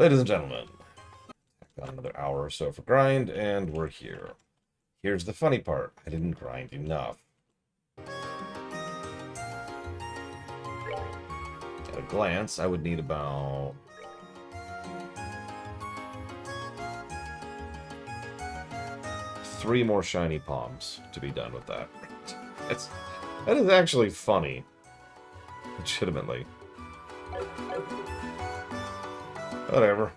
Ladies and gentlemen, I've got another hour or so for grind, and we're here. Here's the funny part. I didn't grind enough. At a glance, I would need about... three more shiny palms to be done with that. That is actually funny. Legitimately. Whatever.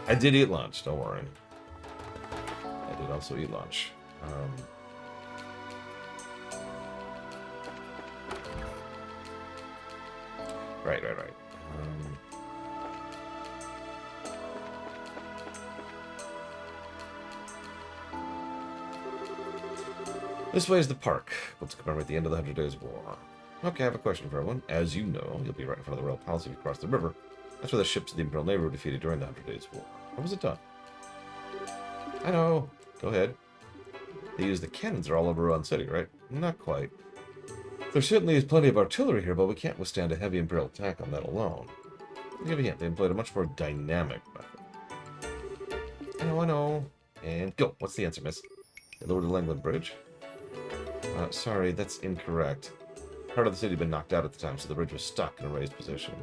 I did eat lunch, don't worry. I did also eat lunch. Right. This way is the park. Let's commemorate the end of the 100 Days War. Okay, I have a question for everyone. As you know, you'll be right in front of the Royal Palace if you cross the river. That's where the ships of the Imperial Navy were defeated during the 100 Days War. How was it done? I know. Go ahead. They use the cannons that are all over Ruan City, right? Not quite. There certainly is plenty of artillery here, but we can't withstand a heavy Imperial attack on that alone. I'll give you a hint. They employed a much more dynamic method. I know. And go. What's the answer, miss? They lowered the Langland Bridge? Sorry, that's incorrect. Part of the city had been knocked out at the time, so the bridge was stuck in a raised position.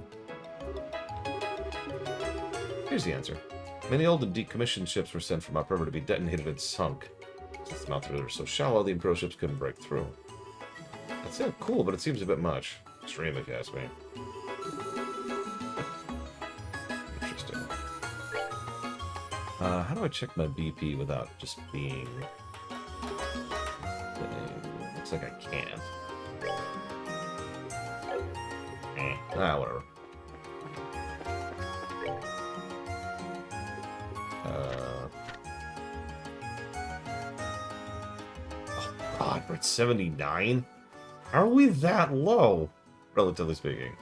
Here's the answer. Many old and decommissioned ships were sent from upriver to be detonated and sunk. Since the mouth of the river was so shallow, the Imperial ships couldn't break through. That's cool, but it seems a bit much. Extreme, if you ask me. Interesting. How do I check my BP without just being... Looks like I can't. Whatever. Oh god, we're at 79? Are we that low? Relatively speaking.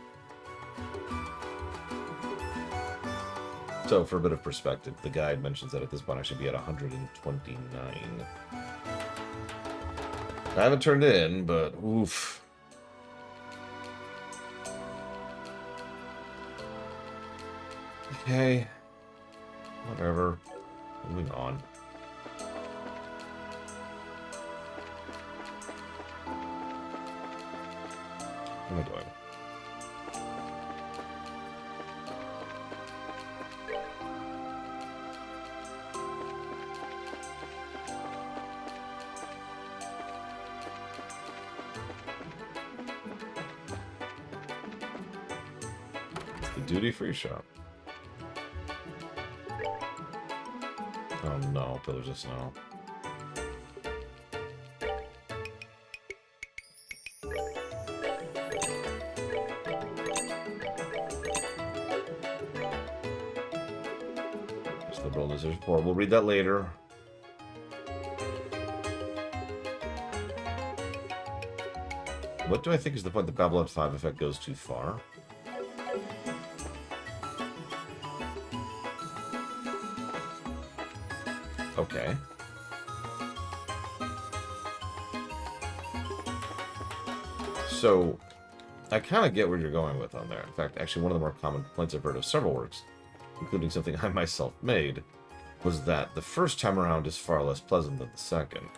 So, for a bit of perspective, the guide mentions that at this point I should be at 129. I haven't turned in, but oof. Okay. Whatever. Moving on. What am I doing? Duty-free shop. Oh no, Pillars of Snow. Just the Liberal Decision 4. We'll read that later. What do I think is the point that Babylon 5 effect goes too far? Okay. So, I kind of get where you're going with on there. In fact, actually, one of the more common complaints I've heard of several works, including something I myself made, was that the first time around is far less pleasant than the second.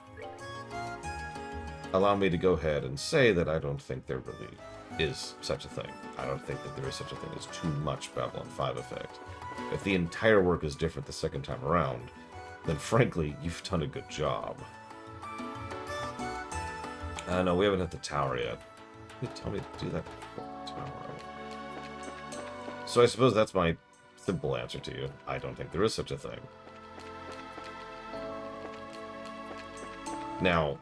Allow me to go ahead and say that I don't think there really is such a thing. I don't think that there is such a thing as too much Babylon 5 effect. If the entire work is different the second time around, then frankly, you've done a good job. No, we haven't hit the tower yet. You tell me to do that tower. So I suppose that's my simple answer to you. I don't think there is such a thing. Now,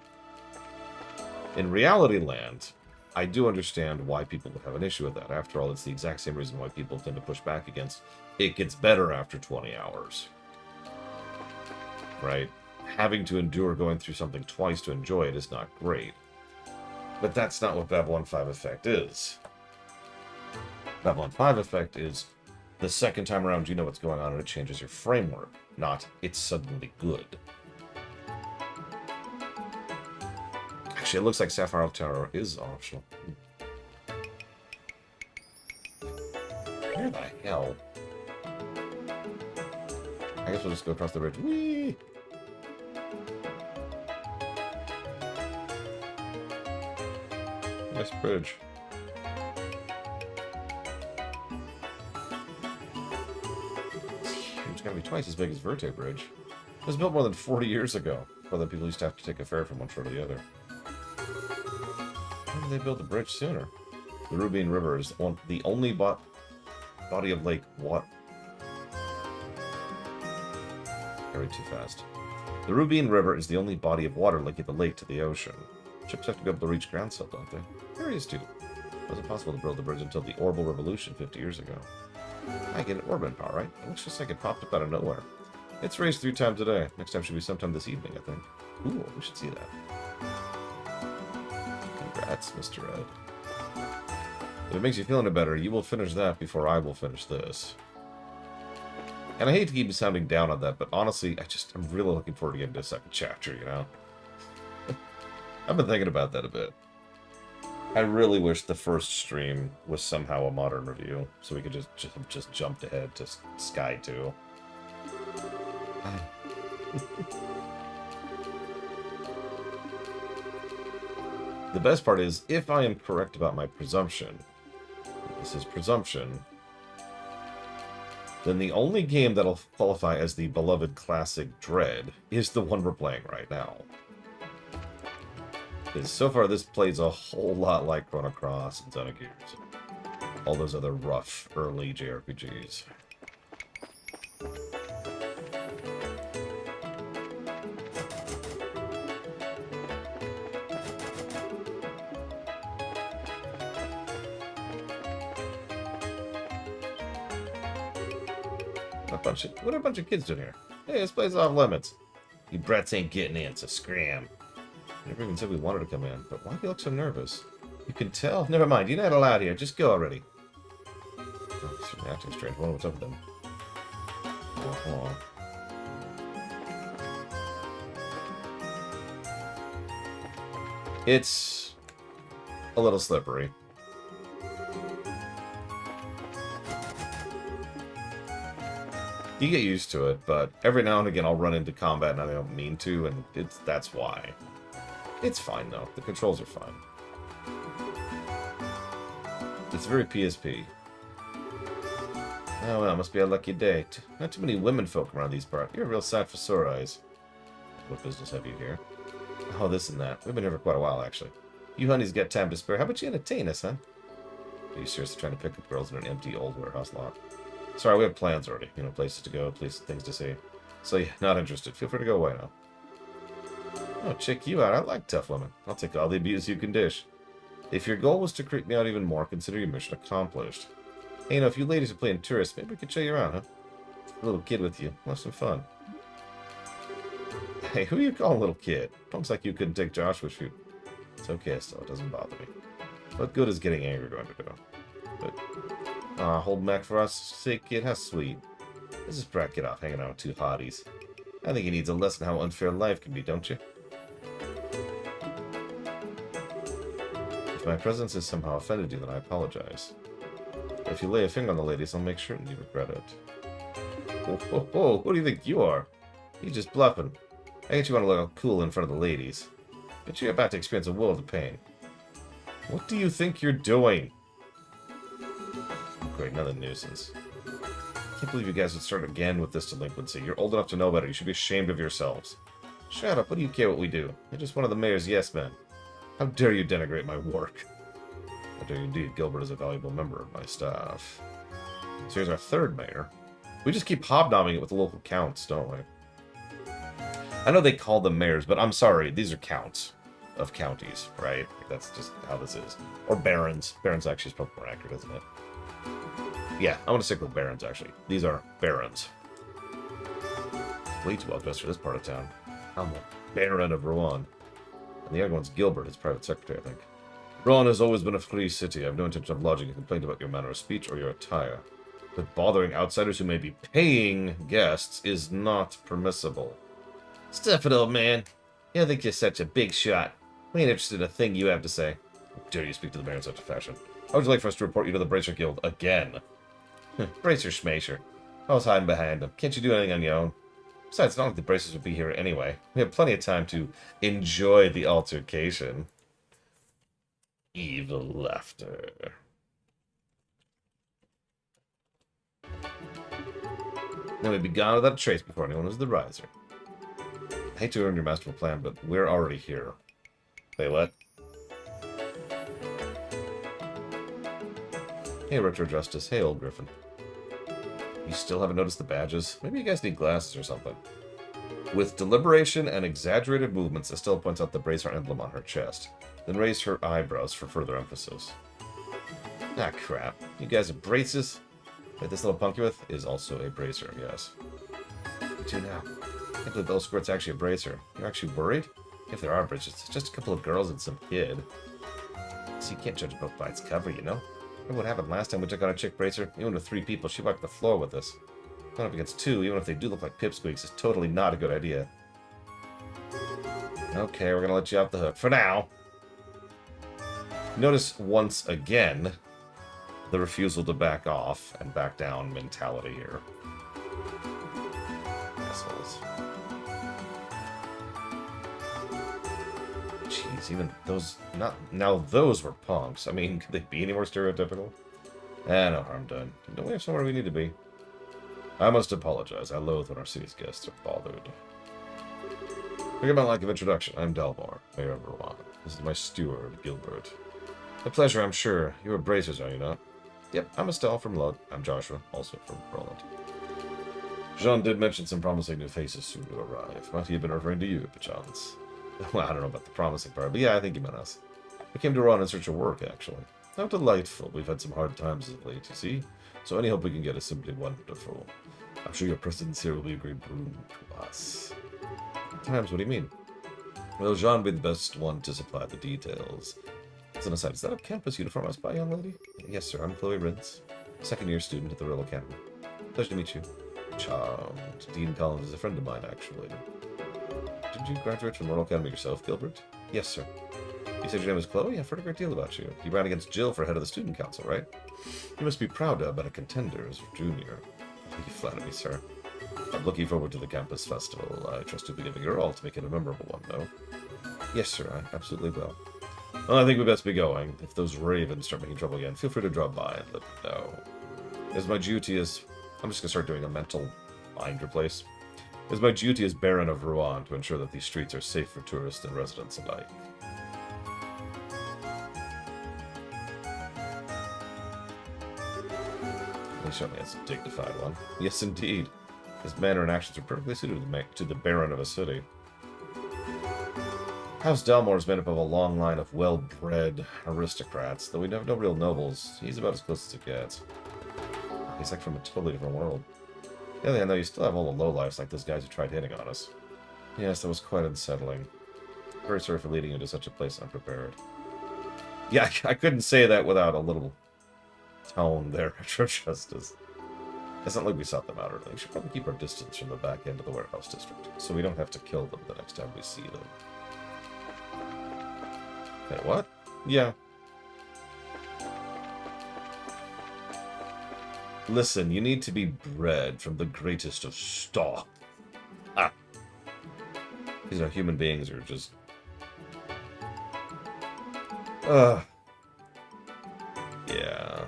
in Reality Land, I do understand why people would have an issue with that. After all, it's the exact same reason why people tend to push back against it gets better after 20 hours. Right? Having to endure going through something twice to enjoy it is not great. But that's not what Babylon 5 effect is. Babylon 5 effect is the second time around you know what's going on and it changes your framework, not it's suddenly good. Actually, it looks like Sapphire Tower is optional. Where the hell? I guess we'll just go across the bridge. Whee! Nice bridge. It's gotta be twice as big as Verte Bridge. It was built more than 40 years ago, before the people used to have to take a ferry from one shore to the other. Why did they build the bridge sooner? The Rubine River is the only body of lake what? I read too fast. The Rubine River is the only body of water linking the lake to the ocean. Ships have to be able to reach Groundsel, don't they? Areas too. It wasn't possible to build the bridge until the Orbital Revolution 50 years ago. I get an Orbital power, right? It looks just like it popped up out of nowhere. It's raised 3 times a day. Next time should be sometime this evening, I think. Ooh, we should see that. Congrats, Mr. Ed. If it makes you feel any better, you will finish that before I will finish this. And I hate to keep sounding down on that, but honestly, I'm really looking forward to getting to the second chapter, you know? I've been thinking about that a bit. I really wish the first stream was somehow a modern review, so we could just jump ahead to Sky 2. The best part is, if I am correct about my presumption, this is presumption, then the only game that'll qualify as the beloved classic Dread is the one we're playing right now. Because so far this plays a whole lot like Chrono Cross and Xenogears. All those other rough, early JRPGs. What are a bunch of kids doing here? Hey, this place is off limits. You brats ain't getting in, so scram. Never even said we wanted to come in, but why do you look so nervous? You can tell? Never mind, you're not allowed here. Just go already. Oh, certainly acting strange. I wonder what's up with them. Oh. It's a little slippery. You get used to it, but every now and again I'll run into combat and I don't mean to, and that's why. It's fine though. The controls are fine. It's very PSP. Oh well, must be a lucky day. Not too many women folk around these parts. You're a real sight for sore eyes. What business have you here? Oh, this and that. We've been here for quite a while, actually. You honeys got time to spare. How about you entertain us, huh? Are you seriously trying to pick up girls in an empty old warehouse lot? Sorry, we have plans already. You know, places to go, things to see. So yeah, not interested. Feel free to go away now. Oh, check you out. I like tough women. I'll take all the abuse you can dish. If your goal was to creep me out even more, consider your mission accomplished. Hey, you know, if you ladies are playing tourists, maybe we could show you around, huh? A little kid with you. We'll have some fun. Hey, who are you calling little kid? Looks like you couldn't take Josh with you. It's okay still. It doesn't bother me. What good is getting angry going to do? But, holding back for us sake, kid? How sweet. Let's just brat get off hanging out with two hotties. I think he needs a lesson how unfair life can be, don't you? If my presence has somehow offended you, then I apologize. But if you lay a finger on the ladies, I'll make certain you regret it. Oh, who do you think you are? You're just bluffing. I get you want to look all cool in front of the ladies. But you're about to experience a world of pain. What do you think you're doing? Great, another nuisance. I can't believe you guys would start again with this delinquency. You're old enough to know better. You should be ashamed of yourselves. Shut up. What do you care what we do? You're just one of the mayor's yes-men. How dare you denigrate my work? How dare you indeed. Gilbert is a valuable member of my staff. So here's our third mayor. We just keep hobnobbing it with the local counts, don't we? I know they call them mayors, but I'm sorry. These are counts of counties, right? That's just how this is. Or barons. Barons actually is probably more accurate, isn't it? Yeah, I'm going to stick with barons, actually. These are barons. Way too well dressed for this part of town. I'm the Baron of Rouen. And the other one's Gilbert, his private secretary, I think. Rouen has always been a free city. I have no intention of lodging a complaint about your manner of speech or your attire. But bothering outsiders who may be paying guests is not permissible. Stuff it, old man. You think you're such a big shot. We ain't interested in a thing you have to say. How dare you speak to the mayor in such a fashion? How would you like for us to report you to the Bracer Guild again? Bracer schmacer. I was hiding behind them. Can't you do anything on your own? Besides, it's not like the Bracers would be here anyway. We have plenty of time to enjoy the altercation. Evil laughter. Then we'd be gone without a trace before anyone was the riser. I hate to ruin your masterful plan, but we're already here. Say what? Hey, Retro Justice. Hey, Old Griffin. You still haven't noticed the badges? Maybe you guys need glasses or something. With deliberation and exaggerated movements, Estelle points out the bracer emblem on her chest, then raised her eyebrows for further emphasis. Ah, crap. You guys are braces? Wait, this little punk you with is also a bracer, yes. Me too now. I can't believe those squirt's actually a bracer. You're actually worried? If there are braces, it's just a couple of girls and some kid. So you can't judge a book by its cover, you know? Remember what happened last time we took on a chick bracer? Even with 3 people, she wiped the floor with us. Going up against 2, even if they do look like pipsqueaks, is totally not a good idea. Okay, we're gonna let you off the hook. For now. Notice once again the refusal to back off and back down mentality here. Assholes. Jeez, even those... Now those were punks. I mean, could they be any more stereotypical? No harm done. Don't we have somewhere we need to be? I must apologize. I loathe when our city's guests are bothered. Forgive my lack of introduction. I'm Dalmor, Mayor of Rouen. This is my steward, Gilbert. A pleasure, I'm sure. You are bracers, are you not? Yep, I'm Estelle from Lug. I'm Joshua, also from Roland. Jean did mention some promising new faces soon to arrive. Might he have been referring to you, perchance? Well, I don't know about the promising part, but yeah, I think he meant us. We came to Rouen in search of work, actually. How delightful. We've had some hard times of late, you see? So any help we can get is simply wonderful. I'm sure your presence here will be a great boon to us. Times, what do you mean? Well, Jean will be the best one to supply the details. As an aside, is that a campus uniform I was by, young lady? Yes, sir. I'm Chloe Rintz, second-year student at the Royal Academy. Pleasure to meet you. Charmed. Dean Collins is a friend of mine, actually. Did you graduate from the Royal Academy yourself, Gilbert? Yes, sir. You said your name was Chloe? I've heard a great deal about you. You ran against Jill for head of the student council, right? You must be proud to have been a contender as a junior. You flatter me, sir. I'm looking forward to the campus festival. I trust you'll be giving your all to make it a memorable one, though. Yes, sir, I absolutely will. Well, I think we best be going. If those ravens start making trouble again, feel free to drop by and let me know. As my duty is... I'm just going to start doing a mental mind replace. As my duty as Baron of Rouen to ensure that these streets are safe for tourists and residents alike. He certainly has a dignified one. Yes, indeed. His manner and actions are perfectly suited to the Baron of a city. House Dalmor is made up of a long line of well-bred aristocrats, though we have no real nobles. He's about as close as it gets. He's like from a totally different world. On the other hand, though, you still have all the lowlifes like those guys who tried hitting on us. Yes, that was quite unsettling. Very sorry for leading you to such a place unprepared. Yeah, I couldn't say that without a little tone there, Retro Justice. It's not like we sought them out early. We should probably keep our distance from the back end of the warehouse district, so we don't have to kill them the next time we see them. Hey, what? Yeah. Listen, you need to be bred from the greatest of stock. Ah. These are human beings who are just... Yeah.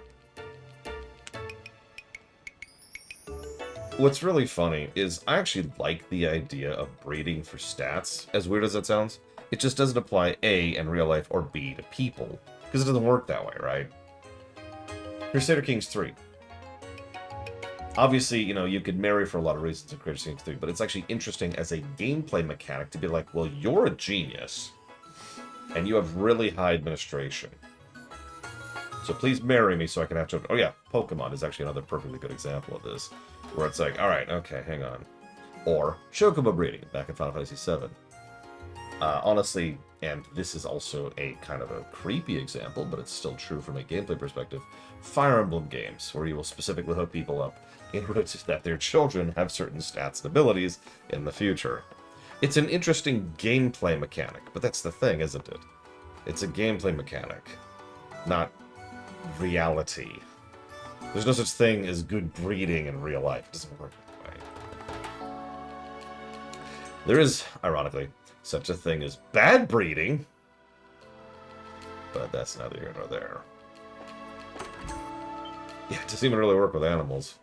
What's really funny is I actually like the idea of breeding for stats, as weird as that sounds. It just doesn't apply A, in real life, or B, to people. Because it doesn't work that way, right? Crusader Kings 3. Obviously, you know, you could marry for a lot of reasons in Crusader Kings 3, but it's actually interesting as a gameplay mechanic to be like, well, you're a genius, and you have really high administration. So please marry me so I can have children. Oh yeah, Pokemon is actually another perfectly good example of this, where it's like, alright, okay, hang on. Or Chocobo breeding, back in Final Fantasy VII. Honestly, and this is also a kind of a creepy example, but it's still true from a gameplay perspective, Fire Emblem games, where you will specifically hook people up in order that their children have certain stats and abilities in the future. It's an interesting gameplay mechanic, but that's the thing, isn't it? It's a gameplay mechanic, not reality. There's no such thing as good breeding in real life. It doesn't work that way. There is, ironically, such a thing as bad breeding. But that's neither here nor there. Yeah, it doesn't even really work with animals.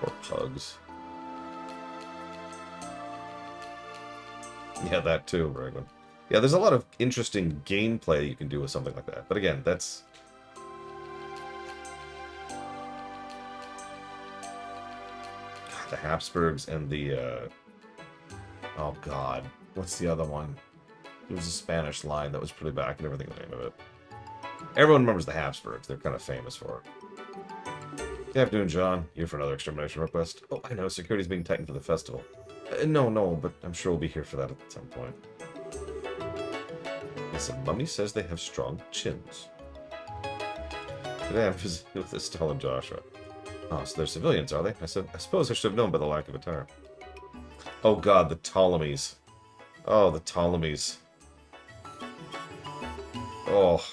Or pugs. Yeah, that too, Bregman. Yeah, there's a lot of interesting gameplay you can do with something like that. But again, that's... God, the Habsburgs and the... Oh, God. What's the other one? There was a Spanish line that was pretty bad. I can never think of the name of it. Everyone remembers the Habsburgs. They're kind of famous for it. Good afternoon, John. You for another extermination request? Oh, I know. Security's being tightened for the festival. No, but I'm sure we'll be here for that at some point. Listen, Mummy says they have strong chins. Today I'm visiting with Estelle and Joshua. Oh, so they're civilians, are they? I suppose I should have known by the lack of attire. Oh god, the Ptolemies. Oh, the Ptolemies. Oh.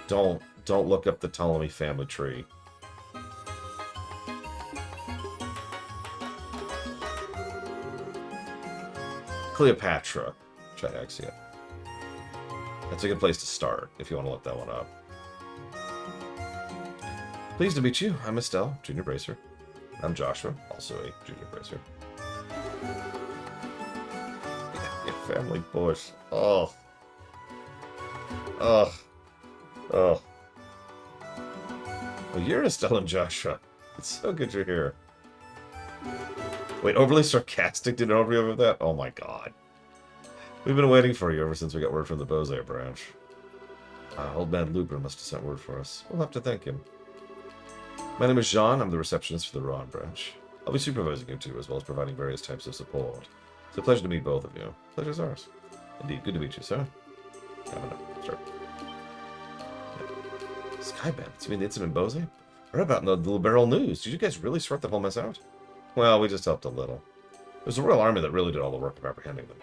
Don't look up the Ptolemy family tree. Cleopatra. Triaxia. That's a good place to start, if you want to look that one up. Pleased to meet you. I'm Estelle, Junior Bracer. I'm Joshua, also a Junior Bracer. Your family bush. Oh. Oh. Oh. Well, you're Estelle and Joshua. It's so good you're here. Wait, overly sarcastic did over you over that? Oh my god. We've been waiting for you ever since we got word from the Beauxaire branch. Old man Lupin must have sent word for us. We'll have to thank him. My name is Jean. I'm the receptionist for the Rouen branch. I'll be supervising you two, as well as providing various types of support. It's a pleasure to meet both of you. Pleasure's ours. Indeed, good to meet you, sir. Sure. Sky Bandits? You mean the incident in Beauxaire? I read about in the Little Barrel News. Did you guys really sort that whole mess out? Well, we just helped a little. It was the Royal Army that really did all the work of apprehending them.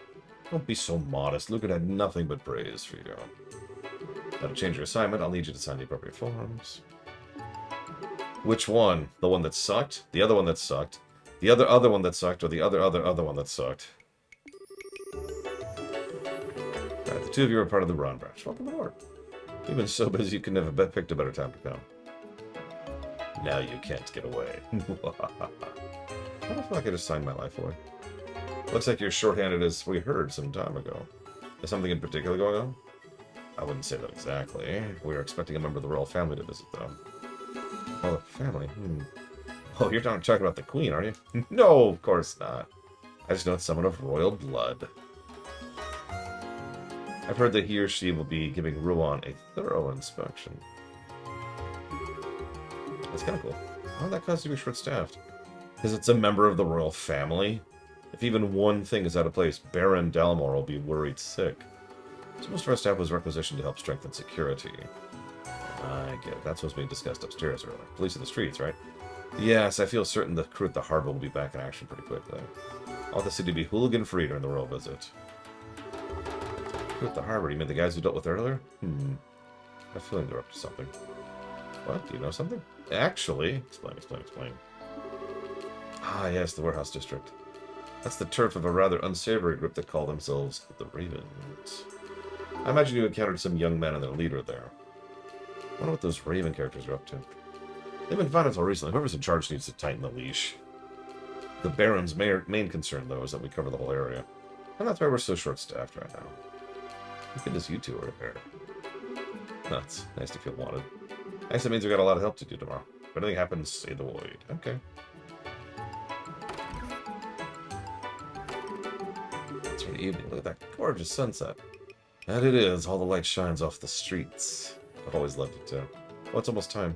Don't be so modest. Lucan had nothing but praise for you. Now to change your assignment, I'll need you to sign the appropriate forms. Which one? The one that sucked? The other one that sucked? The other one that sucked? Or the other one that sucked? Alright, the two of you are part of the Rouen branch. Welcome aboard. You've been so busy you could never have picked a better time to come. Now you can't get away. I don't feel like I just signed my life away. Looks like you're shorthanded as we heard some time ago. Is something in particular going on? I wouldn't say that exactly. We were expecting a member of the royal family to visit, though. Oh, the family? Oh, you're not talking about the queen, are you? No, of course not. I just know it's someone of royal blood. I've heard that he or she will be giving Rouen a thorough inspection. That's kind of cool. How would that cause you to be short-staffed? Because it's a member of the royal family? If even one thing is out of place, Baron Dalmor will be worried sick. So most of our staff was requisitioned to help strengthen security. I get it. That's what's being discussed upstairs earlier. Police in the streets, right? Yes, I feel certain the crew at the harbor will be back in action pretty quickly. I want the city to be hooligan-free during the royal visit. Crew at the harbor? You mean the guys we dealt with earlier? I have a feeling they're up to something. What? Do you know something? Actually... Explain. Ah, yes, the warehouse district. That's the turf of a rather unsavory group that call themselves the Ravens. I imagine you encountered some young men and their leader there. I wonder what those Raven characters are up to. They've been fine until recently. Whoever's in charge needs to tighten the leash. The Baron's main concern, though, is that we cover the whole area. And that's why we're so short-staffed right now. Thank goodness you two are here. No, it's nice to feel wanted. Actually, that means we've got a lot of help to do tomorrow. If anything happens, say the void. Okay. It's for the evening. Look at that gorgeous sunset. And it is. All the light shines off the streets. I've always loved it, too. Oh, it's almost time.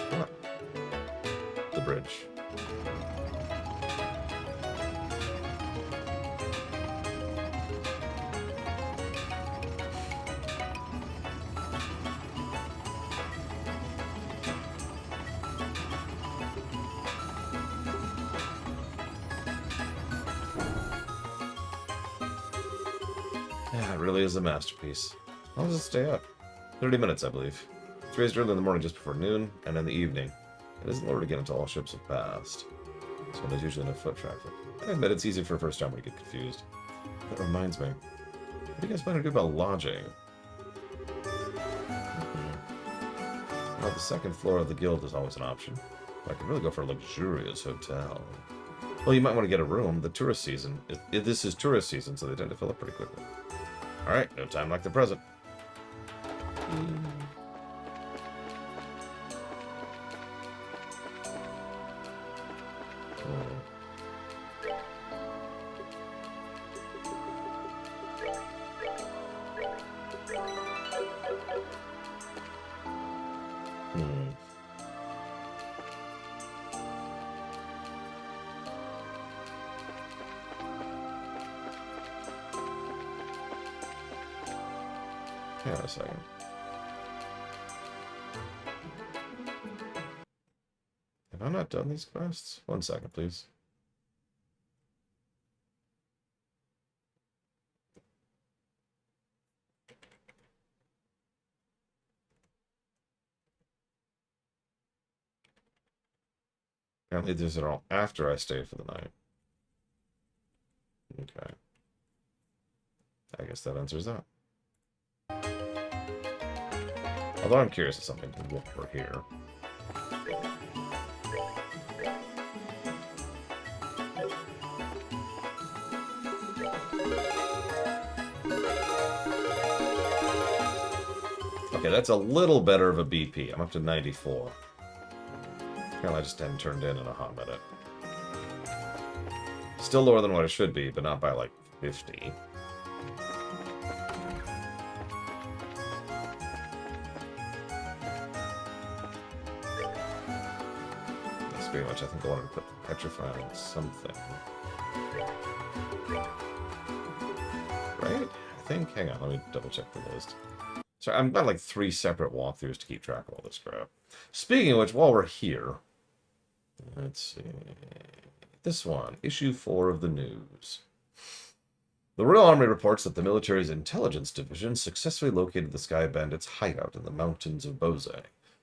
What? The bridge. Yeah, it really is a masterpiece. How long does it stay up? 30 minutes, I believe. It's raised early in the morning just before noon, and in the evening. It isn't lowered again until all ships have passed. So there's usually no foot traffic. I admit it's easy for a first timer to get confused. That reminds me. What do you guys plan to do about lodging? Well, the second floor of the guild is always an option. I could really go for a luxurious hotel. Well, you might want to get a room. The tourist season. This is tourist season, so they tend to fill up pretty quickly. Alright, no time like the present. Hang on a second. Have I not done these quests? 1 second, please. Apparently these are all after I stay for the night. Okay. I guess that answers that. Although I'm curious of something while we're here. Okay, that's a little better of a BP. I'm up to 94. Apparently I just hadn't turned in a hot minute. Still lower than what it should be, but not by like 50. That's pretty much, I think I wanted to put Petrify on something. Right? I think, hang on, let me double check the list. So I've got like 3 separate walkthroughs to keep track of all this crap. Speaking of which, while we're here, let's see. This one, issue 4 of the news. The Royal Army reports that the military's intelligence division successfully located the Sky Bandits' hideout in the mountains of Bose.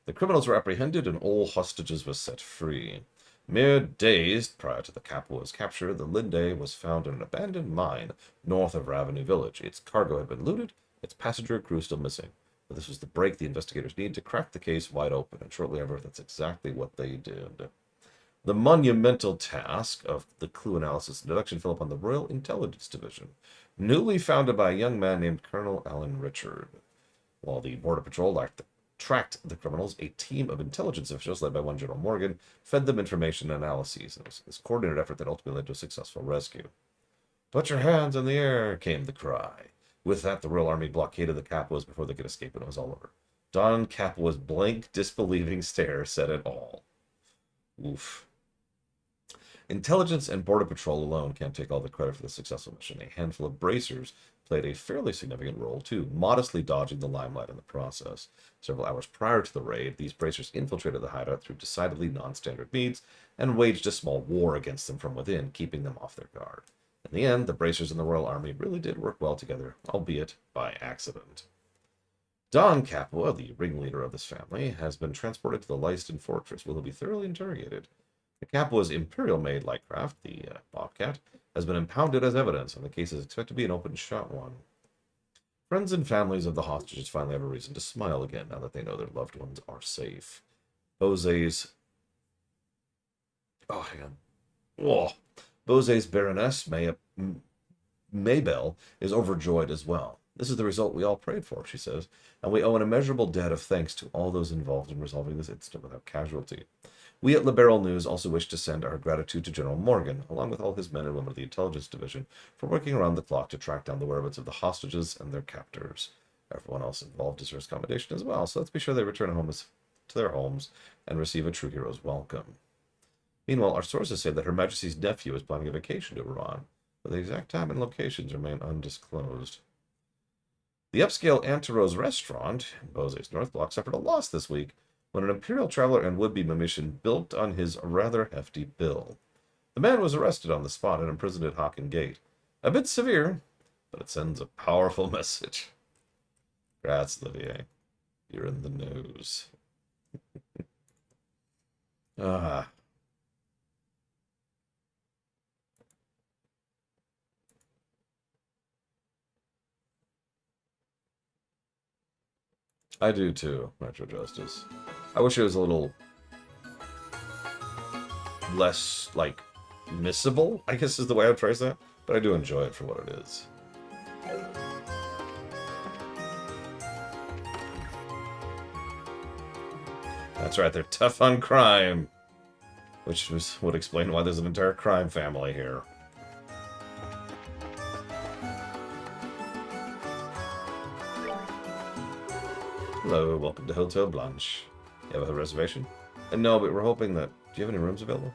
The criminals were apprehended and all hostages were set free. Mere days prior to the Capua's capture, the Linde was found in an abandoned mine north of Ravenou village. Its cargo had been looted, its passenger crew still missing. But this was the break the investigators needed to crack the case wide open, and shortly after, that's exactly what they did. The monumental task of the clue analysis and deduction fell upon the Royal Intelligence Division, newly founded by a young man named Colonel Alan Richard. While the Border Patrol tracked the criminals, a team of intelligence officials led by one General Morgan fed them information and analyses, and it was this coordinated effort that ultimately led to a successful rescue. "Put your hands in the air," came the cry. With that, the Royal Army blockaded the Capuas before they could escape, and it was all over. Don Capua's blank, disbelieving stare said it all. Oof. Intelligence and Border Patrol alone can't take all the credit for the successful mission. A handful of bracers played a fairly significant role, too, modestly dodging the limelight in the process. Several hours prior to the raid, these bracers infiltrated the hideout through decidedly non-standard means and waged a small war against them from within, keeping them off their guard. In the end, the bracers and the Royal Army really did work well together, albeit by accident. Don Capua, the ringleader of this family, has been transported to the Leiston Fortress, where he'll be thoroughly interrogated. The Capua's Imperial-made light craft, the Bobcat, has been impounded as evidence, and the case is expected to be an open-shot one. Friends and families of the hostages finally have a reason to smile again, now that they know their loved ones are safe. Bose's... Oh, hang on. Oh. Bose's Baroness, Maybelle, is overjoyed as well. This is the result we all prayed for, she says, and we owe an immeasurable debt of thanks to all those involved in resolving this incident without casualty. We at Liberal News also wish to send our gratitude to General Morgan, along with all his men and women of the Intelligence Division, for working around the clock to track down the whereabouts of the hostages and their captors. Everyone else involved deserves commendation as well, so let's be sure they return home to their homes and receive a true hero's welcome. Meanwhile, our sources say that Her Majesty's nephew is planning a vacation to Iran, but the exact time and locations remain undisclosed. The upscale Anteros restaurant in Bose's North Block suffered a loss this week when an Imperial traveler and would-be Mamician built on his rather hefty bill. The man was arrested on the spot and imprisoned at Hocken Gate. A bit severe, but it sends a powerful message. Grats, Olivier. You're in the nose. Ah. I do too, Metro Justice. I wish it was a little less, like, missable, I guess is the way I would phrase that. But I do enjoy it for what it is. That's right, they're tough on crime. Which would explain why there's an entire crime family here. Hello, welcome to Hotel Blanche. You have a reservation? No, but we're hoping that... Do you have any rooms available?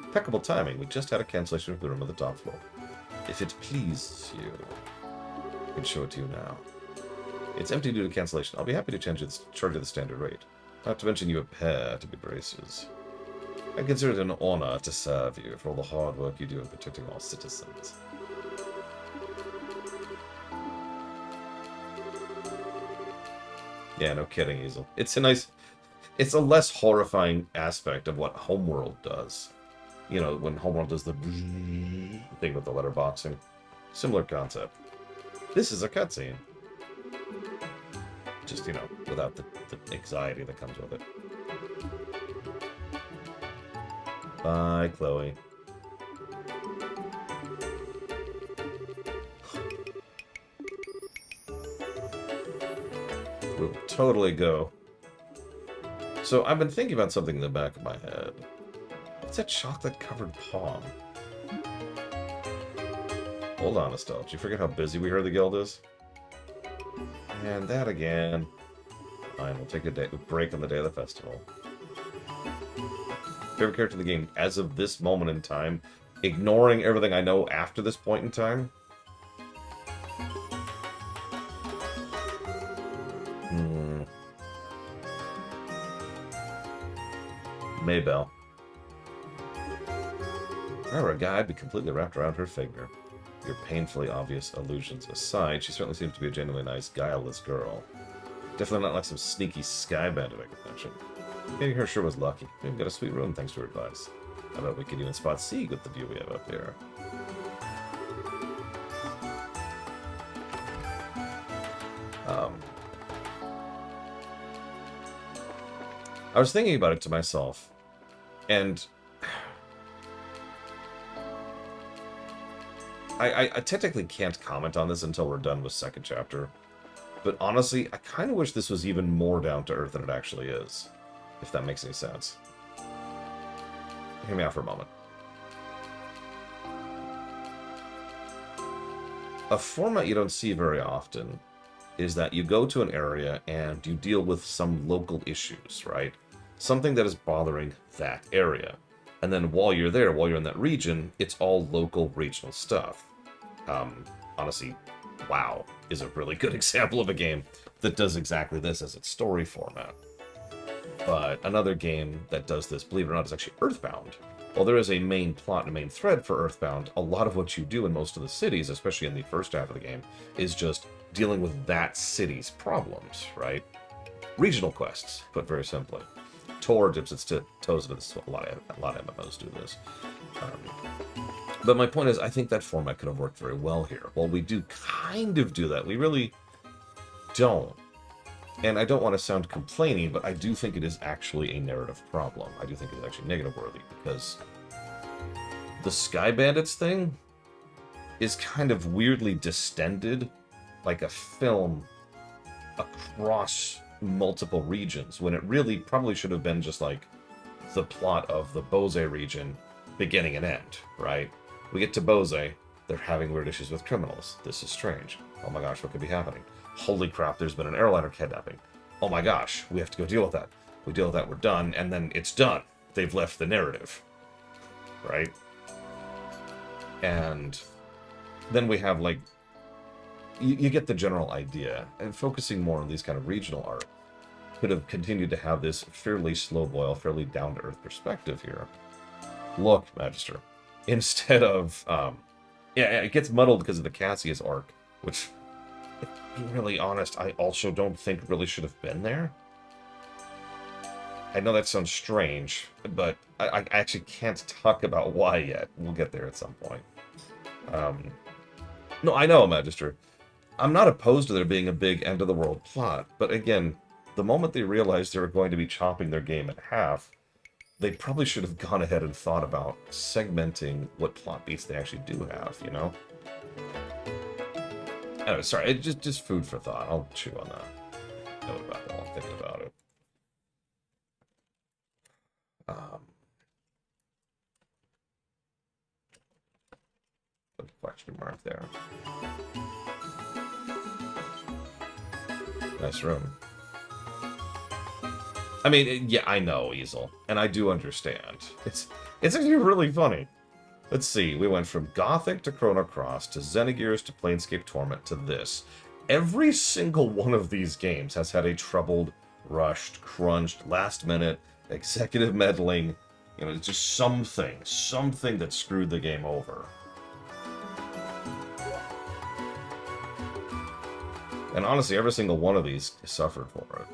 Impeccable timing. We just had a cancellation for the room on the top floor. If it pleases you, I can show it to you now. It's empty due to cancellation. I'll be happy to charge you the standard rate. Not to mention you appear to be braces. I consider it an honor to serve you for all the hard work you do in protecting all citizens. Yeah, no kidding, Easel. It's a less horrifying aspect of what Homeworld does. You know, when Homeworld does the thing with the letterboxing. Similar concept. This is a cutscene. Just, you know, without the anxiety that comes with it. Bye, Chloe. We'll totally go. So I've been thinking about something in the back of my head. What's that chocolate-covered palm? Hold on, Estelle. Did you forget how busy we heard the guild is? And that again. Fine, we'll take a break on the day of the festival. Favorite character in the game as of this moment in time, ignoring everything I know after this point in time? Maybell. Her guide be completely wrapped around her figure. Your painfully obvious allusions aside, she certainly seems to be a genuinely nice, guileless girl. Definitely not like some sneaky sky bandit I could mention. Getting her sure was lucky. We even got a sweet room thanks to her advice. How about we could even spot C with the view we have up here? I was thinking about it to myself, and I technically can't comment on this until we're done with second chapter, but honestly, I kind of wish this was even more down to earth than it actually is, if that makes any sense. Hear me out for a moment. A format you don't see very often is that you go to an area and you deal with some local issues, right? Something that is bothering that area. And then while you're there, while you're in that region, it's all local, regional stuff. Honestly, WoW is a really good example of a game that does exactly this as its story format. But another game that does this, believe it or not, is actually Earthbound. While there is a main plot and a main thread for Earthbound, a lot of what you do in most of the cities, especially in the first half of the game, is just dealing with that city's problems, right? Regional quests, put very simply. Tor dips its toes into this. A lot of MMOs do this. But my point is, I think that format could have worked very well here. While we do kind of do that, we really don't. And I don't want to sound complaining, but I do think it is actually a narrative problem. I do think it's actually negative worthy, because the Sky Bandits thing is kind of weirdly distended, like a film across multiple regions, when it really probably should have been just like the plot of the Bose region, beginning and end, right? We get to Bose, they're having weird issues with criminals. This is strange. Oh my gosh, what could be happening? Holy crap, there's been an airliner kidnapping. Oh my gosh, we have to go deal with that. We deal with that, we're done, and then it's done. They've left the narrative, right? And then we have, like, you get the general idea, and focusing more on these kind of regional art could have continued to have this fairly slow boil, fairly down-to-earth perspective here. Look, Magister, instead of, yeah, it gets muddled because of the Cassius arc, which being really honest, I also don't think really should have been there. I know that sounds strange, but I actually can't talk about why yet. We'll get there at some point. No, I know, Magister. I'm not opposed to there being a big end-of-the-world plot, but again, the moment they realized they were going to be chopping their game in half, they probably should have gone ahead and thought about segmenting what plot beats they actually do have, you know? Anyway, sorry, just food for thought. I'll chew on that. Note about that while I'm thinking about it. Put a question mark there. Nice room. I mean, yeah, I know, Easel, and I do understand. It's actually really funny. Let's see, we went from Gothic to Chrono Cross to Xenogears to Planescape Torment to this. Every single one of these games has had a troubled, rushed, crunched, last-minute, executive meddling, you know, just something that screwed the game over. And honestly, every single one of these suffered for it.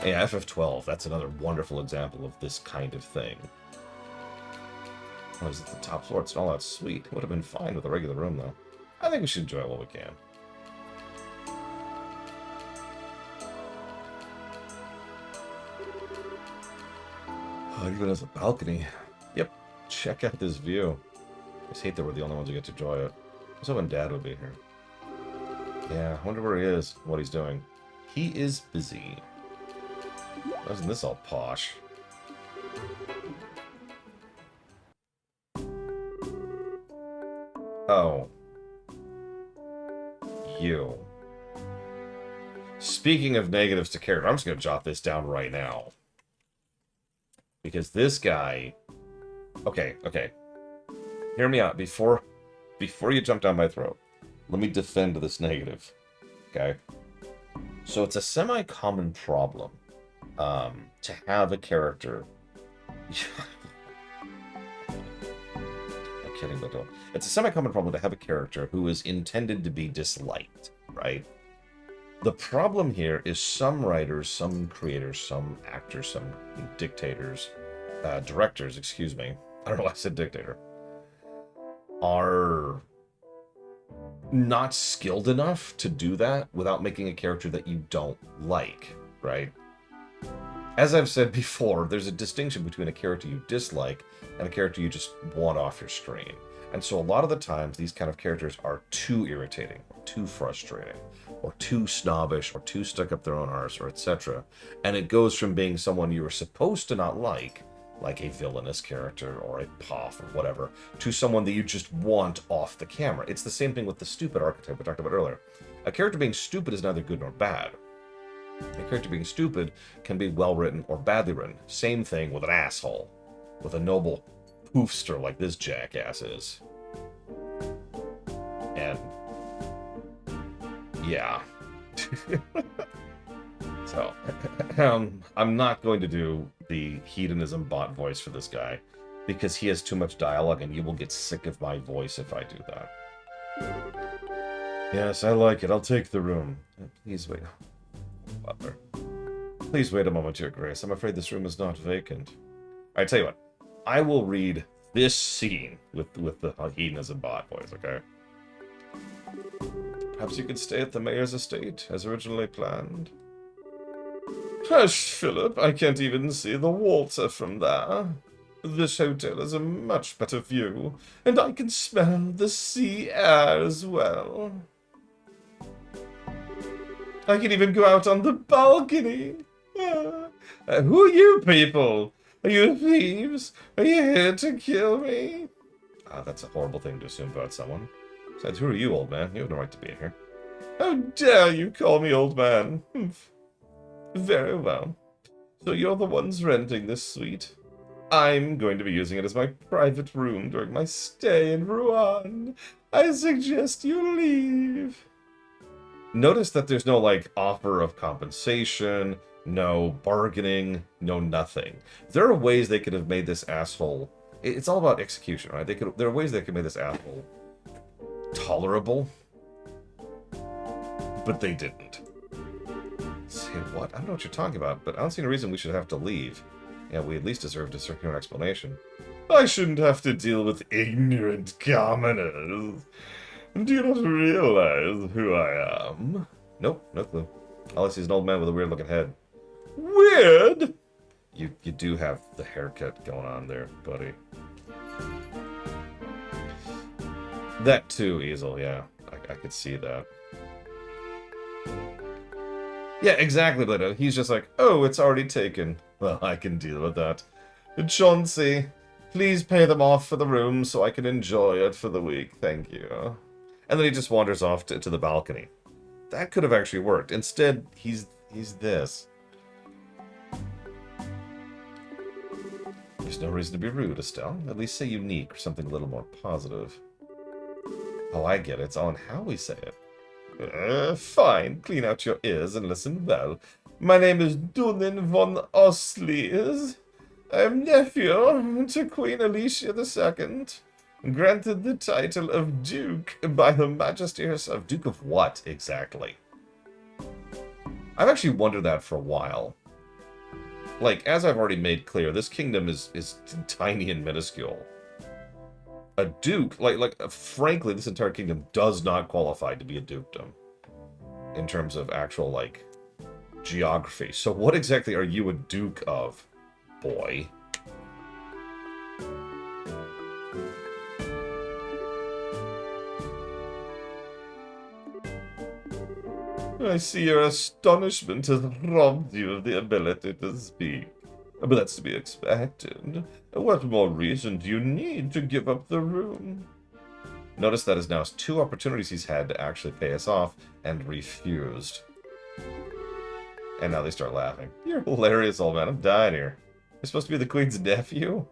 Yeah, FF12, that's another wonderful example of this kind of thing. Oh, it's at the top floor, it's all that sweet. It would have been fine with a regular room, though. I think we should enjoy it while we can. Oh, it even has a balcony. Yep, check out this view. I just hate that we're the only ones who get to enjoy it. I was hoping Dad would be here. Yeah, I wonder where he is, what he's doing. He is busy. Why isn't this all posh? Oh. You. Speaking of negatives to character, I'm just going to jot this down right now. Because this guy... Okay. Hear me out. Before you jump down my throat, let me defend this negative. Okay? So it's a semi-common problem to have a character... I'm kidding, but don't. It's a semi-common problem to have a character who is intended to be disliked, right? The problem here is some writers, some creators, some actors, some directors, excuse me. I don't know why I said dictator. Are not skilled enough to do that without making a character that you don't like, right? As I've said before, there's a distinction between a character you dislike and a character you just want off your screen. And so a lot of the times, these kind of characters are too irritating, or too frustrating, or too snobbish, or too stuck up their own arse, or etc. And it goes from being someone you were supposed to not like a villainous character, or a POF, or whatever, to someone that you just want off the camera. It's the same thing with the stupid archetype we talked about earlier. A character being stupid is neither good nor bad. A character being stupid can be well written or badly written. Same thing with an asshole. With a noble poofster like this jackass is. And... yeah. So, I'm not going to do the hedonism bot voice for this guy, because he has too much dialogue and you will get sick of my voice if I do that. Yes, I like it. I'll take the room. Please wait. Butler. Please wait a moment, Your Grace. I'm afraid this room is not vacant. I tell you what, I will read this scene with the hedonism bot voice, okay? Perhaps you could stay at the mayor's estate, as originally planned. Hush, Philip, I can't even see the water from there. This hotel has a much better view, and I can smell the sea air as well. I can even go out on the balcony. Who are you people? Are you thieves? Are you here to kill me? That's a horrible thing to assume about someone. Besides, who are you, old man? You have no right to be here. How dare you call me old man? Very well. So you're the ones renting this suite. I'm going to be using it as my private room during my stay in Rouen. I suggest you leave. Notice that there's no, like, offer of compensation, no bargaining, no nothing. There are ways they could have made this asshole... It's all about execution, right? There are ways they could have made this asshole tolerable. But they didn't. Say what? I don't know what you're talking about, but I don't see any reason we should have to leave. Yeah, we at least deserve to secure an explanation. I shouldn't have to deal with ignorant commoners. Do you not realize who I am? Nope, no clue. All I see is an old man with a weird-looking head. Weird? You do have the haircut going on there, buddy. That too, Easel, yeah. I could see that. Yeah, exactly, Blado. He's just like, oh, it's already taken. Well, I can deal with that. Chauncey, please pay them off for the room so I can enjoy it for the week. Thank you. And then he just wanders off to the balcony. That could have actually worked. Instead, he's this. There's no reason to be rude, Estelle. At least say unique or something a little more positive. Oh, I get it. It's on how we say it. Fine. Clean out your ears and listen well. My name is Dunin von Oslies. I am nephew to Queen Alicia II, granted the title of Duke by Her Majesty herself. Duke of what, exactly? I've actually wondered that for a while. Like, as I've already made clear, this kingdom is tiny and minuscule. A duke, frankly, this entire kingdom does not qualify to be a dukedom. In terms of actual, like, geography. So what exactly are you a duke of, boy? I see your astonishment has robbed you of the ability to speak. But that's to be expected. What more reason do you need to give up the room? Notice that is now 2 opportunities he's had to actually pay us off and refused. And now they start laughing. You're hilarious, old man. I'm dying here. You're supposed to be the queen's nephew?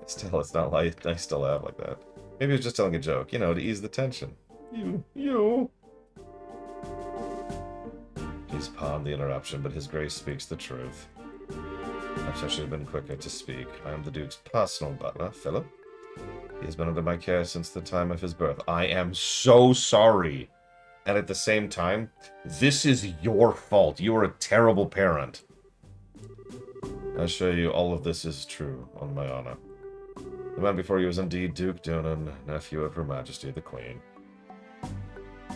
Still, it's not nice to laugh like that. Maybe he was just telling a joke, you know, to ease the tension. You. He's pawned the interruption, but his grace speaks the truth. Perhaps I should have been quicker to speak. I am the Duke's personal butler, Philip. He has been under my care since the time of his birth. I am so sorry. And at the same time, this is your fault. You are a terrible parent. I assure you, all of this is true, on my honor. The man before you is indeed Duke Dunan, nephew of Her Majesty the Queen.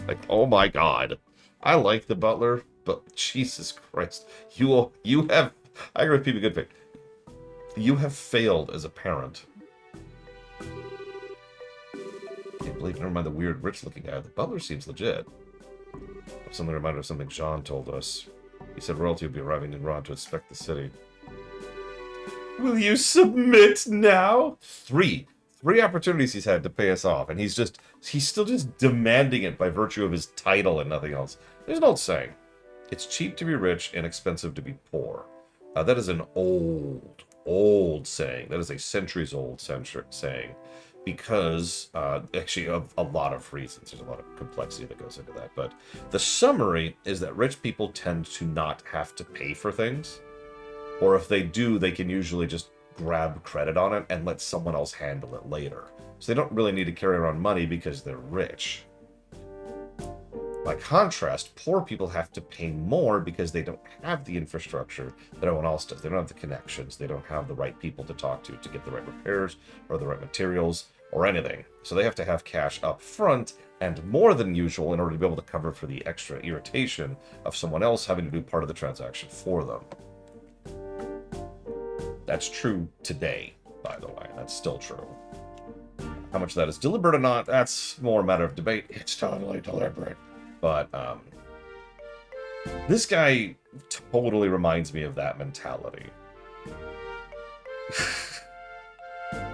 Like, oh my god. I like the butler, but Jesus Christ. You have... I agree with people good faith. You have failed as a parent. Can't believe, never mind the weird rich-looking guy. The butler seems legit. Something reminded of something Jean told us. He said royalty would be arriving in Ron to inspect the city. Will you submit now? Three opportunities he's had to pay us off, and he's still just demanding it by virtue of his title and nothing else. There's an old saying. It's cheap to be rich and expensive to be poor. That is an old saying. That is a centuries-old saying. Because, actually, of a lot of reasons. There's a lot of complexity that goes into that. But the summary is that rich people tend to not have to pay for things. Or if they do, they can usually just grab credit on it and let someone else handle it later. So they don't really need to carry around money because they're rich. By contrast, poor people have to pay more because they don't have the infrastructure that everyone else does. They don't have the connections. They don't have the right people to talk to get the right repairs or the right materials or anything. So they have to have cash up front and more than usual in order to be able to cover for the extra irritation of someone else having to do part of the transaction for them. That's true today, by the way. That's still true. How much of that is deliberate or not, that's more a matter of debate. It's totally deliberate. But, this guy totally reminds me of that mentality.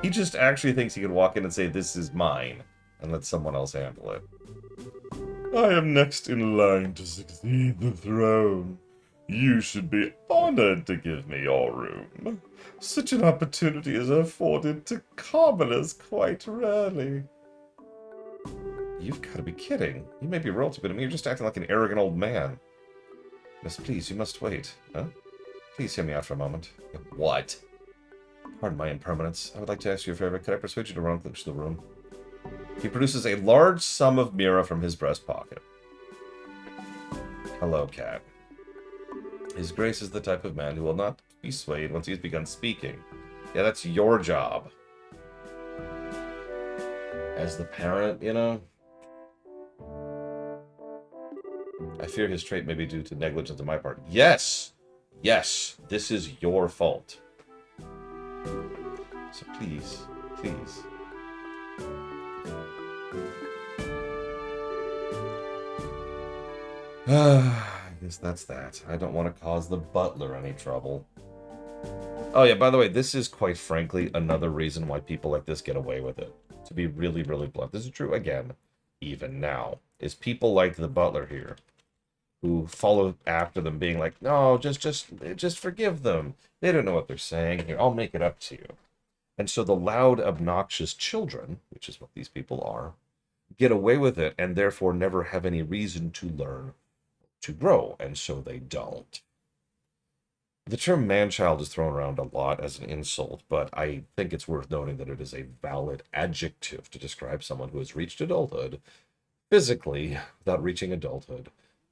He just actually thinks he can walk in and say, this is mine, and let someone else handle it. I am next in line to succeed the throne. You should be honored to give me your room. Such an opportunity is afforded to commoners quite rarely. You've got to be kidding. You may be royalty, but I mean, you're just acting like an arrogant old man. Miss, please, you must wait. Huh? Please hear me out for a moment. What? Pardon my impermanence. I would like to ask you a favor. Could I persuade you to relinquish the room? He produces a large sum of mira from his breast pocket. Hello, cat. His Grace is the type of man who will not be swayed once he has begun speaking. Yeah, that's your job. As the parent, you know? I fear his trait may be due to negligence on my part. Yes! Yes! This is your fault. So please, please. I guess that's that. I don't want to cause the butler any trouble. Oh yeah, by the way, this is quite frankly another reason why people like this get away with it. To be really, really blunt. This is true, again, even now. Is people like the butler here who follow after them being like, no, just forgive them. They don't know what they're saying. Here, I'll make it up to you. And so the loud, obnoxious children, which is what these people are, get away with it and therefore never have any reason to learn to grow, and so they don't. The term man-child is thrown around a lot as an insult, but I think it's worth noting that it is a valid adjective to describe someone who has reached adulthood physically without reaching adulthood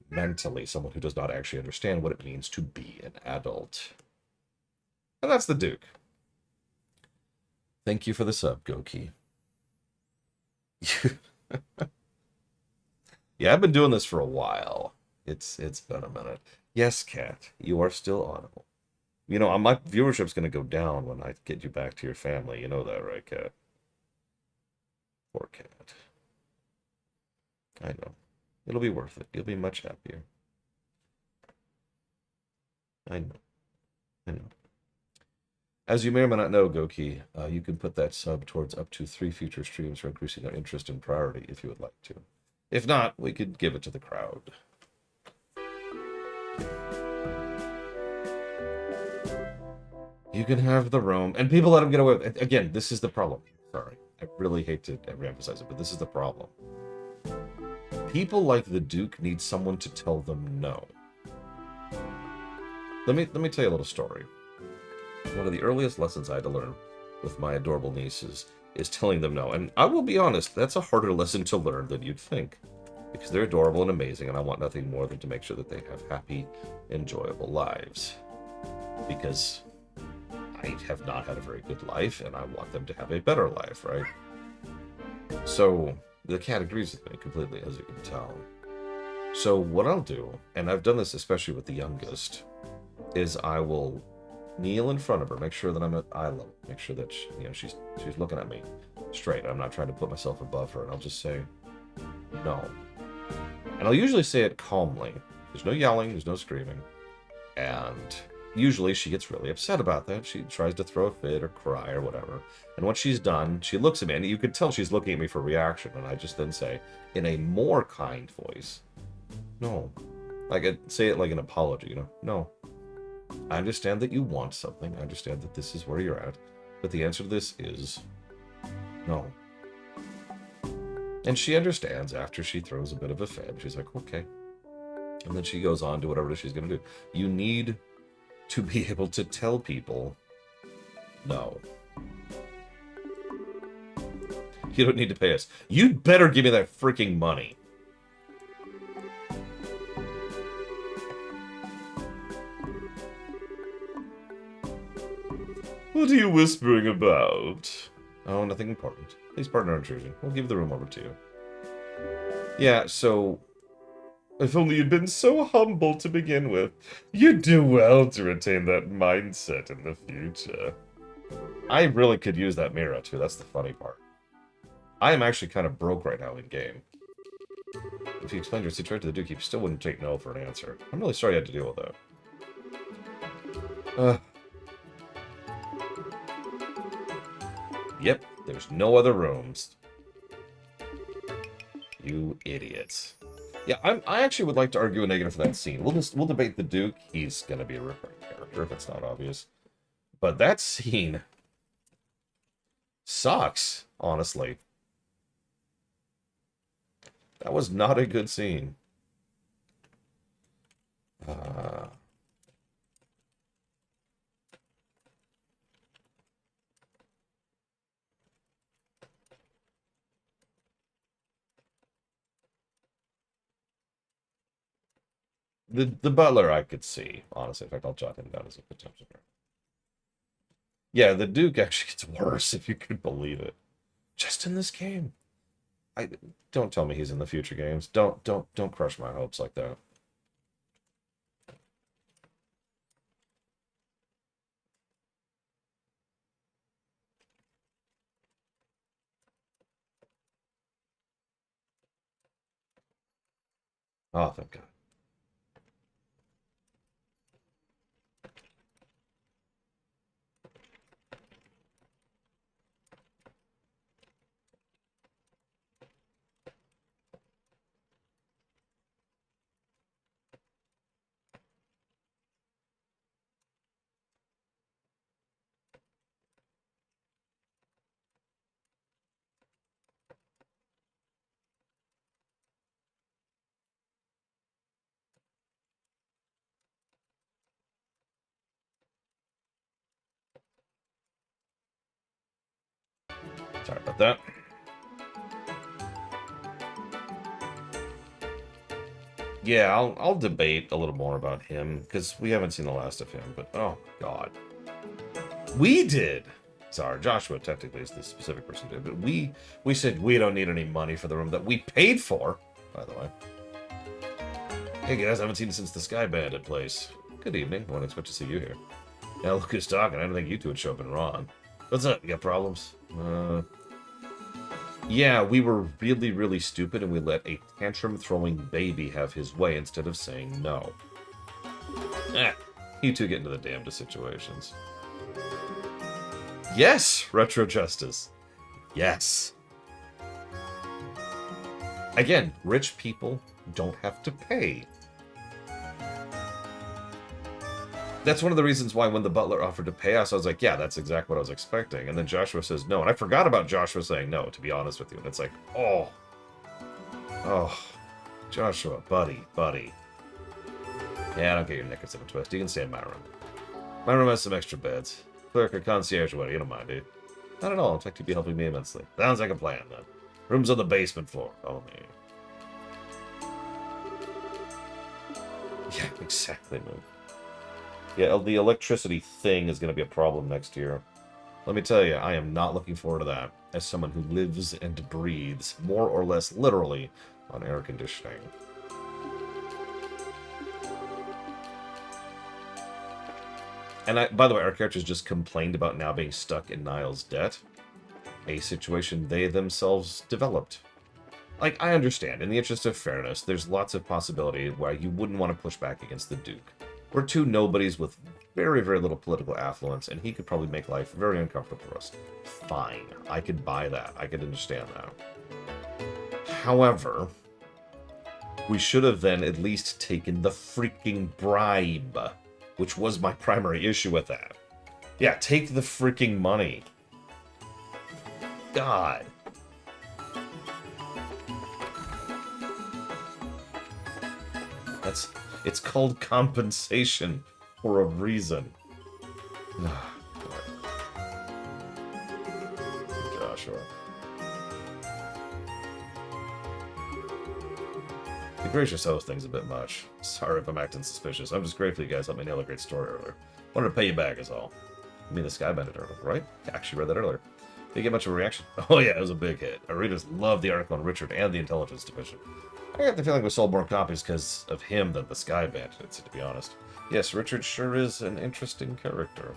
mentally, someone who does not actually understand what it means to be an adult. And that's the Duke. Thank you for the sub, Goki. Yeah, I've been doing this for a while. It's been a minute. Yes, Cat, you are still audible. You know, my viewership's going to go down when I get you back to your family. You know that, right, Cat? Poor Cat. I know. It'll be worth it. You'll be much happier. I know. I know. As you may or may not know, Goki, you can put that sub towards up to 3 future streams for increasing our interest and priority if you would like to. If not, we could give it to the crowd. You can have the room, and people let him get away with it. Again, this is the problem. Sorry, I really hate to reemphasize it, but this is the problem. People like the Duke need someone to tell them no. Let me tell you a little story. One of the earliest lessons I had to learn with my adorable nieces is telling them no. And I will be honest, that's a harder lesson to learn than you'd think. Because they're adorable and amazing, and I want nothing more than to make sure that they have happy, enjoyable lives. Because I have not had a very good life, and I want them to have a better life, right? So, the cat agrees with me completely, as you can tell. So what I'll do, and I've done this especially with the youngest, is I will kneel in front of her, make sure that I'm at eye level, make sure that she's looking at me straight. I'm not trying to put myself above her, and I'll just say no. And I'll usually say it calmly. There's no yelling, there's no screaming, and usually she gets really upset about that. She tries to throw a fit or cry or whatever. And once she's done, she looks at me, and you can tell she's looking at me for reaction, and I just then say, in a more kind voice, no. Like, I say it like an apology, no. I understand that you want something. I understand that this is where you're at. But the answer to this is no. And she understands after she throws a bit of a fit. She's like, okay. And then she goes on to whatever she's going to do. You need to be able to tell people no. You don't need to pay us. You'd better give me that freaking money. What are you whispering about? Oh, nothing important. Please pardon our intrusion. We'll give the room over to you. Yeah, so if only you'd been so humble to begin with. You'd do well to retain that mindset in the future. I really could use that mirror, too. That's the funny part. I am actually kind of broke right now in-game. If you explained your situation to the Duke, he still wouldn't take no for an answer. I'm really sorry you had to deal with that. Yep, there's no other rooms. You idiots. Yeah, I actually would like to argue a negative for that scene. We'll debate the Duke. He's gonna be a recurring character if it's not obvious. But that scene sucks, honestly. That was not a good scene. The butler I could see, honestly. In fact, I'll jot him down as a potential. Yeah, the Duke actually gets worse, if you could believe it. Just in this game. I don't tell me he's in the future games. Don't crush my hopes like that. Oh, thank God. Sorry about that. Yeah, I'll debate a little more about him because we haven't seen the last of him. But oh God, we did. Sorry, Joshua technically is the specific person did, but we said we don't need any money for the room that we paid for. By the way, hey guys, I haven't seen you since the Sky Bandit place. Good evening. I wouldn't expect to see you here. Now look who's talking. I didn't think you two would show up in Ron. What's up? You got problems? Yeah, we were really, really stupid and we let a tantrum-throwing baby have his way instead of saying no. You two get into the damnedest situations. Yes, Retro Justice. Yes. Again, rich people don't have to pay. That's one of the reasons why when the butler offered to pay us, I was like, yeah, that's exactly what I was expecting. And then Joshua says no. And I forgot about Joshua saying no, to be honest with you. And it's like, oh, Joshua, buddy. Yeah, don't get your knickers in a twist. You can stay in my room. My room has some extra beds. Clerk or concierge, whatever, you don't mind, dude. Not at all. In fact, you'd be helping me immensely. Sounds like a plan, then. Room's on the basement floor. Oh, man. Yeah, exactly, man. Yeah, the electricity thing is going to be a problem next year. Let me tell you, I am not looking forward to that, as someone who lives and breathes, more or less literally, on air conditioning. And by the way, our characters just complained about now being stuck in Niall's debt, a situation they themselves developed. Like, I understand, in the interest of fairness, there's lots of possibility where you wouldn't want to push back against the Duke. We're two nobodies with very, very little political affluence, and he could probably make life very uncomfortable for us. Fine. I could buy that. I could understand that. However, we should have then at least taken the freaking bribe, which was my primary issue with that. Yeah, take the freaking money. God. It's called compensation for a reason. Joshua. The gracious host thing's a bit much. Sorry if I'm acting suspicious. I'm just grateful you guys helped me nail a great story earlier. Wanted to pay you back is all. I mean the Sky Bandit article, right? I actually read that earlier. Did you get much of a reaction? Oh yeah, it was a big hit. Our readers loved the article on Richard and the Intelligence Division. I got the feeling we sold more copies because of him than the Sky Bandits, to be honest. Yes, Richard sure is an interesting character.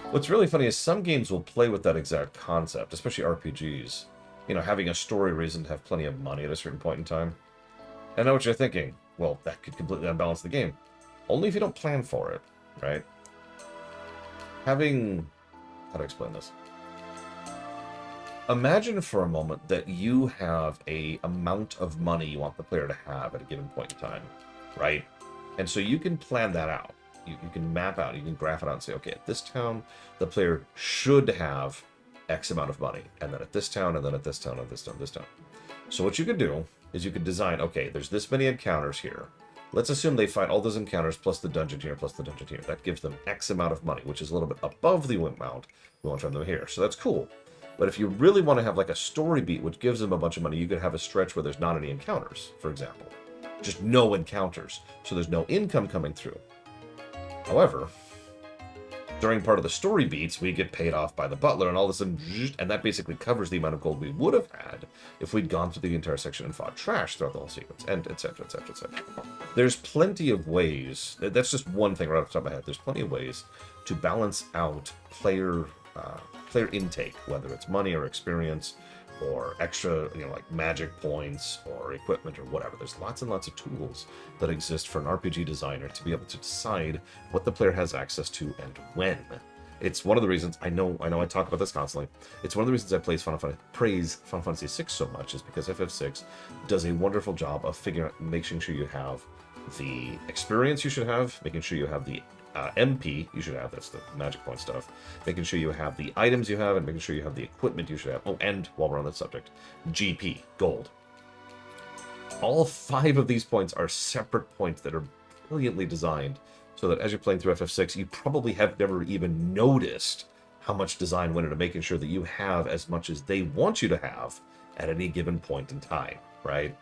What's really funny is some games will play with that exact concept, especially RPGs. You know, having a story reason to have plenty of money at a certain point in time. I know what you're thinking. Well, that could completely unbalance the game. Only if you don't plan for it, right? Having... how to explain this? Imagine for a moment that you have a amount of money you want the player to have at a given point in time, right? And so you can plan that out. You can map out, you can graph it out and say, okay, at this town, the player should have X amount of money. And then at this town, and then at this town, and this town, this town. So what you could do is you could design, okay, there's this many encounters here. Let's assume they fight all those encounters plus the dungeon here, plus the dungeon here. That gives them X amount of money, which is a little bit above the amount we want from them here. So that's cool. But if you really want to have like a story beat, which gives them a bunch of money, you could have a stretch where there's not any encounters, for example. Just no encounters. So there's no income coming through. However, during part of the story beats, we get paid off by the butler, and all of a sudden, and that basically covers the amount of gold we would have had if we'd gone through the entire section and fought trash throughout the whole sequence, and etc., etc., etc. There's plenty of ways, that's just one thing right off the top of my head, there's plenty of ways to balance out player intake, whether it's money or experience, or extra, like magic points or equipment or whatever. There's lots and lots of tools that exist for an RPG designer to be able to decide what the player has access to and when. It's one of the reasons, I know I talk about this constantly, it's one of the reasons I praise Final Fantasy VI so much, is because FF6 does a wonderful job of making sure you have the experience you should have, making sure you have the MP you should have, that's the magic point stuff, making sure you have the items you have, and making sure you have the equipment you should have. Oh, and while we're on that subject, GP, gold. All 5 of these points are separate points that are brilliantly designed so that as you're playing through FF6, you probably have never even noticed how much design went into making sure that you have as much as they want you to have at any given point in time, right?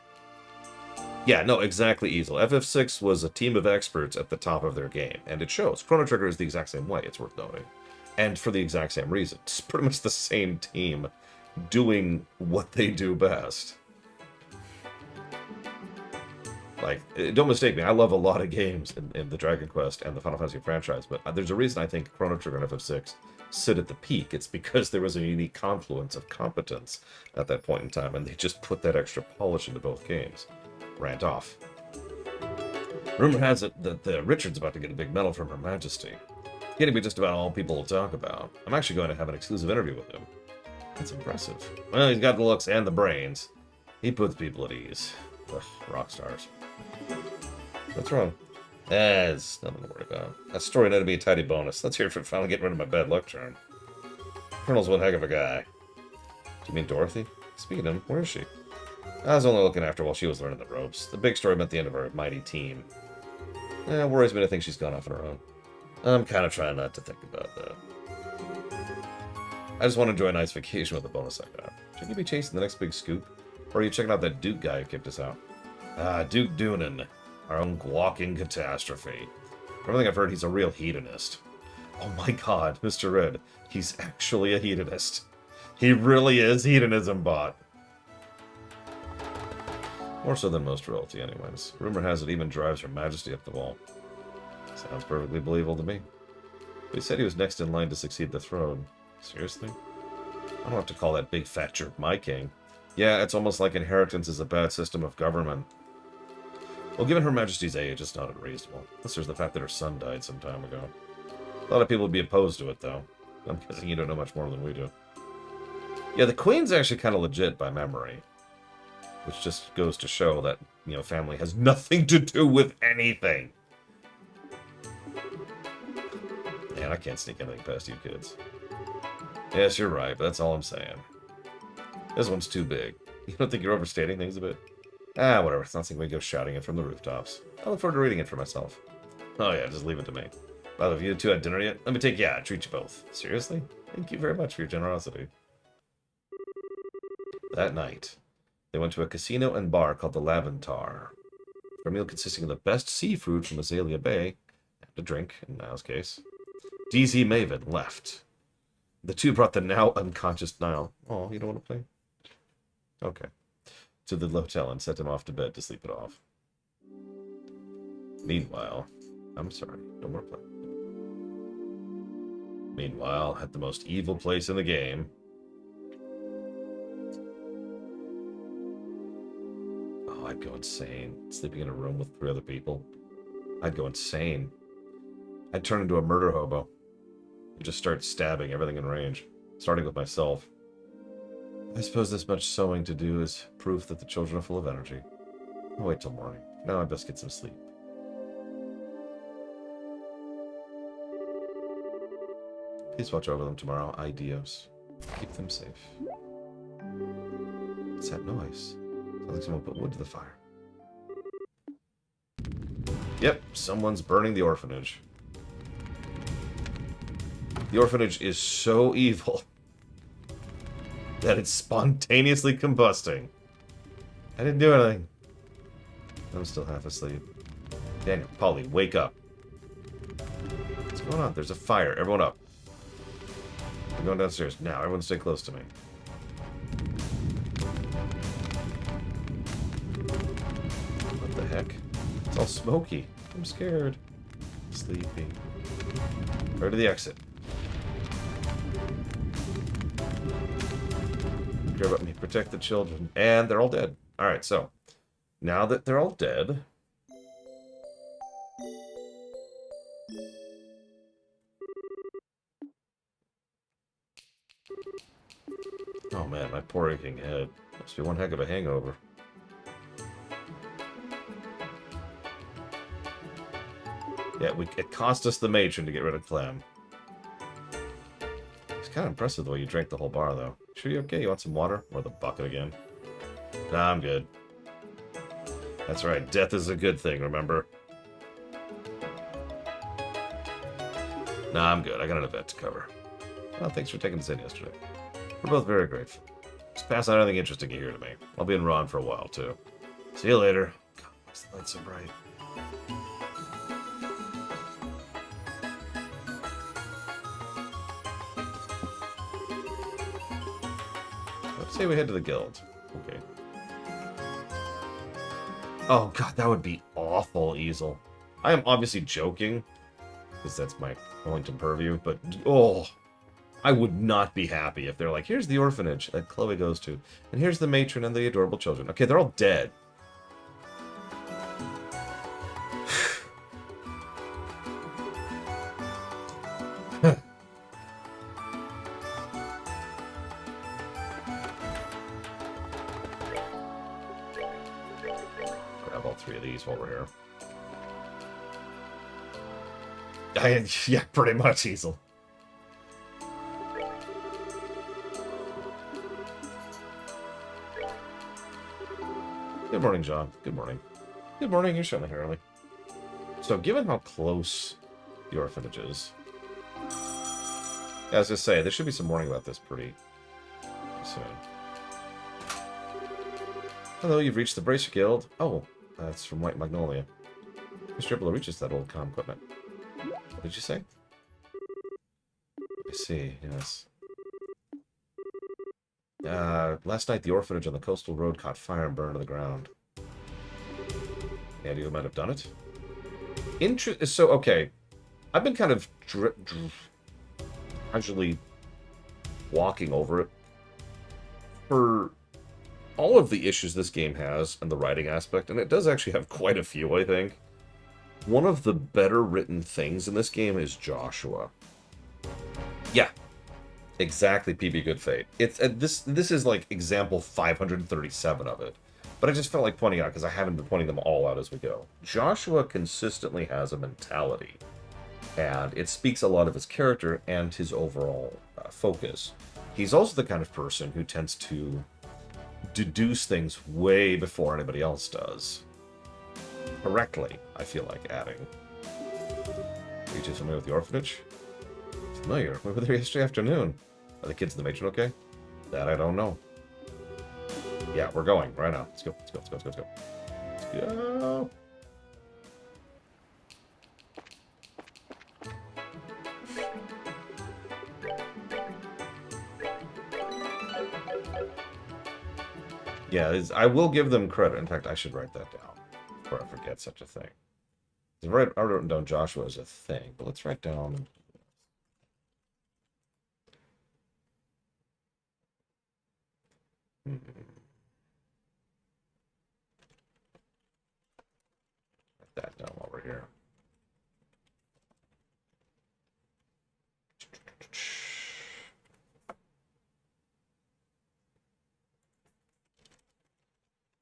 Yeah, no, exactly, Easel. FF6 was a team of experts at the top of their game, and it shows. Chrono Trigger is the exact same way, it's worth noting. And for the exact same reason. It's pretty much the same team doing what they do best. Like, don't mistake me, I love a lot of games in the Dragon Quest and the Final Fantasy franchise, but there's a reason I think Chrono Trigger and FF6 sit at the peak. It's because there was a unique confluence of competence at that point in time, and they just put that extra polish into both games. Rant off. Rumor has it that Richard's about to get a big medal from Her Majesty. It's going to be just about all people will talk about. I'm actually going to have an exclusive interview with him. That's impressive. Well, he's got the looks and the brains. He puts people at ease. Ugh, rock stars. What's wrong? It's nothing to worry about. That story netted me a tidy bonus. Let's hear it for finally getting rid of my bad luck charm. Colonel's one heck of a guy. Do you mean Dorothy? Speaking of him, where is she? I was only looking after her while she was learning the ropes. The big story meant the end of our mighty team. Worries me to think she's gone off on her own. I'm kind of trying not to think about that. I just want to enjoy a nice vacation with the bonus I got. Should you be chasing the next big scoop? Or are you checking out that Duke guy who kicked us out? Duke Doonan. Our own walking catastrophe. From everything I've heard, he's a real hedonist. Oh my god, Mr. Red. He's actually a hedonist. He really is hedonism bot. More so than most royalty, anyways. Rumor has it even drives Her Majesty up the wall. Sounds perfectly believable to me. But he said he was next in line to succeed the throne. Seriously? I don't have to call that big fat jerk my king. Yeah, it's almost like inheritance is a bad system of government. Well, given Her Majesty's age, it's not unreasonable. Plus there's the fact that her son died some time ago. A lot of people would be opposed to it, though. I'm guessing you don't know much more than we do. Yeah, the Queen's actually kind of legit by memory. Which just goes to show that, family has nothing to do with anything. Man, I can't sneak anything past you kids. Yes, you're right, but that's all I'm saying. This one's too big. You don't think you're overstating things a bit? Whatever. It's not something we go shouting it from the rooftops. I look forward to reading it for myself. Oh yeah, just leave it to me. By the way, have you two had dinner yet? Let me treat you both. Seriously? Thank you very much for your generosity. That night, they went to a casino and bar called the Laventar. For a meal consisting of the best seafood from Azalea Bay, and a drink, in Niall's case. DZ Maven left. The two brought the now unconscious Niall. Oh, you don't want to play? Okay. To the hotel and sent him off to bed to sleep it off. Meanwhile, I'm sorry, no more play. Meanwhile, at the most evil place in the game, I'd go insane. Sleeping in a room with 3 other people. I'd go insane. I'd turn into a murder hobo. And just start stabbing everything in range. Starting with myself. I suppose this much sewing to do is proof that the children are full of energy. I'll wait till morning. Now I best get some sleep. Please watch over them tomorrow. Adios. Keep them safe. What's that noise? Sounds like someone put wood to the fire. Yep, someone's burning the orphanage. The orphanage is so evil that it's spontaneously combusting. I didn't do anything. I'm still half asleep. Daniel, Polly, wake up. What's going on? There's a fire. Everyone up. I'm going downstairs. Now, everyone stay close to me. What the heck? It's all smoky. I'm scared. Sleepy. Right to the exit. Care about me. Protect the children. And they're all dead. Alright, so. Now that they're all dead... Oh man, my poor aching head. Must be one heck of a hangover. Yeah, it cost us the matron to get rid of Clem. It's kind of impressive the way you drank the whole bar, though. Sure you okay? You want some water? Or the bucket again? Nah, I'm good. That's right, death is a good thing, remember? Nah, I'm good. I got an event to cover. Well, thanks for taking us in yesterday. We're both very grateful. Just pass on anything interesting you hear to me. I'll be in Ron for a while, too. See you later. God, why is the light so bright? Let's say we head to the guild. Okay. Oh, God, that would be awful, Easel. I am obviously joking, because that's my Wellington purview, but, oh... I would not be happy if they're like, here's the orphanage that Chloe goes to, and here's the matron and the adorable children. Okay, they're all dead. Grab all three of these while we're here. Yeah, pretty much, Easel. Good morning, John. Good morning. Good morning, you're certainly here early. So, given how close the orphanage is... Yeah, I was going to say, there should be some warning about this pretty soon. Hello, you've reached the Bracer Guild. Oh, that's from White Magnolia. Mr. Dribbler reaches that old comm equipment. What did you say? I see, yes. Last night the orphanage on the coastal road caught fire and burned to the ground. Any idea who might have done it? So, okay. I've been kind of casually walking over it. For all of the issues this game has and the writing aspect, and it does actually have quite a few, I think. One of the better written things in this game is Joshua. Yeah. Exactly, PB Good Fate. It's this is like example 537 of it. But I just felt like pointing out because I haven't been pointing them all out as we go. Joshua consistently has a mentality, and it speaks a lot of his character and his overall focus. He's also the kind of person who tends to deduce things way before anybody else does. Correctly, I feel like adding. Are you too familiar with the orphanage? Familiar. We were there yesterday afternoon. Are the kids in the matron okay? That I don't know. Yeah, we're going right now. Let's go. Let's go. Let's go. Let's go. Let's go. Yeah, I will give them credit. In fact, I should write that down before I forget such a thing. I wrote down Joshua as a thing, but let's write down. Write that down while we're here.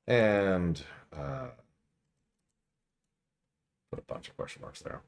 And put a bunch of question marks there.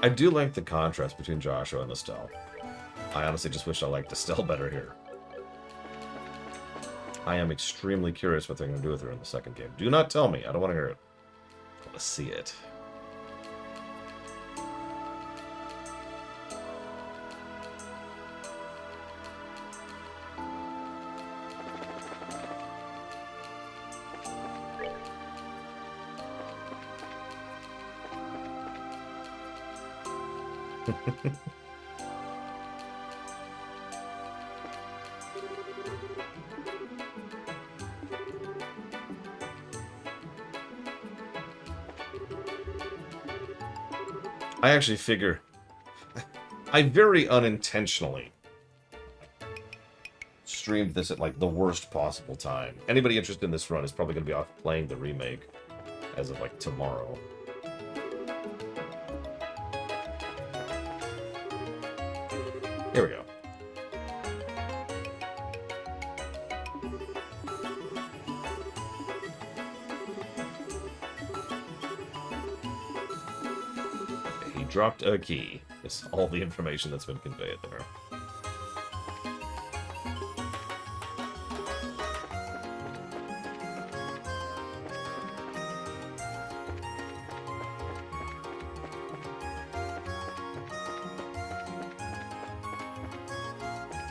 I do like the contrast between Joshua and Estelle. I honestly just wish I liked Estelle better here. I am extremely curious what they're going to do with her in the second game. Do not tell me. I don't want to hear it. I want to see it. I actually figure I very unintentionally streamed this at like the worst possible time. Anybody interested in this run is probably going to be off playing the remake as of like tomorrow. Here we go. He dropped a key. It's all the information that's been conveyed there.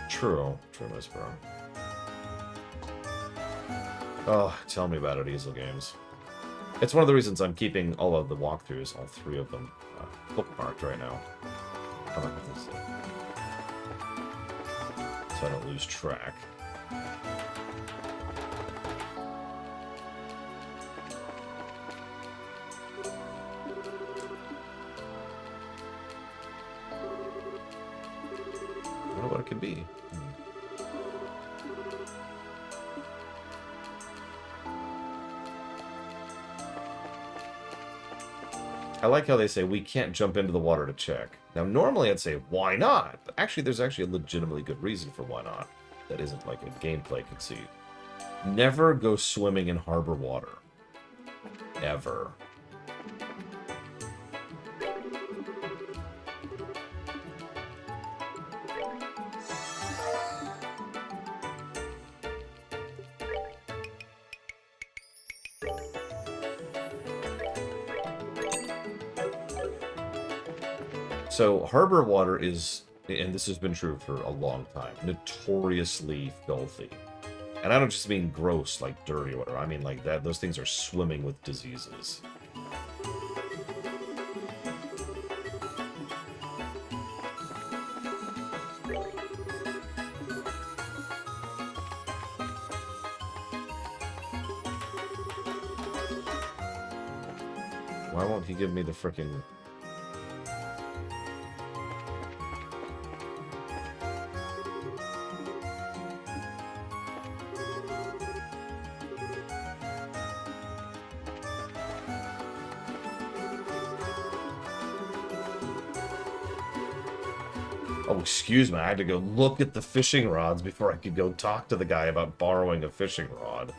True, Miss Bro. Oh, tell me about it, Easel Games. It's one of the reasons I'm keeping all of the walkthroughs, all three of them, bookmarked right now. So I don't lose track. I wonder what it could be. I like how they say we can't jump into the water to check. Now, normally I'd say, why not? But actually, there's actually a legitimately good reason for why not. That isn't like a gameplay conceit. Never go swimming in harbor water. Ever. So, harbor water is, and this has been true for a long time, notoriously filthy. And I don't just mean gross, like dirty or whatever. I mean like that. Those things are swimming with diseases. Why won't he give me the frickin'... Oh, excuse me, I had to go look at the fishing rods before I could go talk to the guy about borrowing a fishing rod.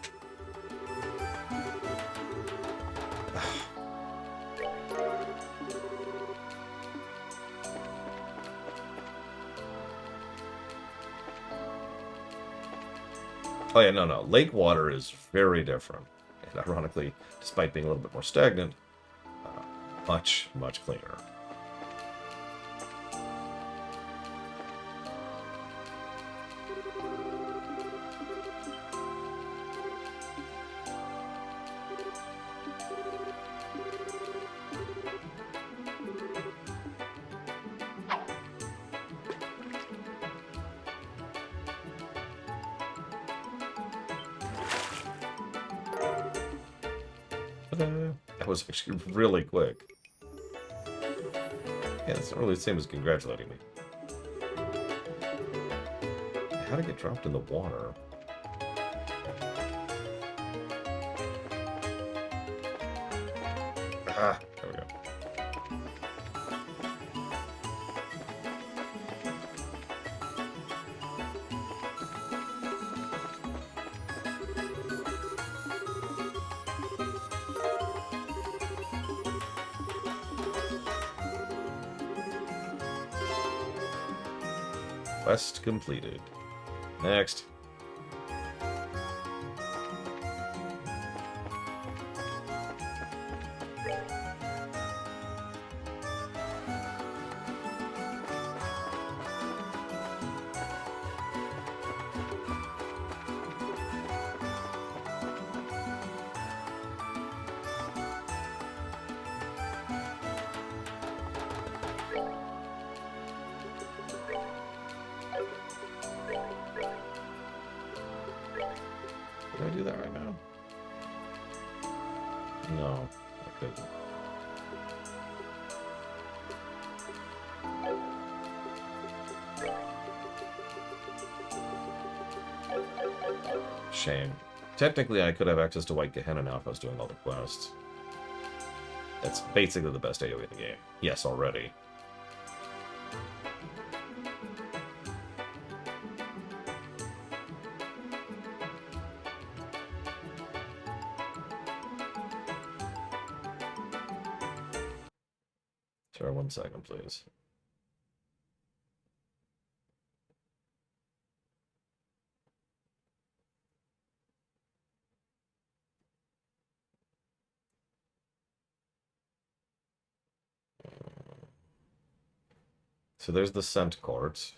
Oh yeah, no. Lake water is very different. And ironically, despite being a little bit more stagnant, much, much cleaner. That was actually really quick. Yeah, that's not really the same as congratulating me. How to get dropped in the water? Ah, there we go. Quest completed. Next. Can I do that right now? No, I couldn't. Shame. Technically, I could have access to White Gehenna now if I was doing all the quests. That's basically the best AoE in the game. Yes, already. Sorry, 1 second, please. So there's the scent court.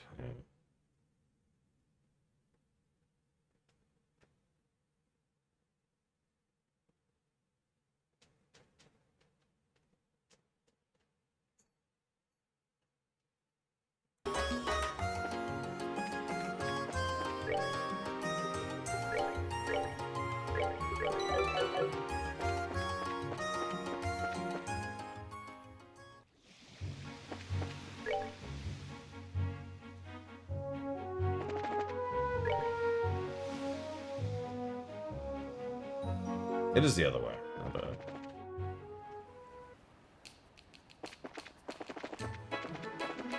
It is the other way. Not bad.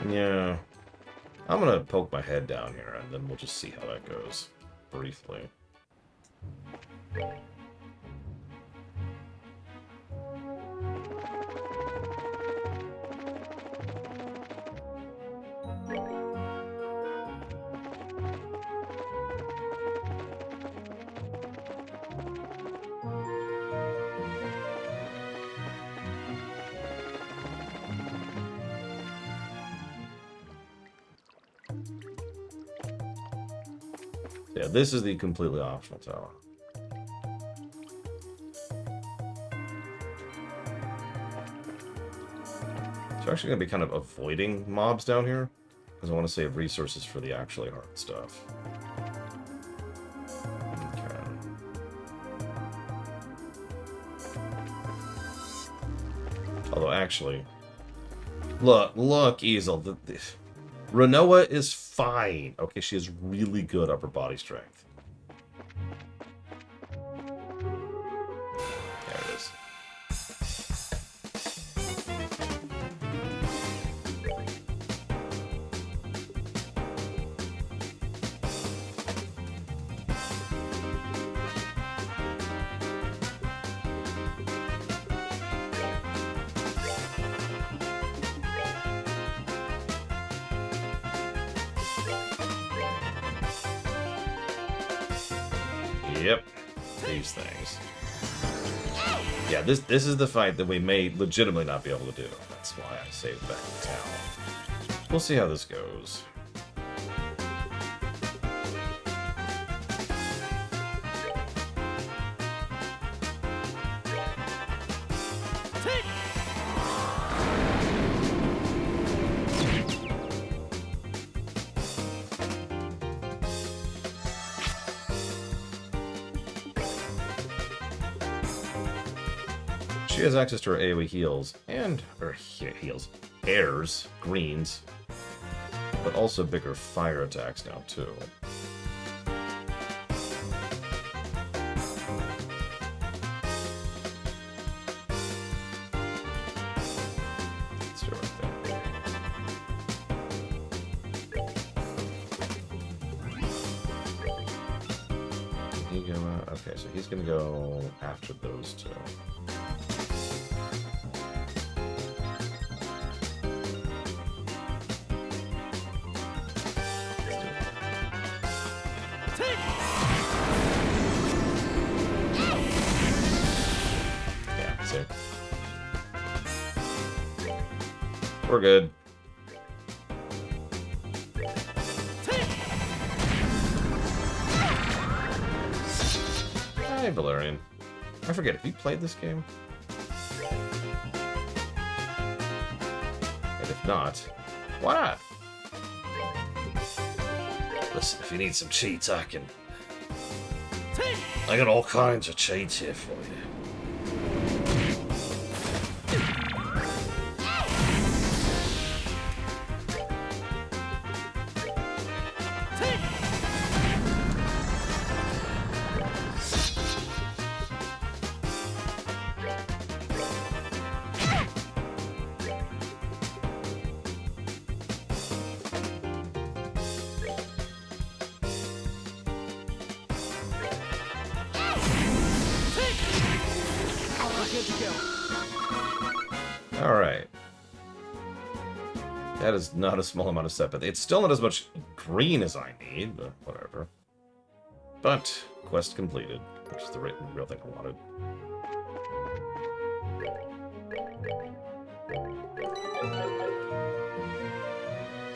Yeah. I'm gonna poke my head down here, and then we'll just see how that goes. Briefly. Yeah, this is the completely optional tower. So I'm actually going to be kind of avoiding mobs down here, because I want to save resources for the actually hard stuff. Okay. Although, actually... Look, Easel. Rinoa is fine. Okay, she has really good upper body strength. There it is. Yep, these things. Yeah, this is the fight that we may legitimately not be able to do. That's why I saved back to town. We'll see how this goes. She has access to her AoE heals airs, greens, but also bigger fire attacks now too. Let's do it right there. He go out? Okay, so he's gonna go after those two. We're good. Hi, Valerian. I forget, have you played this game? And if not, why not? Listen, if you need some cheats, I got all kinds of cheats here for you. Alright. That is not a small amount of sympathy. It's still not as much green as I need, but whatever. But, quest completed, which is the real thing I wanted.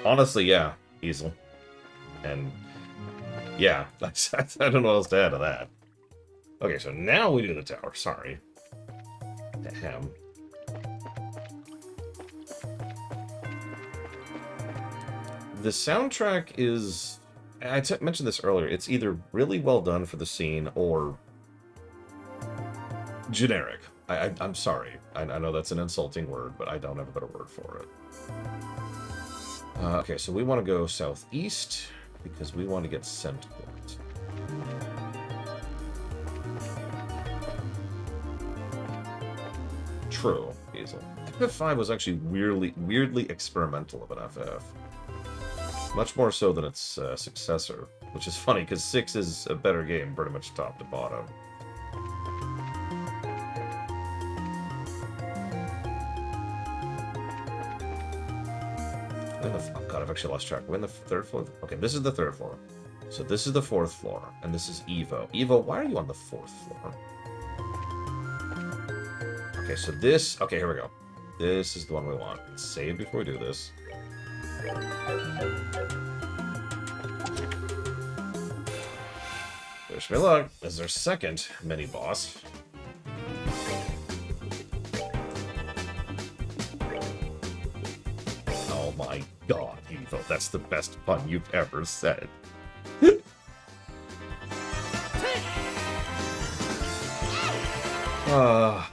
Honestly, yeah, Easel. And, yeah, I don't know what else to add to that. Okay, so now we do the tower, sorry. Ahem. The soundtrack is... I mentioned this earlier. It's either really well done for the scene or generic. I'm sorry. I know that's an insulting word, but I don't have a better word for it. Okay, so we want to go southeast because we want to get sent points. True, Hazel. FF5 was actually weirdly experimental of an FF. Much more so than its successor, which is funny because 6 is a better game pretty much top to bottom. Oh god, I've actually lost track. We're in the 3rd floor? Okay, this is the 3rd floor. So this is the 4th floor, and this is Evo. Evo, why are you on the 4th floor? Okay, so this... Okay, here we go. This is the one we want. Let's save before we do this. Wish me luck. This is our second mini-boss. Oh my god, Evo, that's the best pun you've ever said. Ow.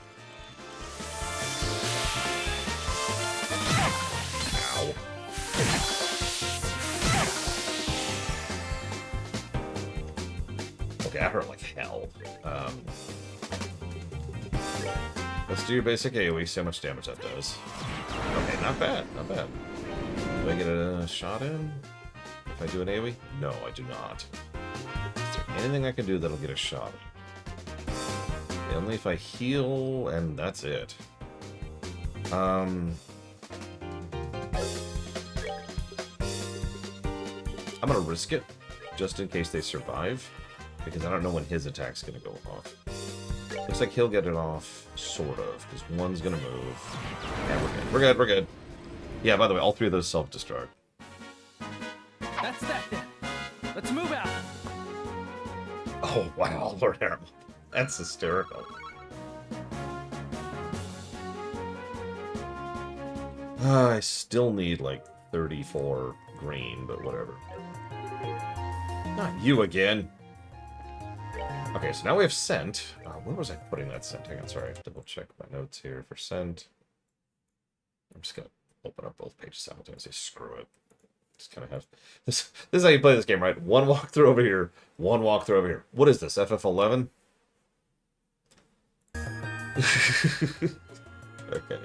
Okay, I hurt like hell. Let's do your basic AoE, see how much damage that does. Okay, not bad, not bad. Do I get a shot in? If I do an AoE? No, I do not. Is there anything I can do that'll get a shot? Only if I heal, and that's it. I'm gonna risk it, just in case they survive, because I don't know when his attack's gonna go off. Looks like he'll get it off, sort of, because one's gonna move. Yeah, we're good, we're good, we're good. Yeah, by the way, all 3 of those self-destruct. That's that then. Let's move out. Oh, wow, Lord Harem. That's hysterical. I still need, like, 34 green, but whatever. Not you again! Okay, so now we have scent. Where was I putting that scent? Hang on, sorry. I have to double check my notes here for scent. I'm just gonna open up both pages simultaneously. Screw it. Just kind of have... This is how you play this game, right? One walkthrough over here, one walkthrough over here. What is this, FF11? Okay,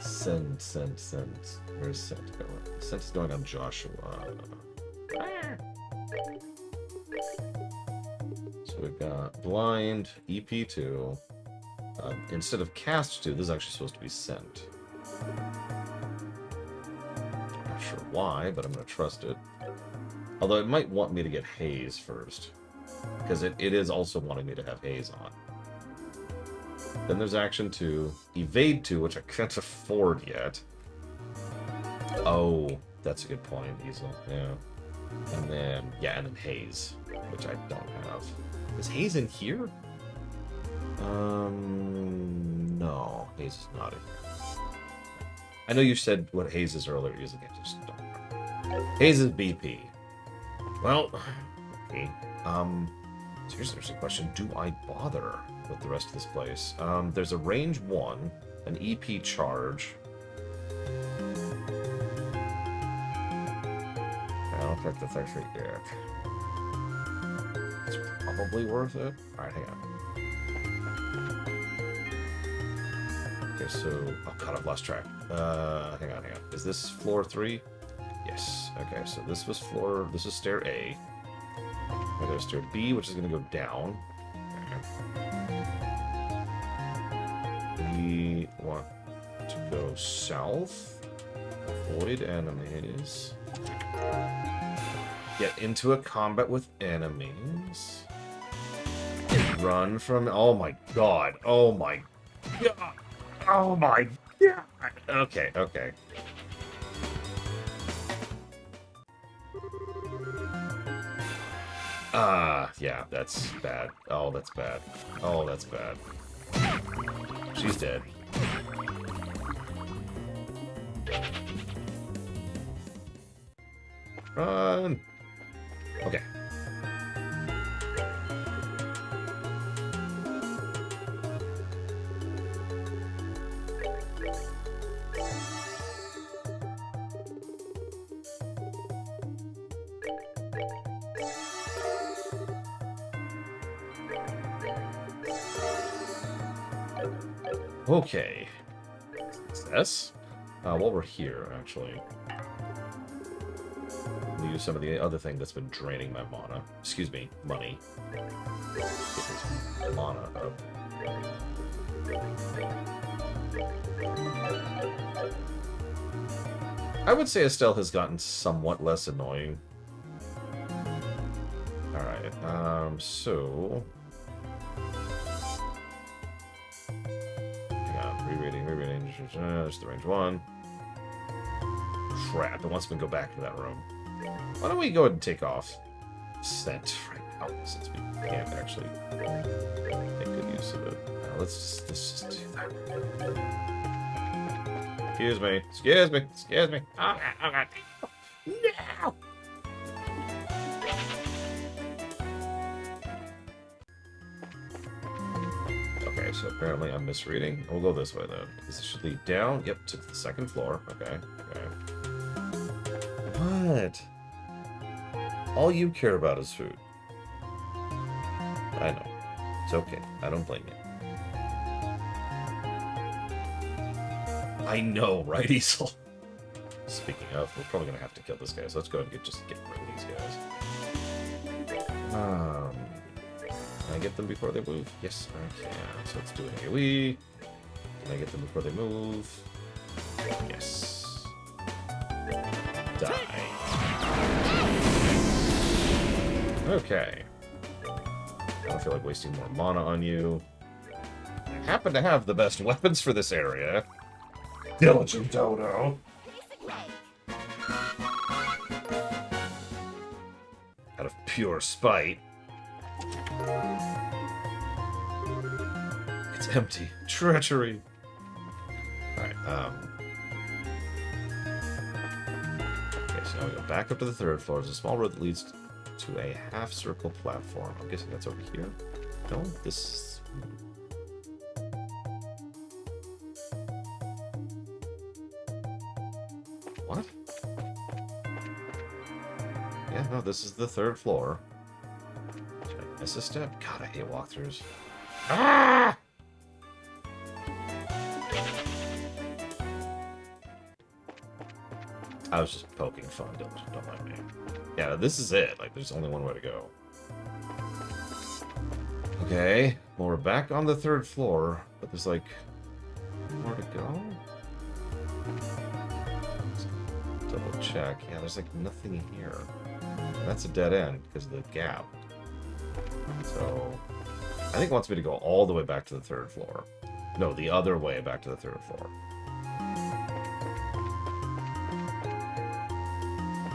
Send. Where's Sent going? Sent's going on Joshua. So we've got Blind, EP2. Instead of Cast 2, this is actually supposed to be Sent. Not sure why, but I'm going to trust it. Although it might want me to get Haze first. Because it is also wanting me to have Haze on. Then there's action 2. Evade 2, which I can't afford yet. Oh, that's a good point, Easel. Yeah. And then Haze, which I don't have. Is Haze in here? No. Haze is not in here. I know you said what Haze is earlier, Easel. I just don't remember. Haze is BP. Well, okay. Seriously, there's a question. Do I bother with the rest of this place? There's a range 1, an EP charge. I don't think that's actually it. It's probably worth it. Alright, hang on. Okay, so... Oh god, I've lost track. Hang on. Is this floor 3? Yes. Okay, so this was floor... This is stair A. And there's stair B, which is going to go down. We want to go south. Avoid enemies. Get into a combat with enemies. Run from... Oh my god. Oh my god. Oh my god. Okay. Yeah, that's bad. Oh, that's bad. Oh, that's bad. She's dead. Run! Okay. Okay. Success. While we're here, actually, we'll use some of the other thing that's been draining my mana. Excuse me, money. Get this mana up. I would say Estelle has gotten somewhat less annoying. Alright, so... Rereading. There's the range 1. Crap, it wants me to go back to that room. Why don't we go ahead and take off Scent right now, since we can't actually make good use of it. Let's just do that. Excuse me. Oh god. No! Okay, so apparently I'm misreading. We'll go this way then. This should lead down. Yep, to the second floor. Okay. What? All you care about is food. I know. It's okay. I don't blame you. I know, right, Easel? Speaking of, we're probably gonna have to kill this guy, so let's go ahead and just get rid of these guys. Can I get them before they move? Yes, I can. So let's do an AoE. Can I get them before they move? Yes. Die. Okay. I don't feel like wasting more mana on you. I happen to have the best weapons for this area. Diligent Dodo. Out of pure spite. It's empty. Treachery. Alright, okay, so now we go back up to the third floor. There's a small road that leads to a half-circle platform. I'm guessing that's over here. No, this... What? Yeah, no, this is the third floor. Did I miss a step? God, I hate walkthroughs. Ah! I was just poking fun, don't mind me. Yeah, this is it. Like, there's only one way to go. Okay, well, we're back on the third floor, but there's, like, more to go? Let's double check. Yeah, there's, like, nothing here. And that's a dead end, because of the gap. So, I think it wants me to go all the way back to the third floor. No, the other way back to the 3rd floor.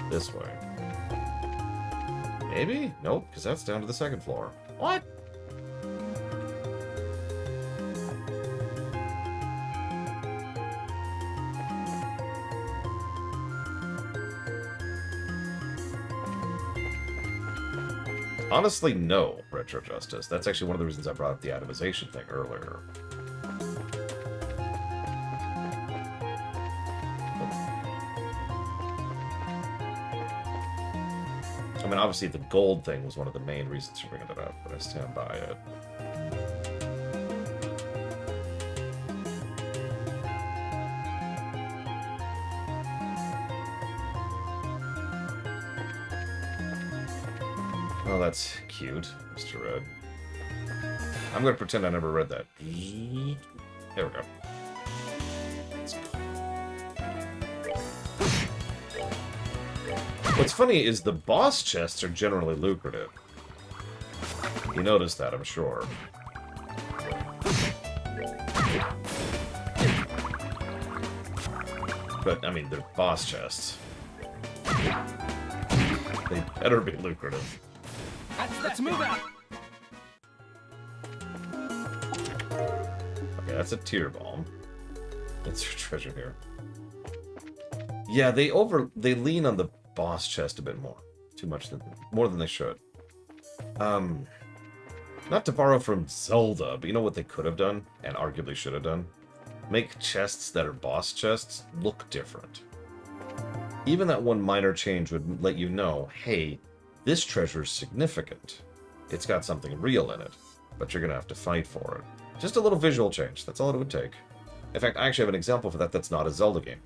This way. Maybe? Nope, because that's down to the 2nd floor. What? Honestly, no, Retro Justice. That's actually one of the reasons I brought up the atomization thing earlier. I mean, obviously the gold thing was one of the main reasons for bringing it up, but I stand by it. Oh, that's cute, Mr. Red. I'm going to pretend I never read that. There we go. What's funny is the boss chests are generally lucrative. You noticed that, I'm sure. But, I mean, they're boss chests. They better be lucrative. Let's move out. Okay, that's a tear bomb. That's your treasure here. Yeah, they lean on the boss chest a bit more. More than they should. Not to borrow from Zelda, but you know what they could have done, and arguably should have done? Make chests that are boss chests look different. Even that one minor change would let you know, hey, this treasure is significant. It's got something real in it, but you're going to have to fight for it. Just a little visual change, that's all it would take. In fact, I actually have an example for that that's not a Zelda game.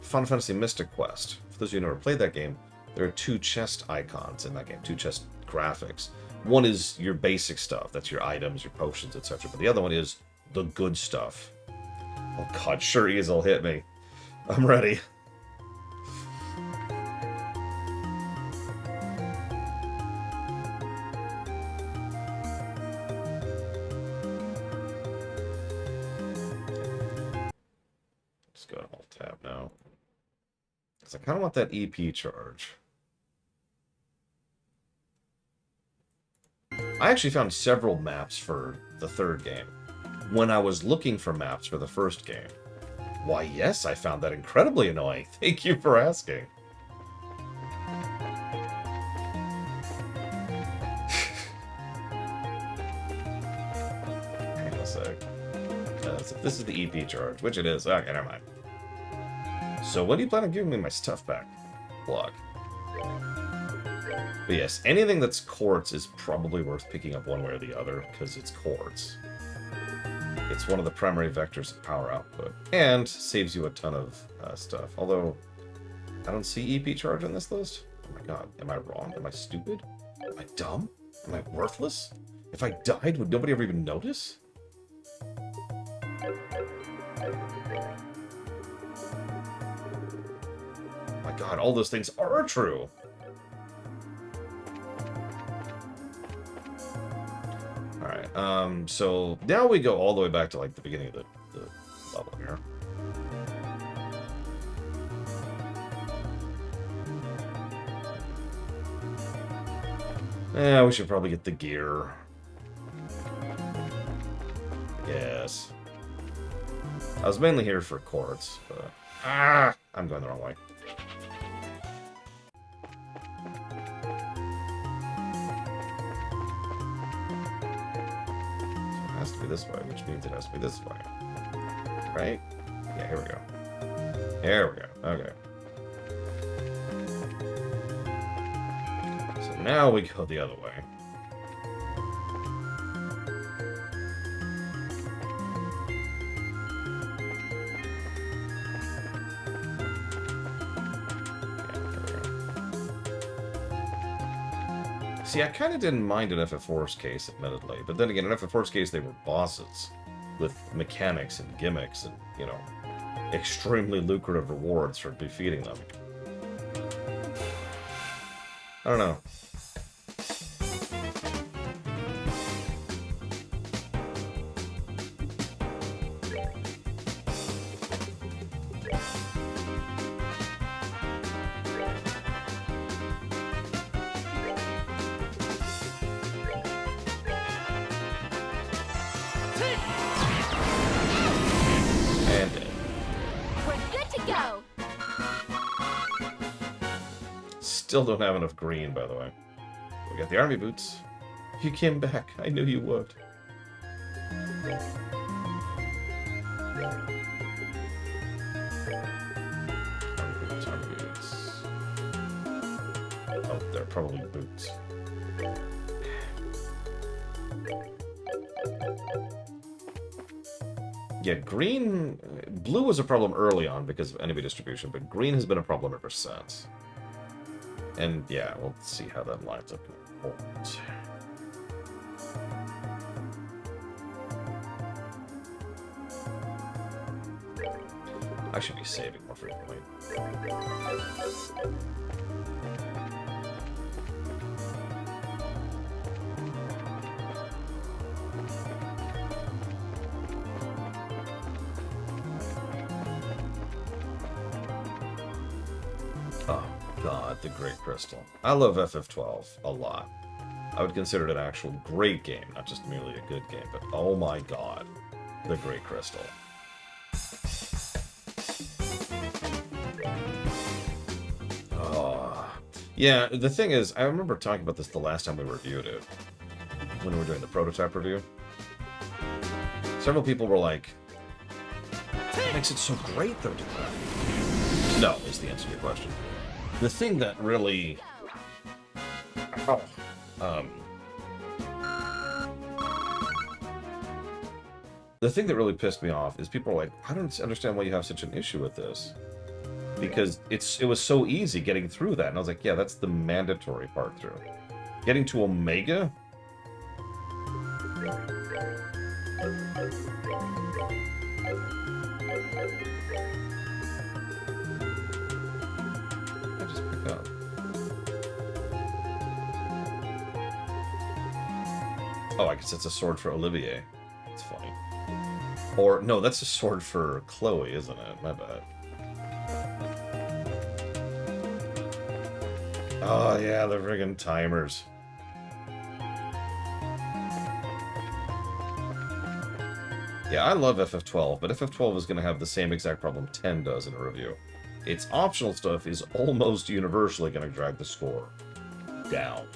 Final Fantasy Mystic Quest. For those of you who never played that game, there are 2 chest icons in that game, 2 chest graphics. One is your basic stuff, that's your items, your potions, etc. But the other one is the good stuff. Oh god, sure is, will hit me. I'm ready. Just go to Alt Tab now. Because I kind of want that EP charge. I actually found several maps for the 3rd game when I was looking for maps for the 1st game. Why, yes, I found that incredibly annoying. Thank you for asking. Hang on a sec. If this is the EP charge, which it is, okay, never mind. So when do you plan on giving me my stuff back? Block. But yes, anything that's quartz is probably worth picking up one way or the other, because it's quartz. It's one of the primary vectors of power output, and saves you a ton of stuff. Although, I don't see EP charge on this list. Oh my god, am I wrong? Am I stupid? Am I dumb? Am I worthless? If I died, would nobody ever even notice? Oh my god, all those things are true! Alright, so now we go all the way back to, like, the beginning of the level here. Yeah, we should probably get the gear. Yes. I was mainly here for quartz, but... I'm going the wrong way. It has to be this way, which means it has to be this way. Right? Yeah, here we go. There we go. Okay. So now we go the other way. See, I kind of didn't mind an FF4's case, admittedly. But then again, in FF4's case, they were bosses with mechanics and gimmicks and, you know, extremely lucrative rewards for defeating them. I don't know. to go. Still don't have enough green, by the way. We got the army boots. You came back. I knew you would. Army boots. Oh, they're probably boots. Yeah, green... Blue was a problem early on because of enemy distribution, but green has been a problem ever since. And yeah, we'll see how that lines up. I should be saving more frequently. Oh, God, the Great Crystal. I love FF12 a lot. I would consider it an actual great game, not just merely a good game, but oh my God, the Great Crystal. Oh. Yeah, the thing is, I remember talking about this the last time we reviewed it, when we were doing the prototype review. Several people were like, what makes it so great, though, to that? No, is the answer to your question. The thing that really... the thing that really pissed me off is people are like, I don't understand why you have such an issue with this. Because it was so easy getting through that. And I was like, yeah, that's the mandatory part through. Getting to Omega? I just picked up. Oh, I guess it's a sword for Olivier. It's funny. Or, no, that's a sword for Chloe, isn't it? My bad. Oh, yeah, the friggin' timers. Yeah, I love FF12, but FF12 is going to have the same exact problem 10 does in a review. Its optional stuff is almost universally going to drag the score down.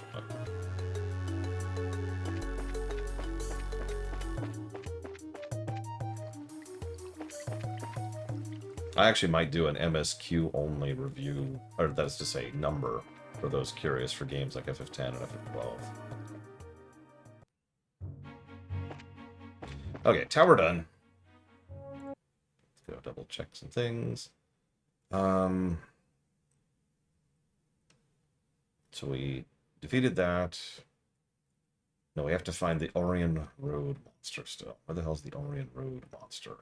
I actually might do an MSQ-only review, or that is to say, number, for those curious for games like FF10 and FF12. Okay, tower done. Let's go double check some things. So we defeated that. No, we have to find the Orion Road monster still. Where the hell's the Orion Road monster?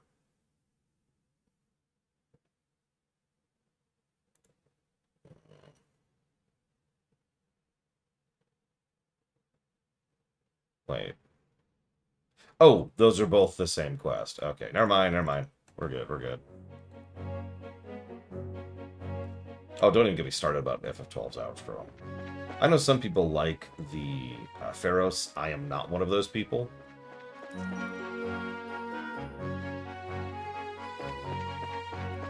Wait. Oh, those are both the same quest. Okay, never mind, never mind. We're good, we're good. Oh, don't even get me started about FF12's outro. I know some people like the Pharos. I am not one of those people.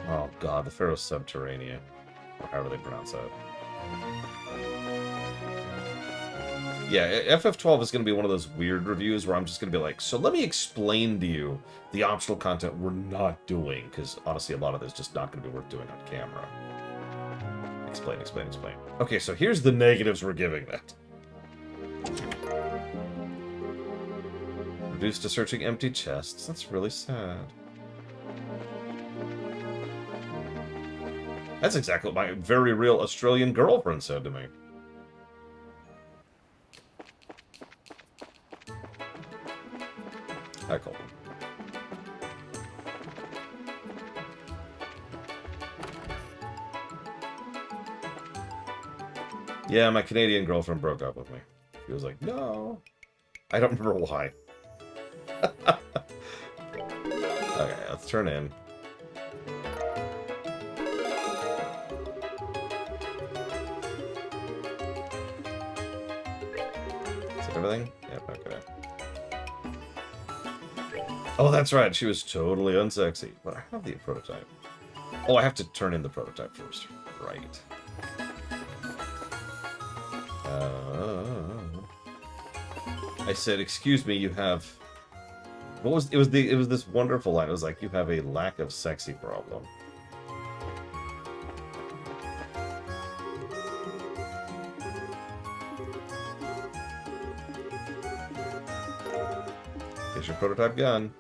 Oh god, the Pharos Subterranea. Or however they pronounce that. Yeah, FF12 is going to be one of those weird reviews where I'm just going to be like, so let me explain to you the optional content we're not doing, because honestly, a lot of this is just not going to be worth doing on camera. Explain, explain, explain. Okay, so here's the negatives we're giving that. Reduced to searching empty chests. That's really sad. That's exactly what my very real Australian girlfriend said to me. Hi, Colton. Yeah, my Canadian girlfriend broke up with me. She was like, no. I don't remember why. Okay, let's turn in. Is that everything? Yep, okay. Oh, that's right. She was totally unsexy. But I have the prototype. Oh, I have to turn in the prototype first. Right. I said, excuse me, you have... What was... It was this wonderful line. It was like, you have a lack of sexy problem. Here's your prototype gun.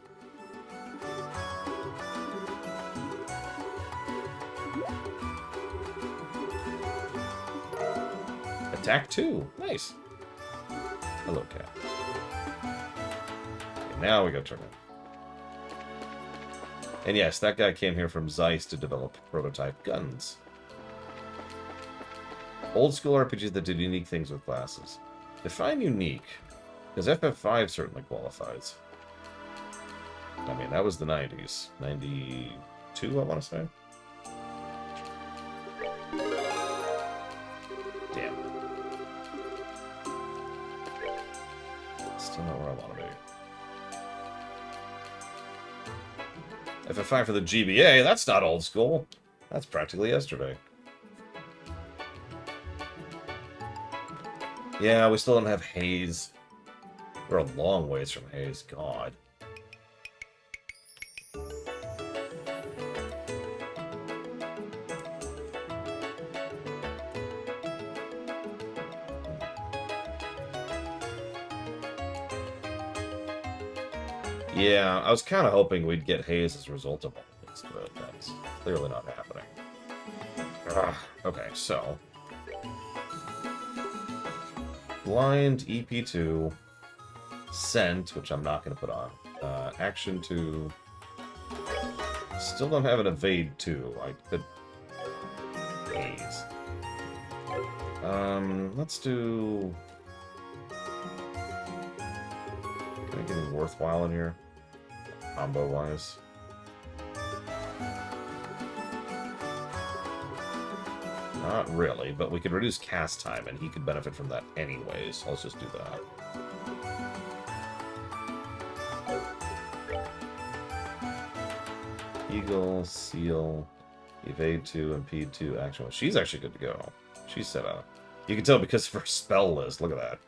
Attack 2. Nice. Hello, cat. Okay, now we go turn it. And yes, that guy came here from Zeiss to develop prototype guns. Old school RPGs that did unique things with classes. Define unique, because FF5 certainly qualifies. I mean, that was the 90s. 92, I want to say. Damn. Still not where I want to be. FF5 for the GBA, that's not old school. That's practically yesterday. Yeah, we still don't have Haze. We're a long ways from Haze, God. Yeah, I was kind of hoping we'd get Haze as a result of all this, but that's clearly not happening. Ugh. Okay, so... Blind, EP2, Scent, which I'm not going to put on. Action 2. Still don't have an Evade 2. I could... Haze. Let's do... Can I get anything worthwhile in here? Combo-wise. Not really, but we could reduce cast time, and he could benefit from that anyways. So let's just do that. Eagle, Seal, Evade 2, and P2 action. Well, she's actually good to go. She's set up. You can tell because of her spell list. Look at that.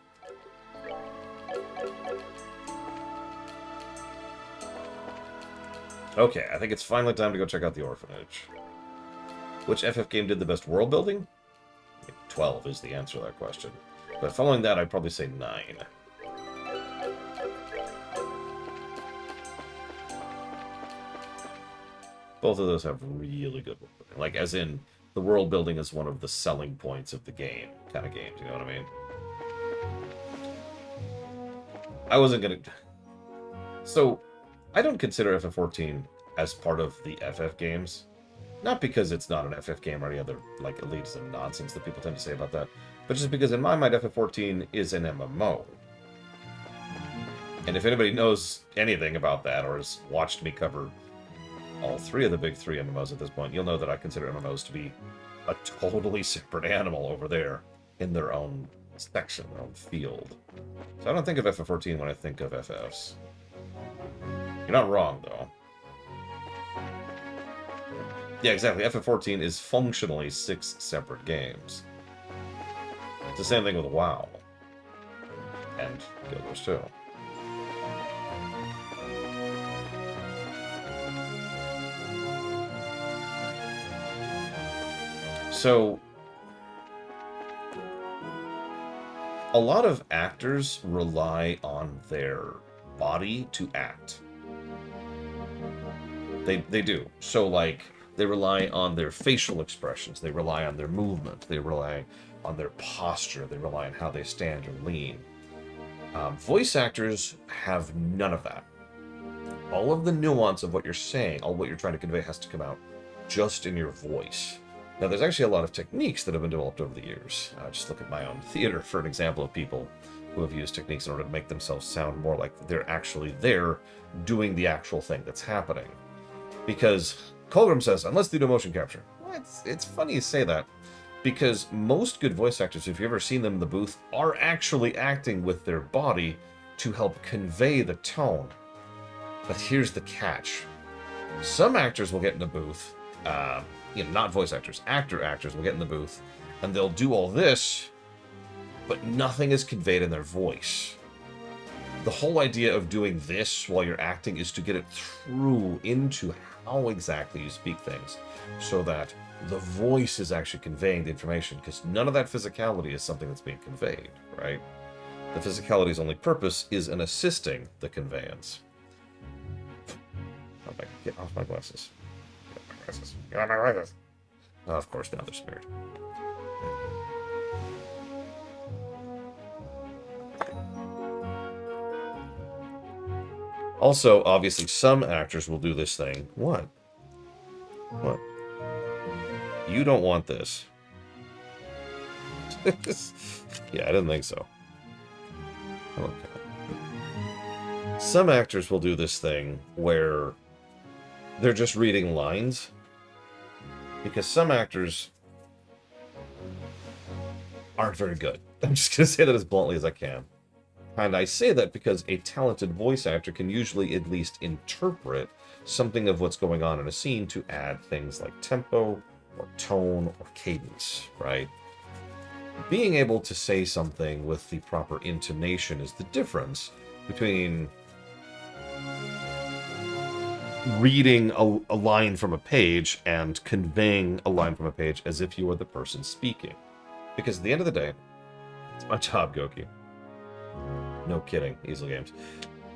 Okay, I think it's finally time to go check out the orphanage. Which FF game did the best world building? 12 is the answer to that question. But following that, I'd probably say 9. Both of those have really good world building. Like, as in, the world building is one of the selling points of the game kind of games, you know what I mean? I wasn't gonna... So... I don't consider FF14 as part of the FF games. Not because it's not an FF game or any other, like, elitism nonsense that people tend to say about that, but just because in my mind FF14 is an MMO. And if anybody knows anything about that or has watched me cover all 3 of the big 3 MMOs at this point, you'll know that I consider MMOs to be a totally separate animal over there in their own section, their own field. So I don't think of FF14 when I think of FFs. You're not wrong, though. Yeah, exactly. FF14 is functionally 6 separate games. It's the same thing with WoW. And Guild Wars 2. So... a lot of actors rely on their body to act. They do. So, like, they rely on their facial expressions. They rely on their movement. They rely on their posture. They rely on how they stand or lean. Voice actors have none of that. All of the nuance of what you're saying, all what you're trying to convey has to come out just in your voice. Now, there's actually a lot of techniques that have been developed over the years. Just look at my own theater for an example of people who have used techniques in order to make themselves sound more like they're actually there doing the actual thing that's happening. Because Colgrim says, unless they do motion capture. Well, it's funny you say that, because most good voice actors, if you've ever seen them in the booth, are actually acting with their body to help convey the tone. But here's the catch. Some actors will get in a booth not voice actors, actors will get in the booth, and they'll do all this, but nothing is conveyed in their voice. The whole idea of doing this while you're acting is to get it through into how exactly you speak things, so that the voice is actually conveying the information, because none of that physicality is something that's being conveyed, right? The physicality's only purpose is in assisting the conveyance. Get off my glasses. Get off my glasses. Get off my glasses. Oh, of course, now they're smeared. Also, obviously, some actors will do this thing. What? What? You don't want this. Yeah, I didn't think so. Okay. Some actors will do this thing where they're just reading lines. Because some actors aren't very good. I'm just going to say that as bluntly as I can. And I say that because a talented voice actor can usually at least interpret something of what's going on in a scene to add things like tempo, or tone, or cadence, right? Being able to say something with the proper intonation is the difference between reading a line from a page and conveying a line from a page as if you were the person speaking. Because at the end of the day, it's my job, Goki. No kidding, Easel Games.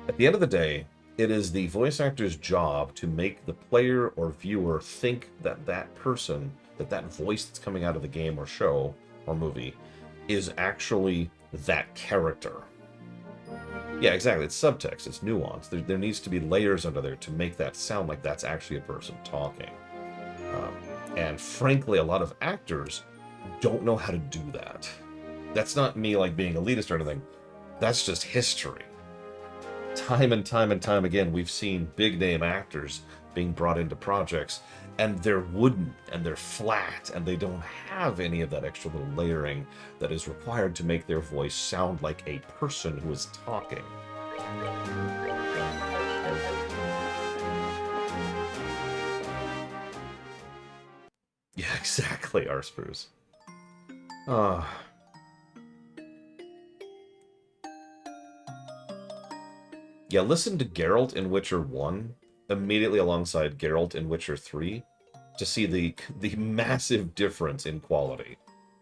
At the end of the day, it is the voice actor's job to make the player or viewer think that that person, that voice that's coming out of the game or show or movie is actually that character. Yeah, exactly. It's subtext. It's nuance. There needs to be layers under there to make that sound like that's actually a person talking. And frankly, a lot of actors don't know how to do that. That's not me like being elitist or anything. That's just history. Time and time and time again, we've seen big name actors being brought into projects, and they're wooden and they're flat and they don't have any of that extra little layering that is required to make their voice sound like a person who is talking. Yeah, exactly, Arspruce. Yeah, listen to Geralt in Witcher 1 immediately alongside Geralt in Witcher 3 to see the massive difference in quality.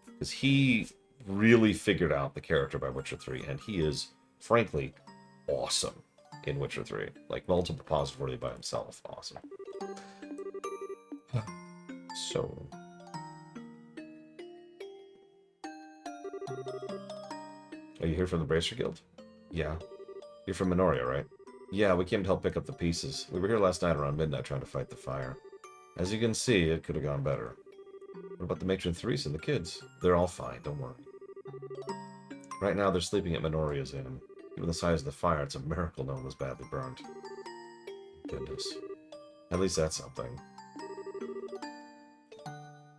Because he really figured out the character by Witcher 3, and he is, frankly, awesome in Witcher 3. Like, multiple positive worthy by himself. Awesome. So... Are you here from the Bracer Guild? Yeah. You're from Minoria, right? Yeah, we came to help pick up the pieces. We were here last night around midnight trying to fight the fire. As you can see, it could have gone better. What about the Matron Therese and the kids? They're all fine, don't worry. Right now, they're sleeping at Minoria's Inn. Given the size of the fire, it's a miracle no one was badly burned. Goodness. At least that's something.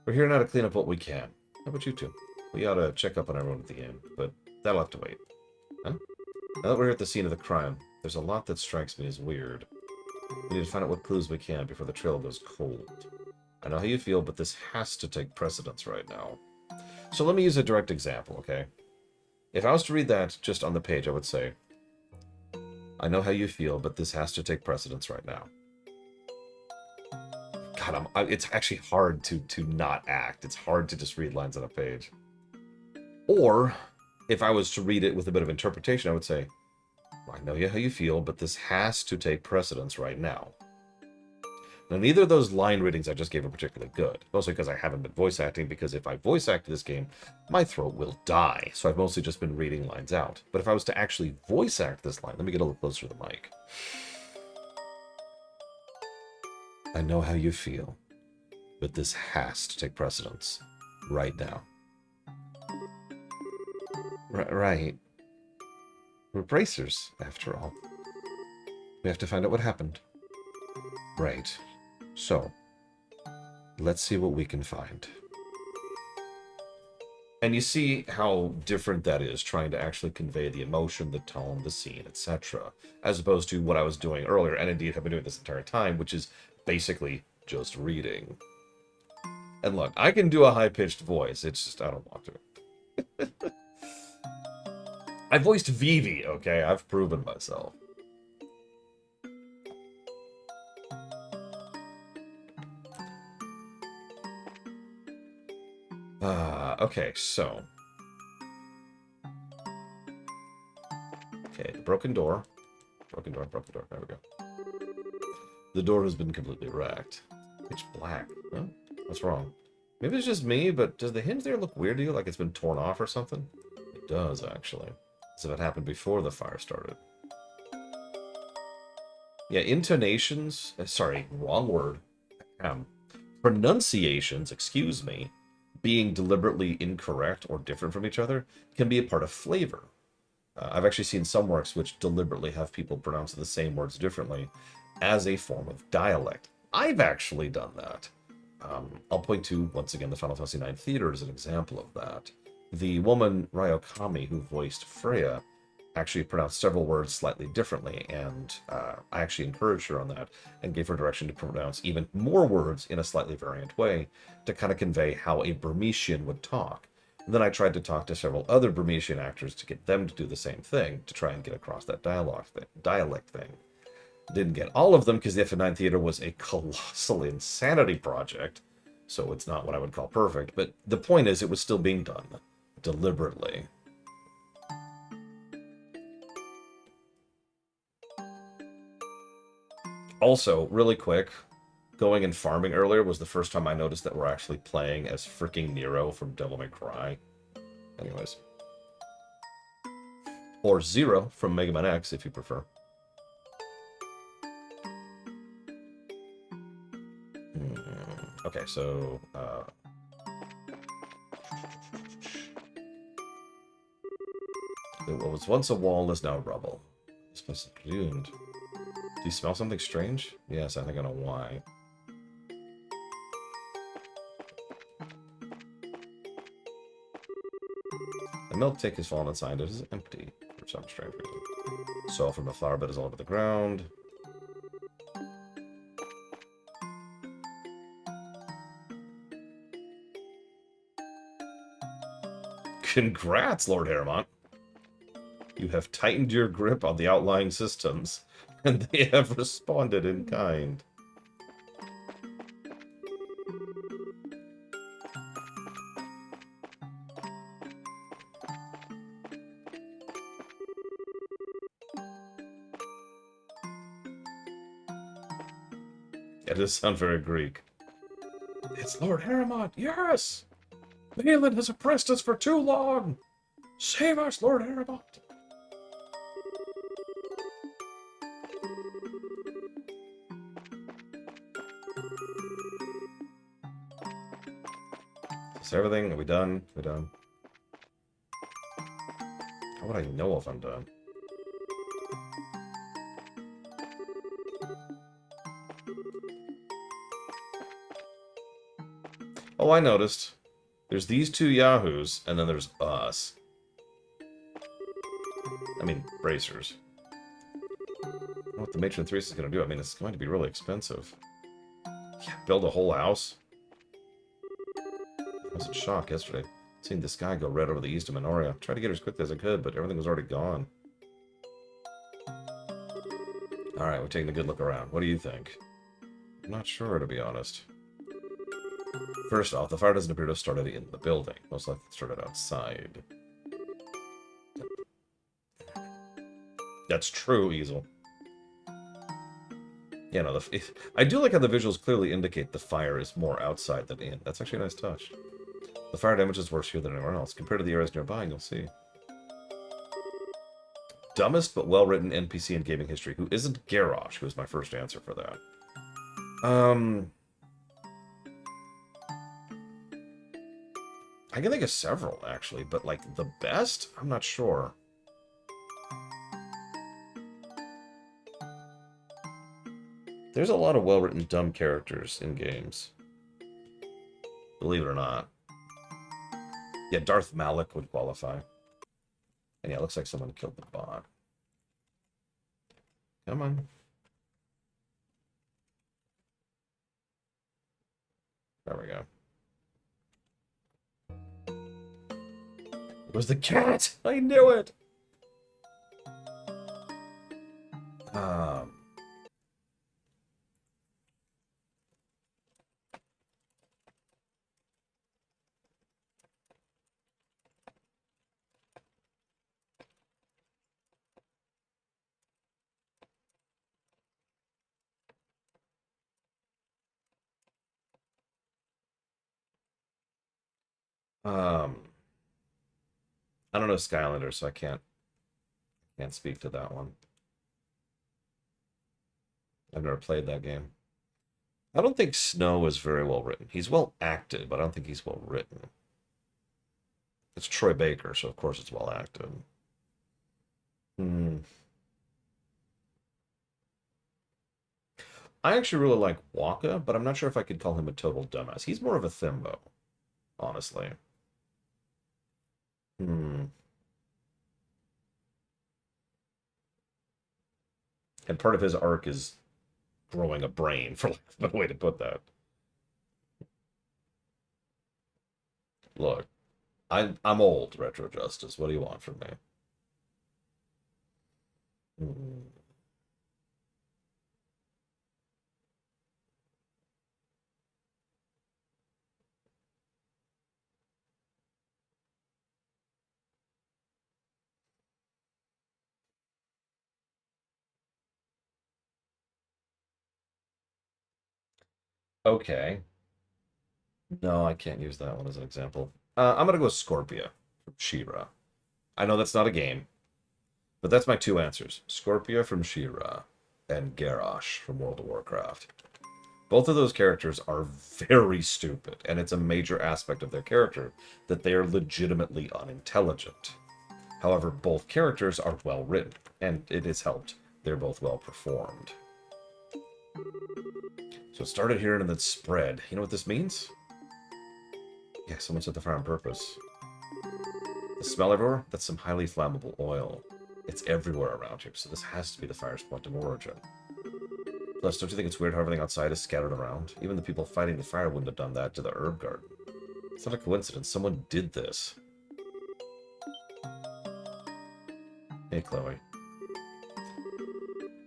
We're here now to clean up what we can. How about you two? We ought to check up on everyone at the inn, but that'll have to wait. Huh? Now that we're at the scene of the crime, there's a lot that strikes me as weird. We need to find out what clues we can before the trail goes cold. I know how you feel, but this has to take precedence right now. So let me use a direct example, okay? If I was to read that just on the page, I would say, I know how you feel, but this has to take precedence right now. God, it's actually hard to not act. It's hard to just read lines on a page. Or, if I was to read it with a bit of interpretation, I would say, I know how you feel, but this has to take precedence right now. Now, neither of those line readings I just gave are particularly good. Mostly because I haven't been voice acting, because if I voice act this game, my throat will die. So I've mostly just been reading lines out. But if I was to actually voice act this line, let me get a little closer to the mic. I know how you feel, but this has to take precedence right now. Right. We're bracers, after all. We have to find out what happened. Right. So, let's see what we can find. And you see how different that is, trying to actually convey the emotion, the tone, the scene, etc., as opposed to what I was doing earlier, and indeed have been doing this entire time, which is basically just reading. And look, I can do a high-pitched voice. It's just I don't want to. I voiced Vivi, okay? I've proven myself. Okay, so... Okay, the broken door. Broken door, broken door. There we go. The door has been completely wrecked. Pitch black. Huh? What's wrong? Maybe it's just me, but does the hinge there look weird to you? Like it's been torn off or something? It does, actually. As if it happened before the fire started. Yeah, intonations... sorry, wrong word. Pronunciations, excuse me, being deliberately incorrect or different from each other can be a part of flavor. I've actually seen some works which deliberately have people pronounce the same words differently as a form of dialect. I've actually done that. I'll point to, once again, the Final Fantasy IX Theater as an example of that. The woman, Ryokami, who voiced Freya, actually pronounced several words slightly differently, and I actually encouraged her on that and gave her direction to pronounce even more words in a slightly variant way to kind of convey how a Burmesian would talk. And then I tried to talk to several other Burmesian actors to get them to do the same thing, to try and get across that dialect thing. Didn't get all of them because the FF9 Theater was a colossal insanity project, so it's not what I would call perfect, but the point is it was still being done deliberately. Also, really quick, going and farming earlier was the first time I noticed that we're actually playing as freaking Nero from Devil May Cry. Anyways. Or Zero from Mega Man X, if you prefer. Okay, so... what was once a wall is now rubble. This place is doomed. Do you smell something strange? Yes, I think I know why. The milk tank has fallen inside. It is empty for some strange reason. Soil from the flower bed is all over the ground. Congrats, Lord Harrowmont. You have tightened your grip on the outlying systems, and they have responded in kind. It does sound very Greek. It's Lord Harrowmont, yes! Malin has oppressed us for too long! Save us, Lord Harrowmont! Is everything? Are we done? We're done. How would I know if I'm done? Oh, I noticed. There's these two yahoos, and then there's us. I mean, bracers. I don't know what the Matron 3 is going to do. I mean, it's going to be really expensive. Yeah, build a whole house? I was in shock yesterday. Seeing this guy go right over the east of Minoria. Tried to get her as quickly as I could, but everything was already gone. Alright, we're taking a good look around. What do you think? I'm not sure, to be honest. First off, the fire doesn't appear to have started in the building. Most likely it started outside. That's true, Easel. Yeah, no, I do like how the visuals clearly indicate the fire is more outside than in. That's actually a nice touch. The fire damage is worse here than anywhere else. Compared to the areas nearby, you'll see. Dumbest but well-written NPC in gaming history, who isn't Garrosh, who was my first answer for that. I can think of several, actually, but, like, the best? I'm not sure. There's a lot of well-written dumb characters in games. Believe it or not. Yeah, Darth Malik would qualify. And yeah, it looks like someone killed the bot. Come on. There we go. was the cat! I knew it! Um... Um, I don't know Skylander, so I can't speak to that one. I've never played that game. I don't think Snow is very well written. He's well acted, but I don't think he's well written. It's Troy Baker, so of course it's well acted. Hmm. I actually really like Waka, but I'm not sure if I could call him a total dumbass. He's more of a thimbo, honestly. Hmm. And part of his arc is growing a brain, for lack of a better way to put that. Look, I'm old, Retro Justice. What do you want from me? Hmm. Okay. No, I can't use that one as an example. I'm gonna go Scorpia from She-Ra. I know that's not a game, but that's my two answers. Scorpia from She-Ra and Garrosh from World of Warcraft. Both of those characters are very stupid, and it's a major aspect of their character that they are legitimately unintelligent. However, both characters are well written, and it has helped. They're both well performed. So it started here and then spread. You know what this means? Yeah, someone set the fire on purpose. The smell everywhere? That's some highly flammable oil. It's everywhere around here, so this has to be the fire's point of origin. Plus, don't you think it's weird how everything outside is scattered around? Even the people fighting the fire wouldn't have done that to the herb garden. It's not a coincidence. Someone did this. Hey, Chloe.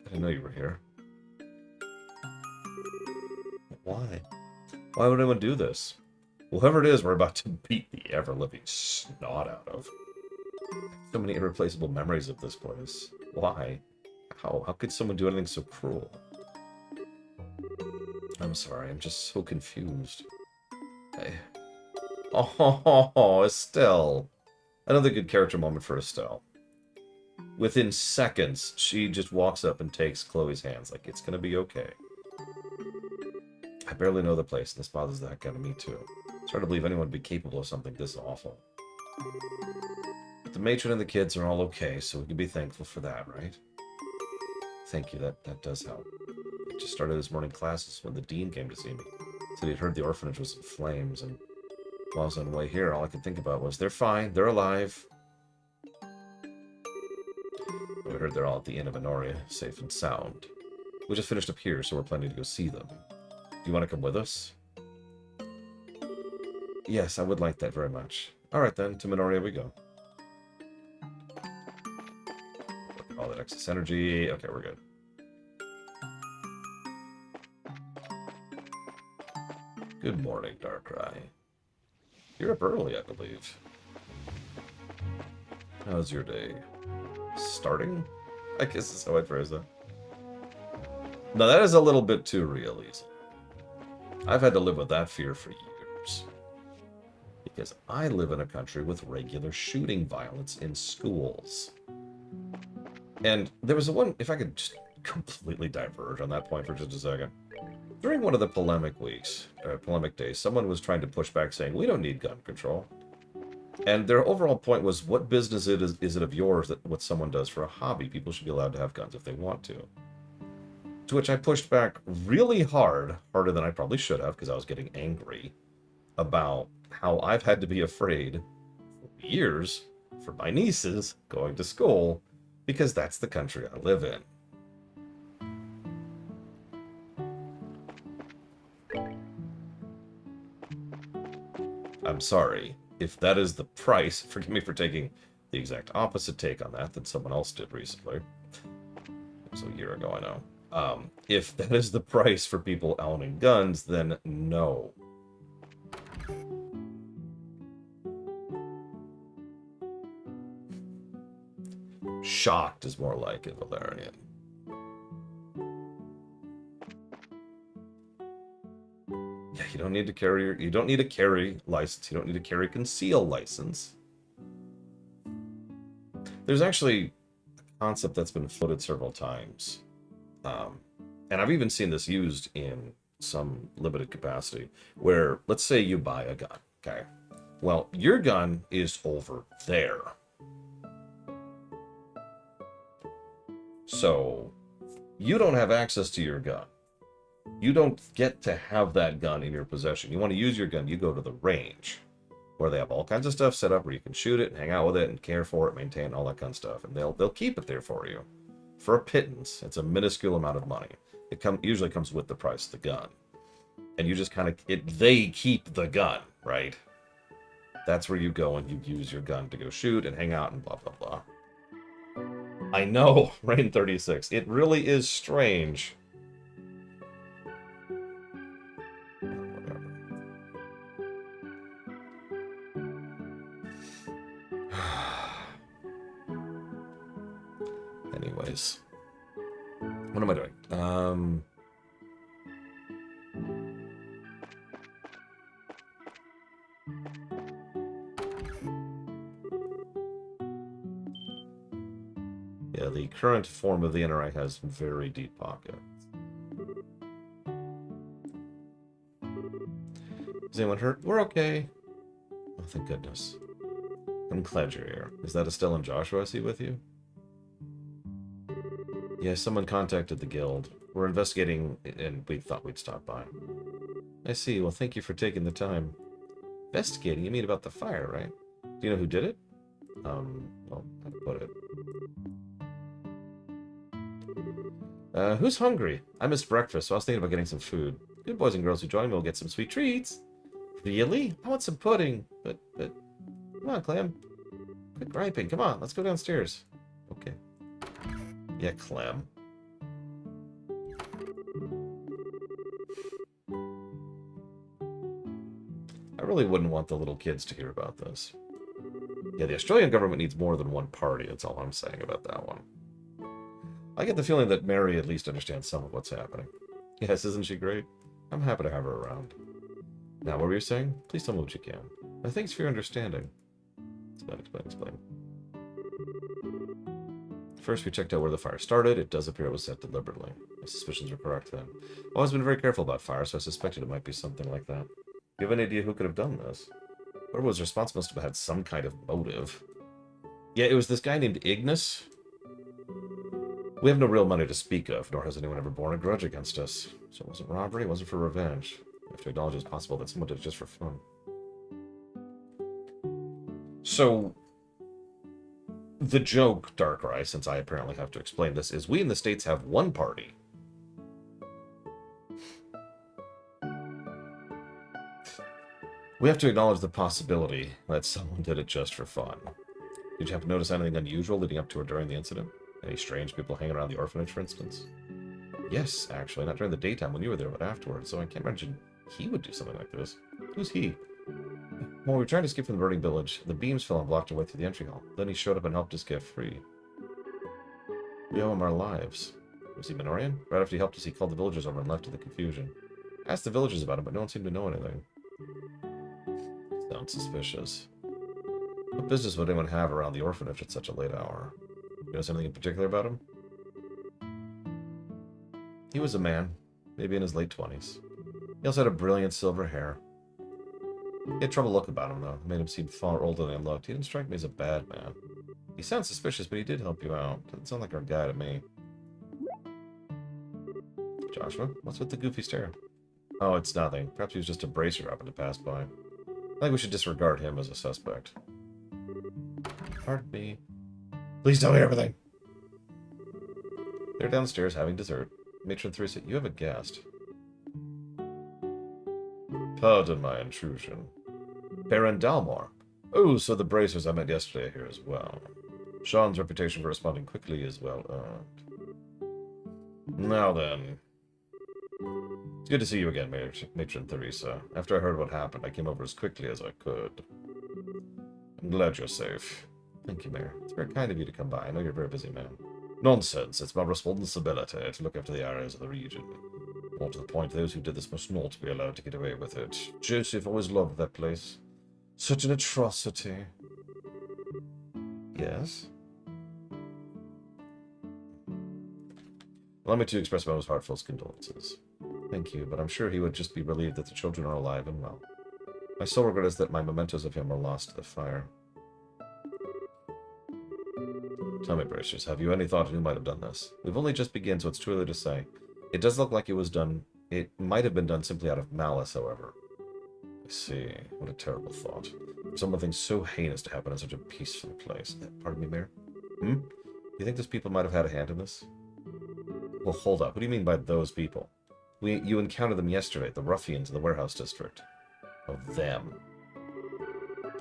I didn't know you were here. Why? Why would anyone do this? Well, whoever it is, we're about to beat the ever-living snot out of. So many irreplaceable memories of this place. Why? How? How could someone do anything so cruel? I'm sorry, I'm just so confused. Hey. Oh, Estelle. Another good character moment for Estelle. Within seconds, she just walks up and takes Chloe's hands like it's gonna be okay. I barely know the place, and this bothers the heck out of me too. It's hard to believe anyone would be capable of something this awful. But the matron and the kids are all okay, so we can be thankful for that, right? Thank you, that does help. I just started this morning classes when the dean came to see me. Said he'd heard the orphanage was in flames, and while I was on the way here, all I could think about was, they're fine, they're alive. We heard they're all at the Inn of Honoria, safe and sound. We just finished up here, so we're planning to go see them. Do you want to come with us? Yes, I would like that very much. Alright then, to Minoria we go. All that excess energy. Okay, we're good. Good morning, Darkrai. You're up early, I believe. How's your day? Starting? I guess is how I'd phrase that. No, that is a little bit too real, easy. I've had to live with that fear for years. Because I live in a country with regular shooting violence in schools. And there was one, if I could just completely diverge on that point for just a second. During one of the polemic weeks, polemic days, someone was trying to push back saying, we don't need gun control. And their overall point was, what business is it of yours that what someone does for a hobby? People should be allowed to have guns if they want to. To which I pushed back really hard, harder than I probably should have, because I was getting angry about how I've had to be afraid for years for my nieces going to school, because that's the country I live in. I'm sorry, if that is the price, forgive me for taking the exact opposite take on that someone else did recently. It was a year ago, I know. If that is the price for people owning guns, then no. Shocked is more like it, Valerian. Yeah, you don't need to carry you don't need a carry license. You don't need a carry conceal license. There's actually a concept that's been floated several times. And I've even seen this used in some limited capacity, where let's say you buy a gun, okay? Well, your gun is over there. So, you don't have access to your gun. You don't get to have that gun in your possession. You want to use your gun, you go to the range, where they have all kinds of stuff set up where you can shoot it and hang out with it and care for it, maintain all that kind of stuff. And they'll keep it there for you. For a pittance. It's a minuscule amount of money. It usually comes with the price of the gun. And you just kind of... they keep the gun, right? That's where you go and you use your gun to go shoot and hang out and blah, blah, blah. I know, Rain 36. It really is strange. Whatever. Anyways. What am I doing? Yeah, the current form of the NRA has very deep pockets. Is anyone hurt? We're okay. Oh, thank goodness. I'm glad you're here. Is that Estelle and Joshua I see with you? Yeah, someone contacted the guild. We're investigating, and we thought we'd stop by. I see. Well, thank you for taking the time. Investigating? You mean about the fire, right? Do you know who did it? Well, how to put it. Who's hungry? I missed breakfast, so I was thinking about getting some food. Good boys and girls who join me will get some sweet treats. Really? I want some pudding. But, come on, Clem. Quit griping. Come on, let's go downstairs. Okay. Yeah, Clem. I really wouldn't want the little kids to hear about this. Yeah, the Australian government needs more than one party. That's all I'm saying about that one. I get the feeling that Mary at least understands some of what's happening. Yes, isn't she great? I'm happy to have her around. Now, what were you saying? Please tell me what you can. Thanks for your understanding. Explain. First, we checked out where the fire started. It does appear it was set deliberately. My suspicions were correct then. I've always been very careful about fire, so I suspected it might be something like that. Do you have any idea who could have done this? Whoever was responsible must have had some kind of motive. Yeah, it was this guy named Ignis. We have no real money to speak of, nor has anyone ever borne a grudge against us. So it wasn't robbery, it wasn't for revenge. We have to acknowledge it's possible that someone did it just for fun. So, the joke, Darkrai, since I apparently have to explain this, is we in the States have one party. We have to acknowledge the possibility that someone did it just for fun. Did you happen to notice anything unusual leading up to or during the incident? Any strange people hanging around the orphanage, for instance? Yes, actually. Not during the daytime when you were there, but afterwards. So I can't imagine he would do something like this. Who's he? When we were trying to escape from the burning village, the beams fell and blocked our way through the entry hall. Then he showed up and helped us get free. We owe him our lives. Was he Minorian? Right after he helped us, he called the villagers over and left in the confusion. I asked the villagers about him, but no one seemed to know anything. Sounds suspicious. What business would anyone have around the orphanage at such a late hour? You know something in particular about him? He was a man, maybe in his late 20s. He also had a brilliant silver hair. He had trouble looking about him, though. It made him seem far older than he looked. He didn't strike me as a bad man. He sounds suspicious, but he did help you out. Doesn't sound like our guy to me. Joshua, what's with the goofy stare? Oh, it's nothing. Perhaps he was just a bracer who happened to pass by. I think we should disregard him as a suspect. Pardon me. Please tell me everything. They're downstairs having dessert. Matron Theresa, you have a guest. Pardon my intrusion. Baron Dalmor. Oh, so the bracers I met yesterday are here as well. Sean's reputation for responding quickly is well earned. Now then. It's good to see you again, Matron Theresa. After I heard what happened, I came over as quickly as I could. I'm glad you're safe. Thank you, Mayor. It's very kind of you to come by. I know you're a very busy man. Nonsense. It's my responsibility to look after the areas of the region. More to the point, those who did this must not be allowed to get away with it. Joseph always loved that place. Such an atrocity. Yes? Allow me to express my most heartfelt condolences. Thank you, but I'm sure he would just be relieved that the children are alive and well. My sole regret is that my mementos of him were lost to the fire. Tell me, Bracers, have you any thought who might have done this? We've only just begun, so it's too early to say. It does look like it was done. It might have been done simply out of malice, however. I see. What a terrible thought. For something so heinous to happen in such a peaceful place. Pardon me, Mayor? Do you think those people might have had a hand in this? Well, hold up. What do you mean by those people? You encountered them yesterday, the ruffians in the warehouse district. Oh, them.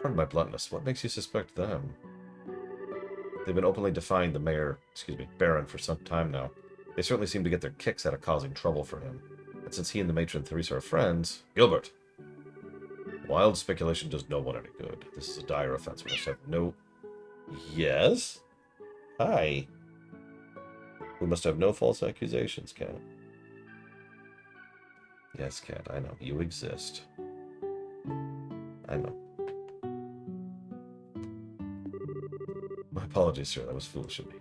Pardon my bluntness. What makes you suspect them? They've been openly defying the mayor, Baron, for some time now. They certainly seem to get their kicks out of causing trouble for him. And since he and the matron Theresa are friends... Gilbert! Wild speculation does no one any good. This is a dire offense. We must have no... Yes? Hi. We must have no false accusations, Cat. Yes, Cat, I know. You exist. I know. My apologies, sir. That was foolish of me.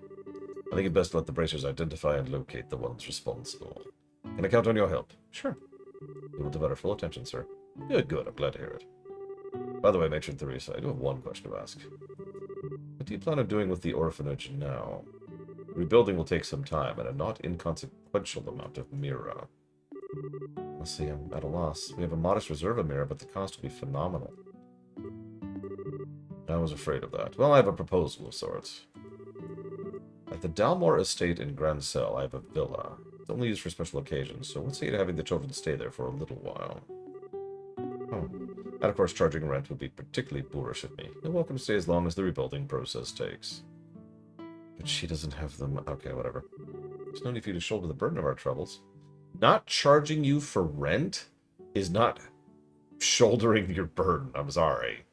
I think it best to let the Bracers identify and locate the ones responsible. Can I count on your help? Sure. We will devote our full attention, sir. Good, good. I'm glad to hear it. By the way, Matron Theresa, I do have one question to ask. What do you plan on doing with the orphanage now? Rebuilding will take some time and a not inconsequential amount of Mira. Let's see, I'm at a loss. We have a modest reserve of Mira, but the cost will be phenomenal. I was afraid of that. Well, I have a proposal of sorts. At the Dalmore Estate in Grancel, I have a villa. It's only used for special occasions, so what's the to having the children stay there for a little while? Oh. And of course, charging rent would be particularly boorish of me. You're welcome to stay as long as the rebuilding process takes. But she doesn't have them. Okay, whatever. There's no need for you to shoulder the burden of our troubles. Not charging you for rent is not shouldering your burden. I'm sorry.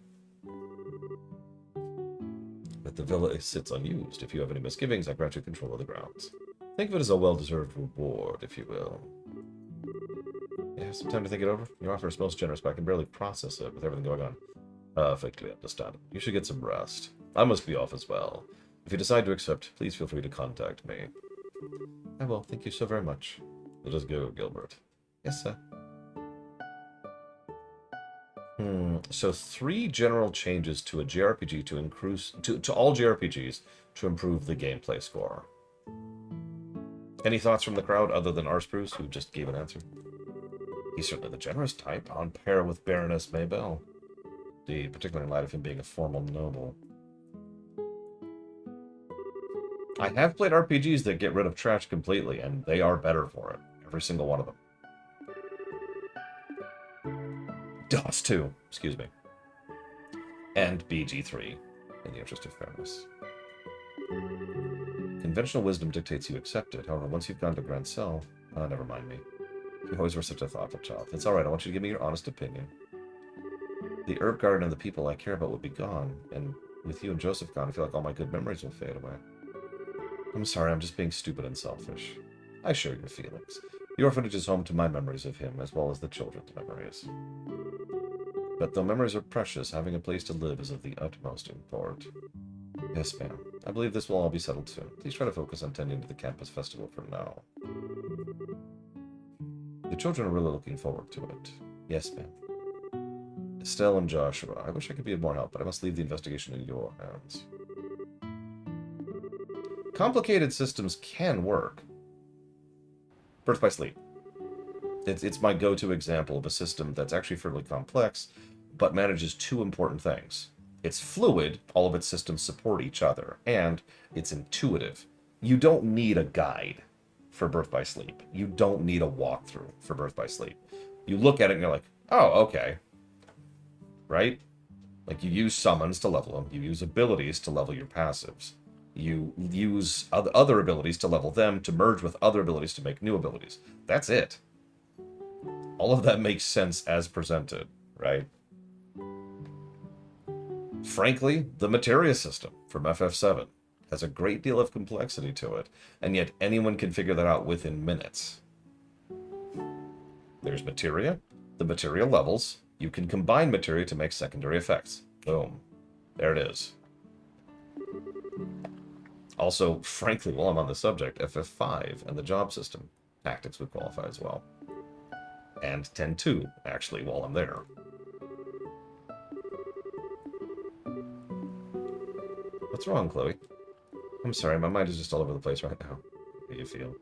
But the villa sits unused. If you have any misgivings, I grant you control of the grounds. Think of it as a well-deserved reward, if you will. Yeah, some time to think it over. Your offer is most generous, but I can barely process it with everything going on. Perfectly understandable. You should get some rest. I must be off as well. If you decide to accept, please feel free to contact me. I will. Thank you so very much. Let us go, Gilbert. Yes, sir. So 3 general changes to a JRPG to increase to all JRPGs to improve the gameplay score. Any thoughts from the crowd other than Arspruce, who just gave an answer? He's certainly the generous type, on par with Baroness Maybell. Indeed, particularly in light of him being a formal noble. I have played RPGs that get rid of trash completely, and they are better for it. Every single one of them. DOS 2, excuse me. And BG3, in the interest of fairness. Conventional wisdom dictates you accept it. However, once you've gone to Grancel... never mind me. You always were such a thoughtful child. It's alright, I want you to give me your honest opinion. The herb garden and the people I care about will be gone, and with you and Joseph gone, I feel like all my good memories will fade away. I'm sorry, I'm just being stupid and selfish. I share your feelings. The orphanage is home to my memories of him, as well as the children's memories. But though memories are precious, having a place to live is of the utmost import. Yes, ma'am. I believe this will all be settled soon. Please try to focus on tending to the campus festival for now. The children are really looking forward to it. Yes, ma'am. Estelle and Joshua, I wish I could be of more help, but I must leave the investigation in your hands. Complicated systems can work. Birth by Sleep. It's my go-to example of a system that's actually fairly complex, but manages 2 important things. It's fluid, all of its systems support each other, and it's intuitive. You don't need a guide for Birth by Sleep. You don't need a walkthrough for Birth by Sleep. You look at it and you're like, oh, okay. Right? Like, you use summons to level them, you use abilities to level your passives. You use other abilities to level them, to merge with other abilities to make new abilities. That's it. All of that makes sense as presented, right? Frankly, the materia system from FF7 has a great deal of complexity to it, and yet anyone can figure that out within minutes. There's materia, the materia levels, you can combine materia to make secondary effects. Boom. There it is. Also, frankly, while I'm on the subject, FF5 and the job system tactics would qualify as well. And 10.2, actually, while I'm there. What's wrong, Chloe? I'm sorry, my mind is just all over the place right now. How do you feel?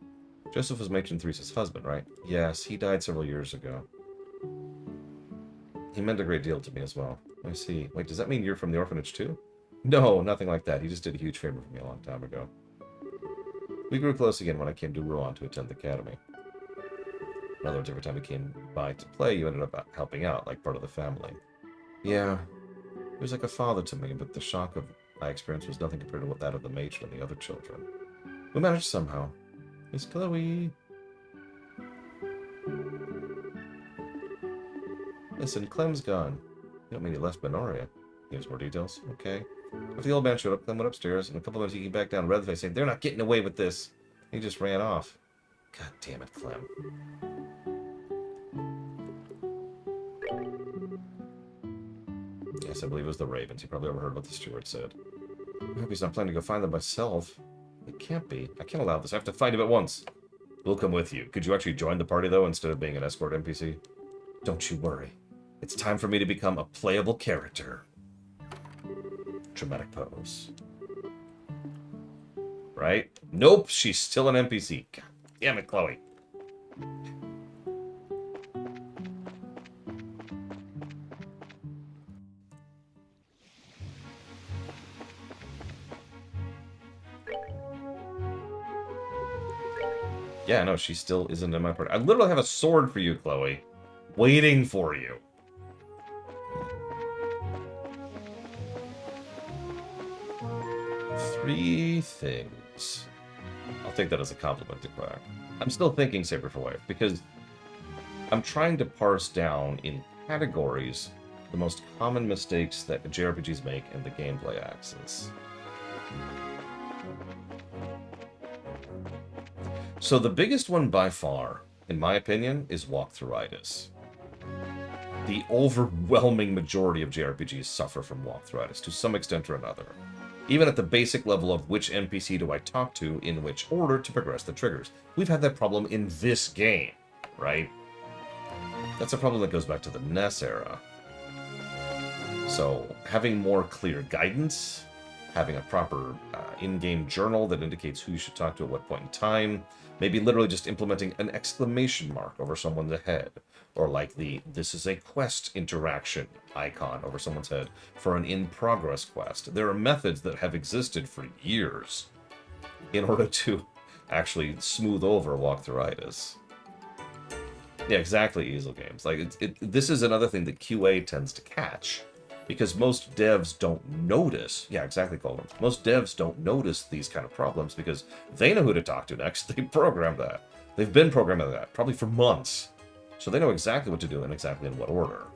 Joseph was Matron Theresa's husband, right? Yes, he died several years ago. He meant a great deal to me as well. I see. Wait, does that mean you're from the orphanage too? No, nothing like that. He just did a huge favor for me a long time ago. We grew close again when I came to Rouen to attend the academy. In other words, every time he came by to play, you ended up helping out, like part of the family. Yeah, he was like a father to me, but the shock of my experience was nothing compared to that of the matron and the other children. We managed somehow. Miss Chloe. Listen, Clem's gone. You don't mean he left Minoria. Gives more details. Okay. If the old man showed up, Clem went upstairs, and a couple of minutes he came back down, red face, saying, "They're not getting away with this." He just ran off. God damn it, Clem. Yes, I believe it was the Ravens. You probably overheard what the steward said. I hope he's not planning to go find them myself. It can't be. I can't allow this. I have to find him at once. We'll come with you. Could you actually join the party, though, instead of being an escort NPC? Don't you worry. It's time for me to become a playable character. Dramatic pose. Right? Nope, she's still an NPC. God damn it, Chloe. Yeah, no, she still isn't in my party. I literally have a sword for you, Chloe. Waiting for you. Three things. I'll take that as a compliment to Quack. I'm still thinking Saber for Wife, because I'm trying to parse down in categories the most common mistakes that JRPGs make in the gameplay axis. So the biggest one by far, in my opinion, is walkthroughitis. The overwhelming majority of JRPGs suffer from walkthroughitis to some extent or another. Even at the basic level of which NPC do I talk to in which order to progress the triggers. We've had that problem in this game, right? That's a problem that goes back to the NES era. So having more clear guidance, having a proper in-game journal that indicates who you should talk to at what point in time, maybe literally just implementing an exclamation mark over someone's head, or like the "this is a quest" interaction icon over someone's head for an in-progress quest. There are methods that have existed for years in order to actually smooth over walkthroughitis. Yeah, exactly, Easel Games. Like, this is another thing that QA tends to catch, because most devs don't notice. Yeah, exactly, Colin. Most devs don't notice these kind of problems because they know who to talk to next. They program that. They've been programming that, probably for months. So they know exactly what to do and exactly in what order.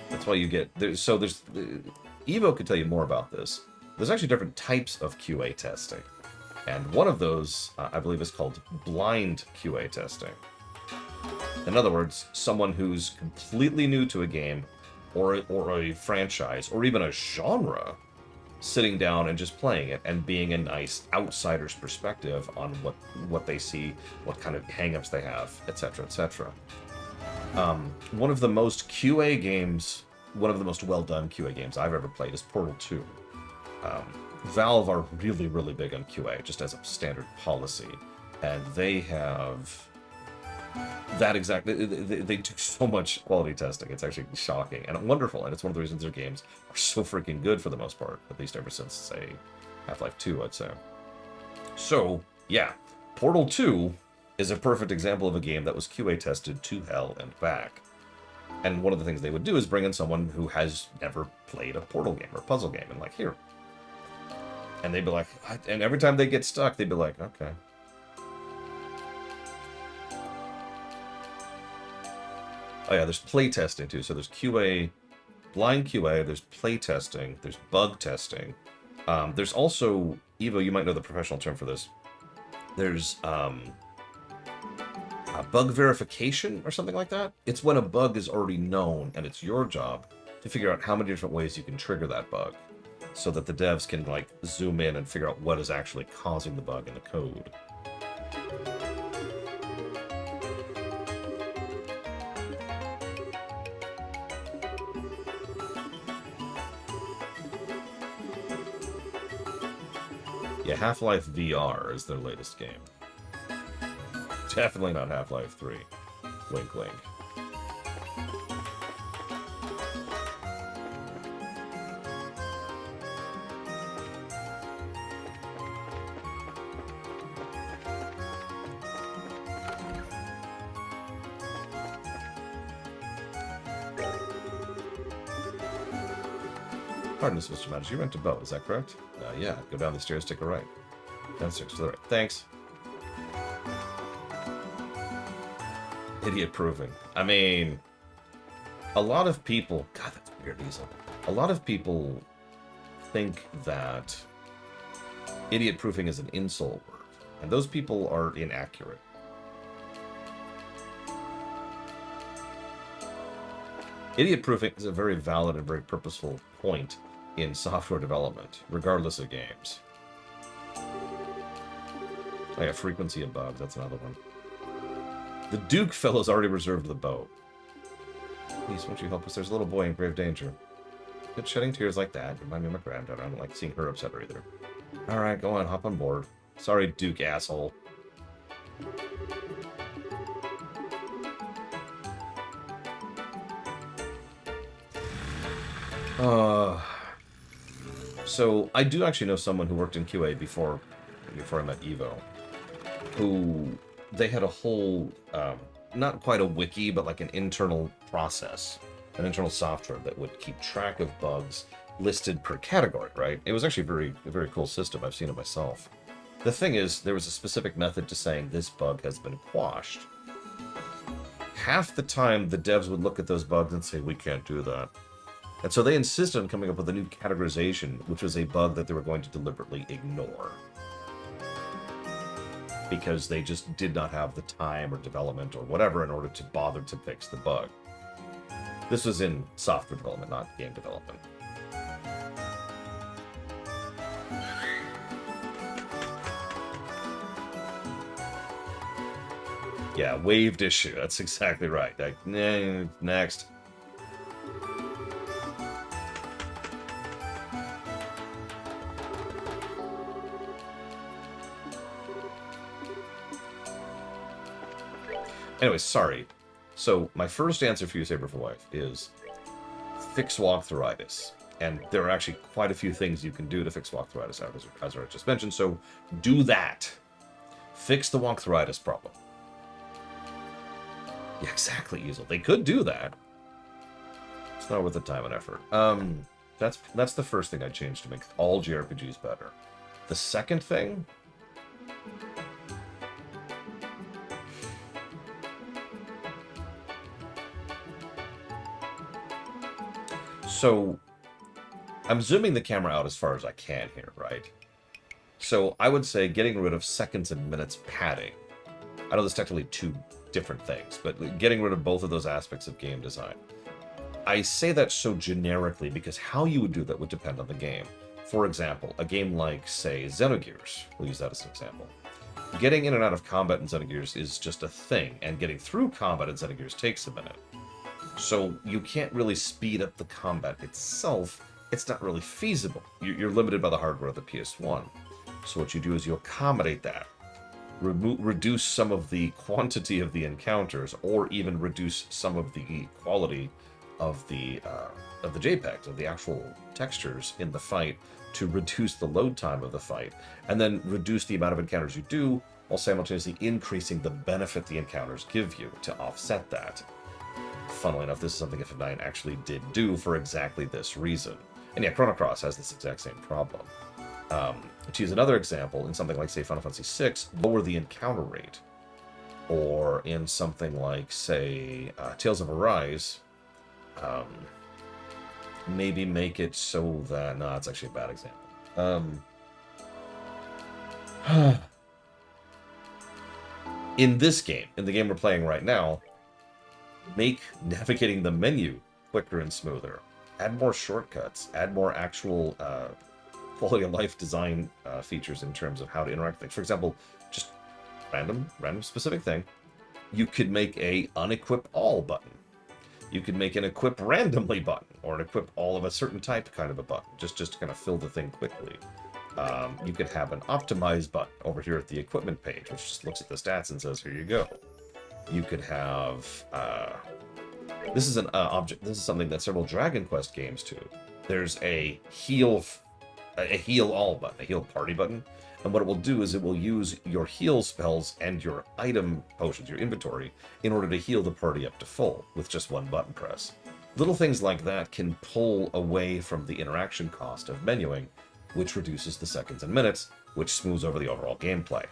That's why you get... there's Evo could tell you more about this. There's actually different types of QA testing. And one of those, I believe, is called blind QA testing. In other words, someone who's completely new to a game or a franchise or even a genre sitting down and just playing it and being a nice outsider's perspective on what they see, what kind of hang-ups they have, etc., etc. One of the most QA games, one of the most well-done QA games I've ever played is Portal 2. Valve are really, really big on QA, just as a standard policy. And they have that exactly. They do so much quality testing. It's actually shocking and wonderful. And it's one of the reasons their games are so freaking good for the most part, at least ever since, say, Half-Life 2, I'd say. So, yeah, Portal 2 is a perfect example of a game that was QA tested to hell and back. And one of the things they would do is bring in someone who has never played a Portal game or puzzle game, and like, here. And they'd be like, what? And every time they get stuck, they'd be like, okay. Oh yeah, there's play testing too. So there's QA, blind QA, there's play testing, there's bug testing. There's also, Evo, you might know the professional term for this. There's bug verification or something like that. It's when a bug is already known and it's your job to figure out how many different ways you can trigger that bug so that the devs can like zoom in and figure out what is actually causing the bug in the code. Yeah, Half-Life VR is their latest game. Definitely not Half-Life 3. Wink, wink. Pardon us, Mr. Matters. You went to Bow, is that correct? Yeah. Go down the stairs, take a right. Downstairs to the right. Thanks. Idiot proofing. I mean, a lot of people... God, that's weird, Diesel. A lot of people think that idiot proofing is an insult word, and those people are inaccurate. Idiot proofing is a very valid and very purposeful point in software development, regardless of games. Oh yeah, frequency of bugs, that's another one. The Duke fellow's already reserved the boat. Please, won't you help us? There's a little boy in grave danger. Quit shedding tears like that. Remind me of my granddaughter. I don't like seeing her upset either. Alright, go on, hop on board. Sorry, Duke asshole. So I do actually know someone who worked in QA before I met Evo, who they had a whole, not quite a wiki, but like an internal process, an internal software that would keep track of bugs listed per category, right? It was actually a very cool system. I've seen it myself. The thing is, there was a specific method to saying this bug has been quashed. Half the time, the devs would look at those bugs and say, we can't do that. And so they insisted on coming up with a new categorization, which was a bug that they were going to deliberately ignore. Because they just did not have the time or development or whatever in order to bother to fix the bug. This was in software development, not game development. Yeah, waived issue. That's exactly right. Like, next. Anyway, sorry. So my first answer for you, Saber for Life, is fix walkthroughitis. And there are actually quite a few things you can do to fix walkthroughitis, as I just mentioned. So do that. Fix the walkthroughitis problem. Yeah, exactly, Easel. They could do that. It's not worth the time and effort. That's the first thing I'd change to make all JRPGs better. The second thing... So, I'm zooming the camera out as far as I can here, right? So, I would say getting rid of seconds and minutes padding. I know there's technically two different things, but getting rid of both of those aspects of game design. I say that so generically because how you would do that would depend on the game. For example, a game like, say, Xenogears. We'll use that as an example. Getting in and out of combat in Xenogears is just a thing, and getting through combat in Xenogears takes a minute. So you can't really speed up the combat itself. It's not really feasible. You're limited by the hardware of the PS1. So what you do is you accommodate that. Reduce some of the quantity of the encounters, or even reduce some of the quality of the JPEGs, of the actual textures in the fight, to reduce the load time of the fight, and then reduce the amount of encounters you do, while simultaneously increasing the benefit the encounters give you to offset that. Funnily enough, this is something FF9 actually did do for exactly this reason. And yeah, Chrono Cross has this exact same problem. To use another example, in something like, say, Final Fantasy VI, lower the encounter rate. Or in something like, say, Tales of Arise, maybe make it so that... No, it's actually a bad example. In this game, in the game we're playing right now, make navigating the menu quicker and smoother. Add more shortcuts. Add more actual quality of life design features in terms of how to interact with things. For example, just random specific thing. You could make a unequip all button. You could make an equip randomly button, or an equip all of a certain type kind of a button, just to kind of fill the thing quickly. You could have an optimize button over here at the equipment page, which just looks at the stats and says, here you go. You could have... this is an object. This is something that several Dragon Quest games do. There's a heal all button, a heal party button, and what it will do is it will use your heal spells and your item potions, your inventory, in order to heal the party up to full with just one button press. Little things like that can pull away from the interaction cost of menuing, which reduces the seconds and minutes, which smooths over the overall gameplay.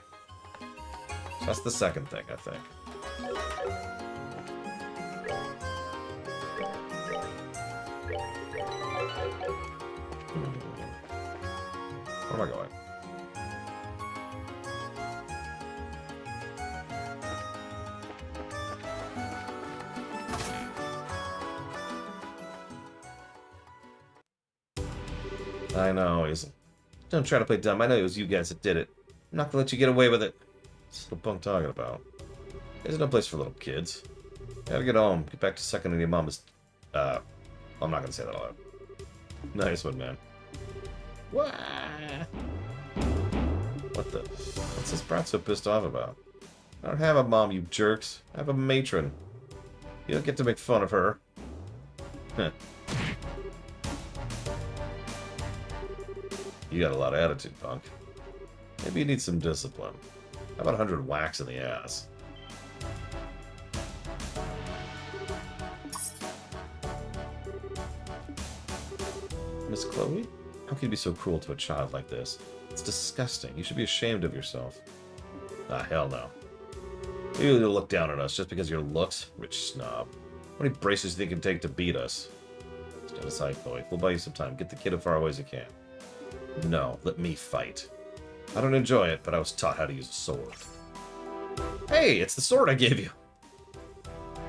So that's the second thing, I think. Where am I going? I know, don't try to play dumb. I know it was you guys that did it. I'm not gonna let you get away with it. What's the punk talking about? There's no place for little kids. Gotta get home. Get back to sucking in your mama's... I'm not gonna say that aloud. Nice one, man. What the... What's this brat so pissed off about? I don't have a mom, you jerks. I have a matron. You don't get to make fun of her. Heh. You got a lot of attitude, punk. Maybe you need some discipline. How about 100 whacks in the ass? Miss Chloe? How can you be so cruel to a child like this? It's disgusting. You should be ashamed of yourself. Ah, hell no. You look down on us just because of your looks, rich snob. How many braces do you think it can take to beat us? Stand aside, Chloe. We'll buy you some time. Get the kid as far away as you can. No, let me fight. I don't enjoy it, but I was taught how to use a sword. Hey, it's the sword I gave you!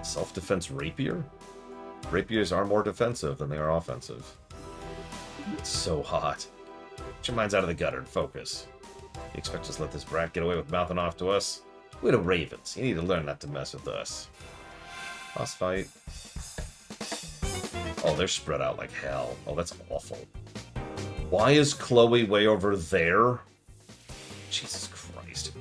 Self-defense rapier? Rapiers are more defensive than they are offensive. It's so hot. Get your minds out of the gutter and focus. You expect us to let this brat get away with mouthing off to us? We're the Ravens. You need to learn not to mess with us. Boss fight. Oh, they're spread out like hell. Oh, that's awful. Why is Chloe way over there? Jesus Christ.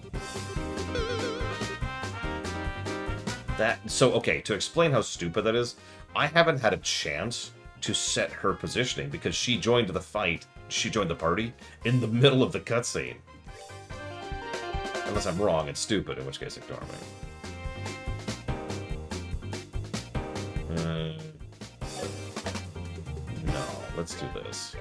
Okay, to explain how stupid that is, I haven't had a chance to set her positioning because she joined the fight, she joined the party, in the middle of the cutscene. Unless I'm wrong and stupid, in which case ignore me. No, let's do this.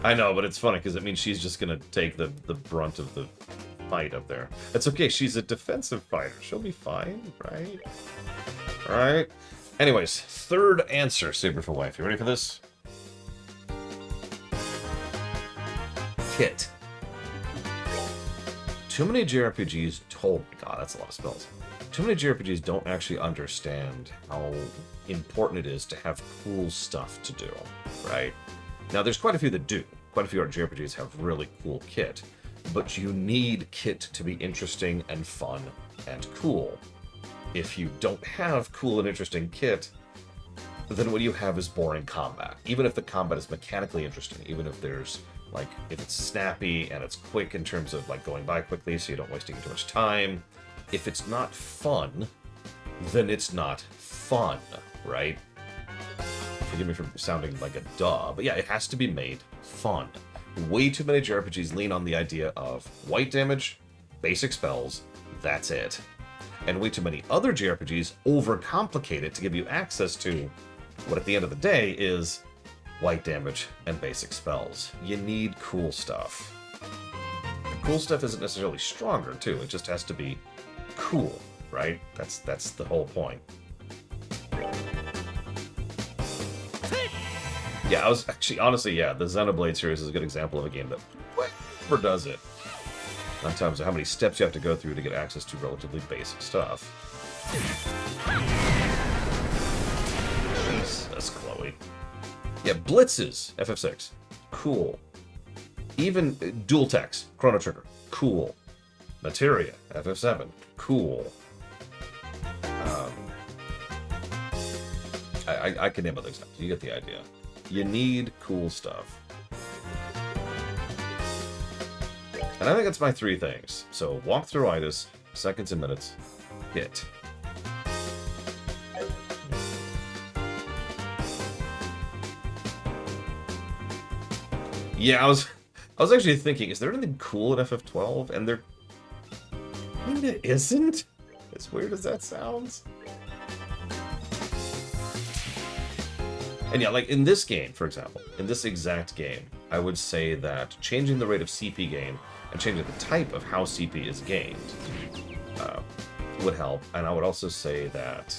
I know, but it's funny because it means she's just gonna take the brunt of the fight up there. It's okay, she's a defensive fighter. She'll be fine, right? Alright. Anyways, third answer, Superful Wife. You ready for this? Kit. Too many JRPGs told... God, that's a lot of spells. Too many JRPGs don't actually understand how important it is to have cool stuff to do, right? Now, there's quite a few that do. Quite a few JRPGs have really cool kit, but you need kit to be interesting and fun and cool. If you don't have cool and interesting kit, then what you have is boring combat. Even if the combat is mechanically interesting, even if there's, like, if it's snappy and it's quick in terms of, like, going by quickly so you don't waste too much time, if it's not fun, then it's not fun, right? Forgive me for sounding like a duh, but yeah, it has to be made fun. Way too many JRPGs lean on the idea of white damage, basic spells, that's it. And way too many other JRPGs overcomplicate it to give you access to what at the end of the day is white damage and basic spells. You need cool stuff. Cool stuff isn't necessarily stronger, too. It just has to be cool, right? That's the whole point. Yeah, I was actually, honestly, yeah, the Xenoblade series is a good example of a game that never does it. In terms of how many steps you have to go through to get access to relatively basic stuff. Jesus, Chloe. Yeah, Blitzes, FF6. Cool. Even Dual Text, Chrono Trigger. Cool. Materia, FF7. Cool. I can name other examples. You get the idea. You need cool stuff. And I think that's my three things. So, walkthrough-itis, seconds and minutes, hit. Yeah, I was actually thinking, is there anything cool in FF12? And there kinda isn't. As weird as that sounds. And yeah, like in this game, for example, in this exact game, I would say that changing the rate of CP gain and changing the type of how CP is gained would help. And I would also say that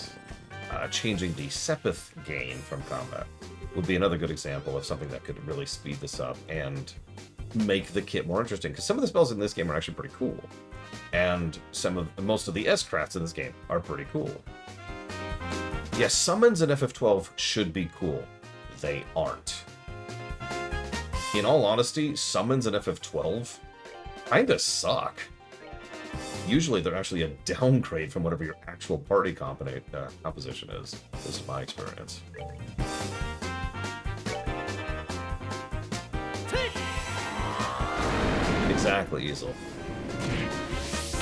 changing the Sepith gain from combat would be another good example of something that could really speed this up and make the kit more interesting. Because some of the spells in this game are actually pretty cool. And most of the S-crafts in this game are pretty cool. Yes, summons in FF12 should be cool. They aren't. In all honesty, summons in FF12 kinda suck. Usually they're actually a downgrade from whatever your actual party composition is. This is my experience. Exactly, Easel.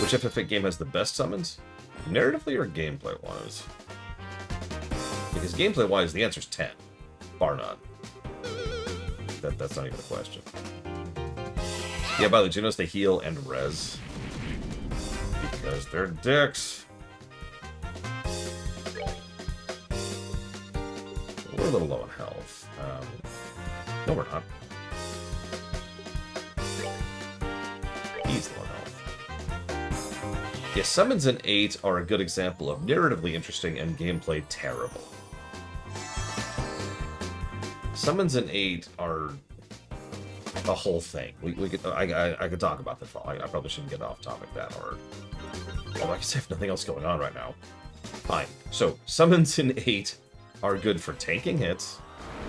Which FF8 game has the best summons? Narratively or gameplay-wise? Because gameplay-wise, the answer's 10. Bar none. That's not even a question. Yeah, by the way, did you notice they heal and res? Because they're dicks. We're a little low on health. No, we're not. He's low on health. Yeah, summons in 8 are a good example of narratively interesting and gameplay terrible. Summons in 8 are a whole thing. I could talk about that. I probably shouldn't get off topic that hard. Although I guess I have nothing else going on right now. Fine. So, summons in 8 are good for tanking hits,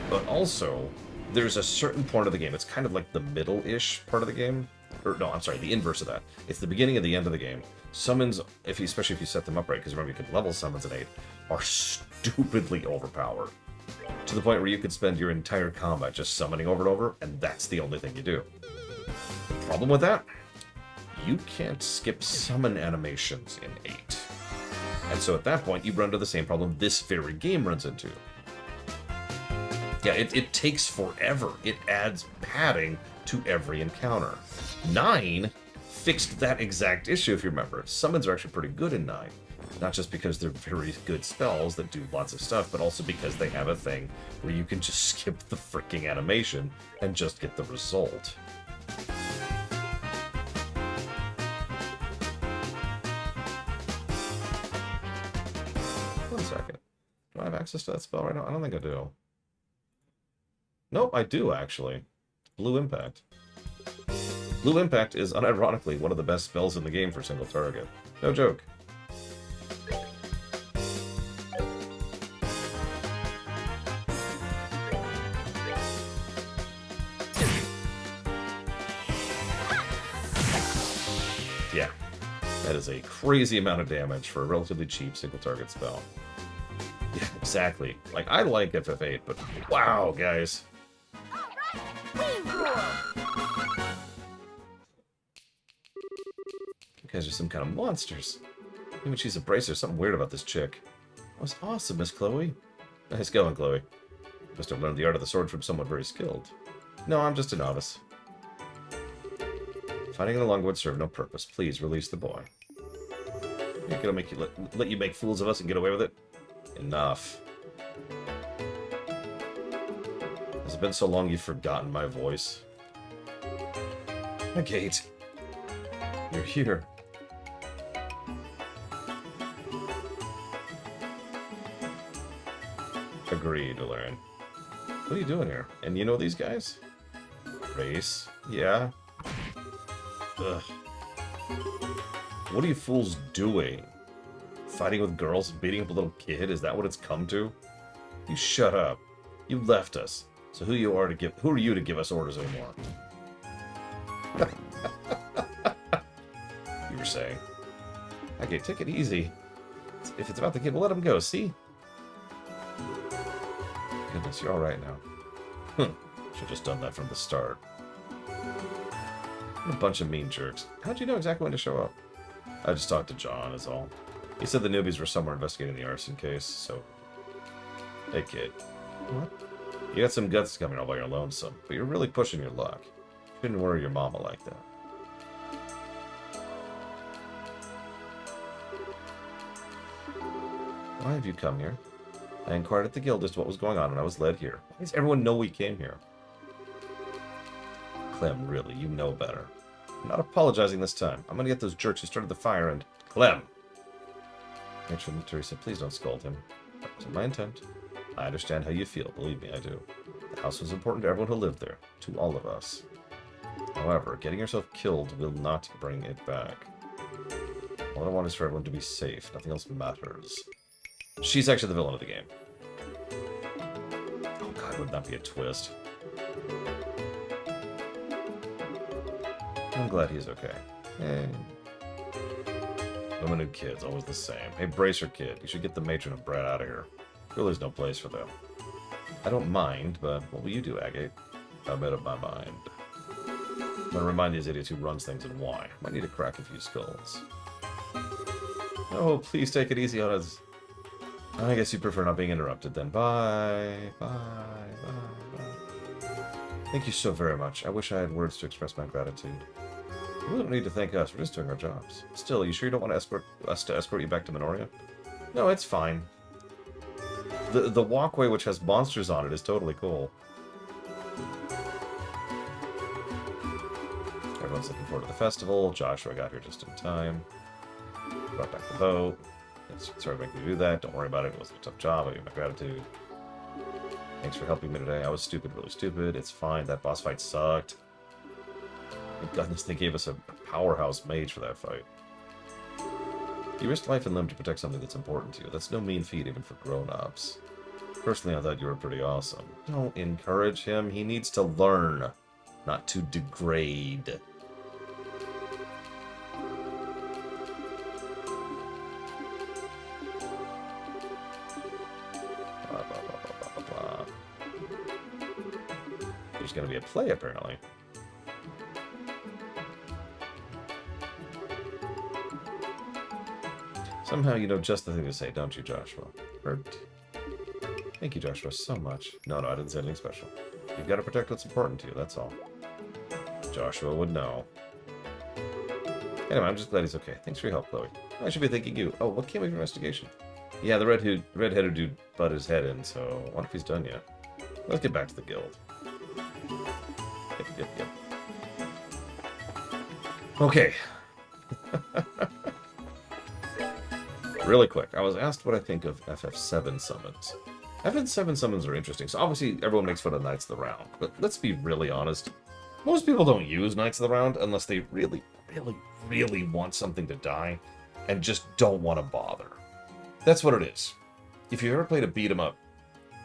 but also, there's a certain point of the game. It's kind of like the middle-ish part of the game. Or, no, I'm sorry, the inverse of that. It's the beginning and the end of the game. Summons, especially if you set them up right, because remember, you can level summons in 8, are stupidly overpowered. To the point where you could spend your entire combat just summoning over and over, and that's the only thing you do. The problem with that? You can't skip summon animations in 8. And so at that point, you run into the same problem this very game runs into. Yeah, it takes forever. It adds padding to every encounter. 9 fixed that exact issue, if you remember. Summons are actually pretty good in 9. Not just because they're very good spells that do lots of stuff, but also because they have a thing where you can just skip the freaking animation and just get the result. One second. Do I have access to that spell right now? I don't think I do. Nope, I do, actually. Blue Impact. Blue Impact is, unironically, one of the best spells in the game for single target. No joke. Yeah, that is a crazy amount of damage for a relatively cheap single target spell. Yeah, exactly. Like, I like FF8, but wow, guys. You guys are some kind of monsters. Even she's a bracer. Something weird about this chick. That was awesome, Miss Chloe. Nice going, Chloe. Must have learned the art of the sword from someone very skilled. No, I'm just a novice. Fighting in the longwood served no purpose. Please release the boy. Ain't gonna make you let you make fools of us and get away with it? Enough. Has it been so long you've forgotten my voice? Agate. You're here. Agreed, Valerian. What are you doing here? And you know these guys? Race? Yeah. Ugh. What are you fools doing? Fighting with girls and beating up a little kid? Is that what it's come to? You shut up. You left us. So who are you to give us orders anymore? You were saying. Okay, take it easy. If it's about the kid, we'll let him go, see? Goodness, you're alright now. Should've just done that from the start. What a bunch of mean jerks. How'd you know exactly when to show up? I just talked to John, is all. He said the newbies were somewhere investigating the arson case, so... Hey, kid. What? You got some guts coming all by your lonesome, but you're really pushing your luck. You shouldn't worry your mama like that. Why have you come here? I inquired at the guild as to what was going on, and I was led here. Why does everyone know we came here? Clem, really, you know better. I'm not apologizing this time. I'm gonna get those jerks who started the fire and... Clem! Matron Teresa, please don't scold him. That wasn't my intent. I understand how you feel, believe me, I do. The house was important to everyone who lived there, to all of us. However, getting yourself killed will not bring it back. All I want is for everyone to be safe. Nothing else matters. She's actually the villain of the game. Oh god, would that be a twist? I'm glad he's okay. Hey. Women and kids, always the same. Hey, Bracer kid, you should get the matron and Brad out of here. Really, there's no place for them. I don't mind, but what will you do, Agate? I made up my mind. I'm gonna remind these idiots who runs things and why. Might need to crack a few skulls. Oh, please take it easy on us. I guess you prefer not being interrupted then. Bye. Bye. Bye. Bye. Thank you so very much. I wish I had words to express my gratitude. You really don't need to thank us. We're just doing our jobs. Still, you sure you don't want to escort you back to Minoria? No, it's fine. The walkway which has monsters on it is totally cool. Everyone's looking forward to the festival. Joshua got here just in time. Brought back the boat. Sorry to make me do that. Don't worry about it. It wasn't a tough job. I give you my gratitude. Thanks for helping me today. I was stupid, really stupid. It's fine. That boss fight sucked. Thank goodness they gave us a powerhouse mage for that fight. You risked life and limb to protect something that's important to you. That's no mean feat even for grown-ups. Personally, I thought you were pretty awesome. Don't encourage him. He needs to learn, not to degrade. There's going to be a play, apparently. Somehow you know just the thing to say, don't you, Joshua? Hurt. Thank you, Joshua, so much. No, I didn't say anything special. You've got to protect what's important to you, that's all. Joshua would know. Anyway, I'm just glad he's okay. Thanks for your help, Chloe. I should be thanking you. Oh, what came of your investigation? Yeah, the red-headed dude butt his head in, so I wonder if he's done yet. Let's get back to the guild. Yep. Okay. Really quick, I was asked what I think of FF7 summons. FF7 summons are interesting, so obviously everyone makes fun of Knights of the Round, but let's be really honest. Most people don't use Knights of the Round unless they really want something to die and just don't want to bother. That's what it is. If you've ever played a beat-em-up,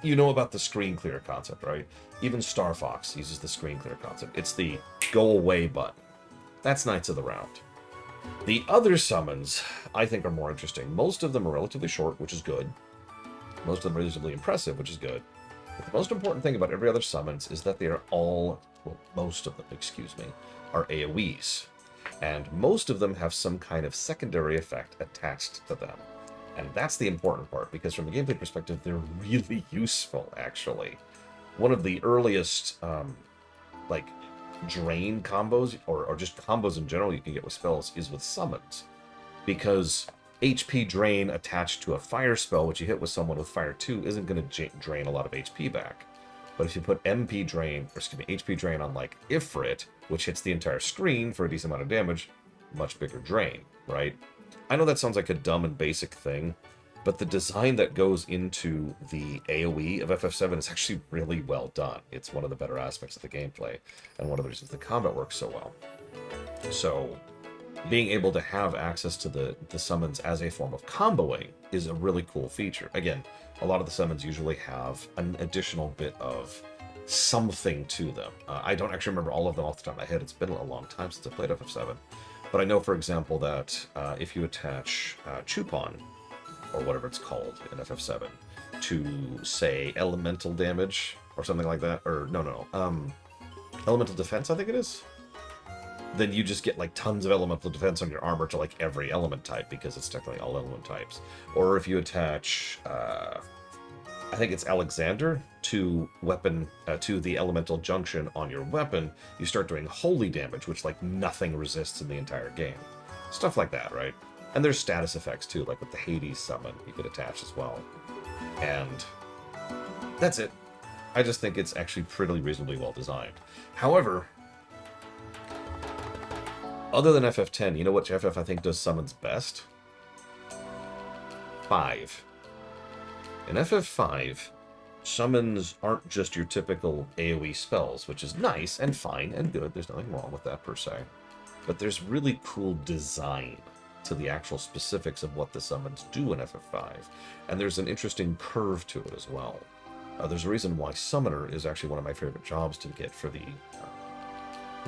you know about the screen clear concept, right? Even Star Fox uses the screen clear concept. It's the go away button. That's Knights of the Round. The other summons, I think, are more interesting. Most of them are relatively short, which is good. Most of them are reasonably impressive, which is good. But the most important thing about every other summons is that they are all, well, most of them, excuse me, are AoEs. And most of them have some kind of secondary effect attached to them. And that's the important part, because from a gameplay perspective, they're really useful, actually. One of the earliest, like, drain combos, or just combos in general you can get with spells, is with summons. Because HP drain attached to a fire spell, which you hit with someone with fire 2, isn't going to drain a lot of HP back. But if you put HP drain on, like, Ifrit, which hits the entire screen for a decent amount of damage, much bigger drain, right? I know that sounds like a dumb and basic thing, but the design that goes into the AoE of FF7 is actually really well done. It's one of the better aspects of the gameplay, and one of the reasons the combat works so well. So, being able to have access to the summons as a form of comboing is a really cool feature. Again, a lot of the summons usually have an additional bit of something to them. I don't actually remember all of them off the top of my head. It's been a long time since I played FF7. But I know, for example, that if you attach Chupon, or whatever it's called in FF7, to, say, elemental damage, or something like that, or no, elemental defense, I think it is, then you just get, like, tons of elemental defense on your armor to, like, every element type, because it's technically all element types. Or if you attach, I think it's Alexander, to the elemental junction on your weapon, you start doing holy damage, which, like, nothing resists in the entire game. Stuff like that, right? And there's status effects, too, like with the Hades summon you could attach as well. And that's it. I just think it's actually pretty reasonably well designed. However, other than FF10, you know what FF I think does summons best? 5. In FF5, summons aren't just your typical AoE spells, which is nice and fine and good. There's nothing wrong with that per se. But there's really cool design to the actual specifics of what the summons do in FF5. And there's an interesting curve to it as well. There's a reason why Summoner is actually one of my favorite jobs to get for the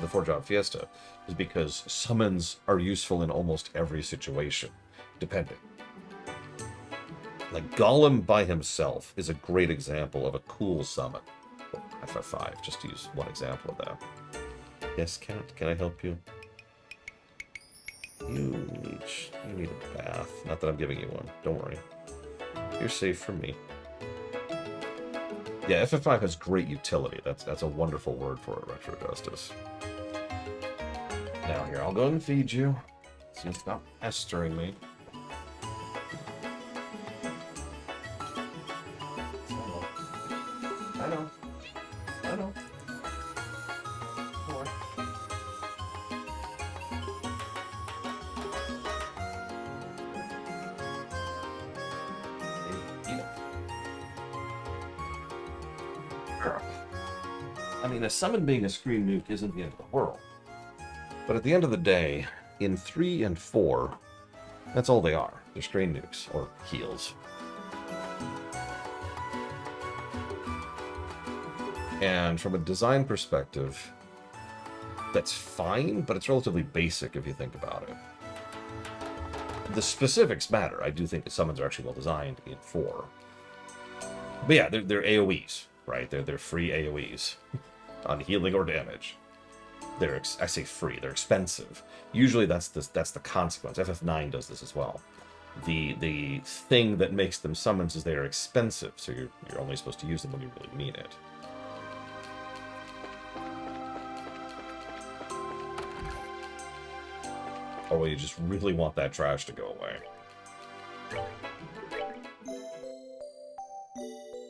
4-job fiesta, is because summons are useful in almost every situation, depending. Like, Golem by himself is a great example of a cool summon. FF5, just to use one example of that. Yes, Cat, can I help you? You need a bath. Not that I'm giving you one. Don't worry. You're safe from me. Yeah, FF5 has great utility. That's a wonderful word for it, Retro Justice. Now here, I'll go and feed you. So you stop pestering me. I know. Don't worry. I mean, a summon being a screen nuke isn't the end of the world. But at the end of the day, in 3 and 4, that's all they are. They're screen nukes, or heals. And from a design perspective, that's fine, but it's relatively basic if you think about it. The specifics matter. I do think the summons are actually well designed in 4. But yeah, they're AoEs, right? They're free AoEs on healing or damage. I say free, they're expensive. Usually that's the consequence. FF9 does this as well. The thing that makes them summons is they are expensive, so you're only supposed to use them when you really mean it. Or when you just really want that trash to go away.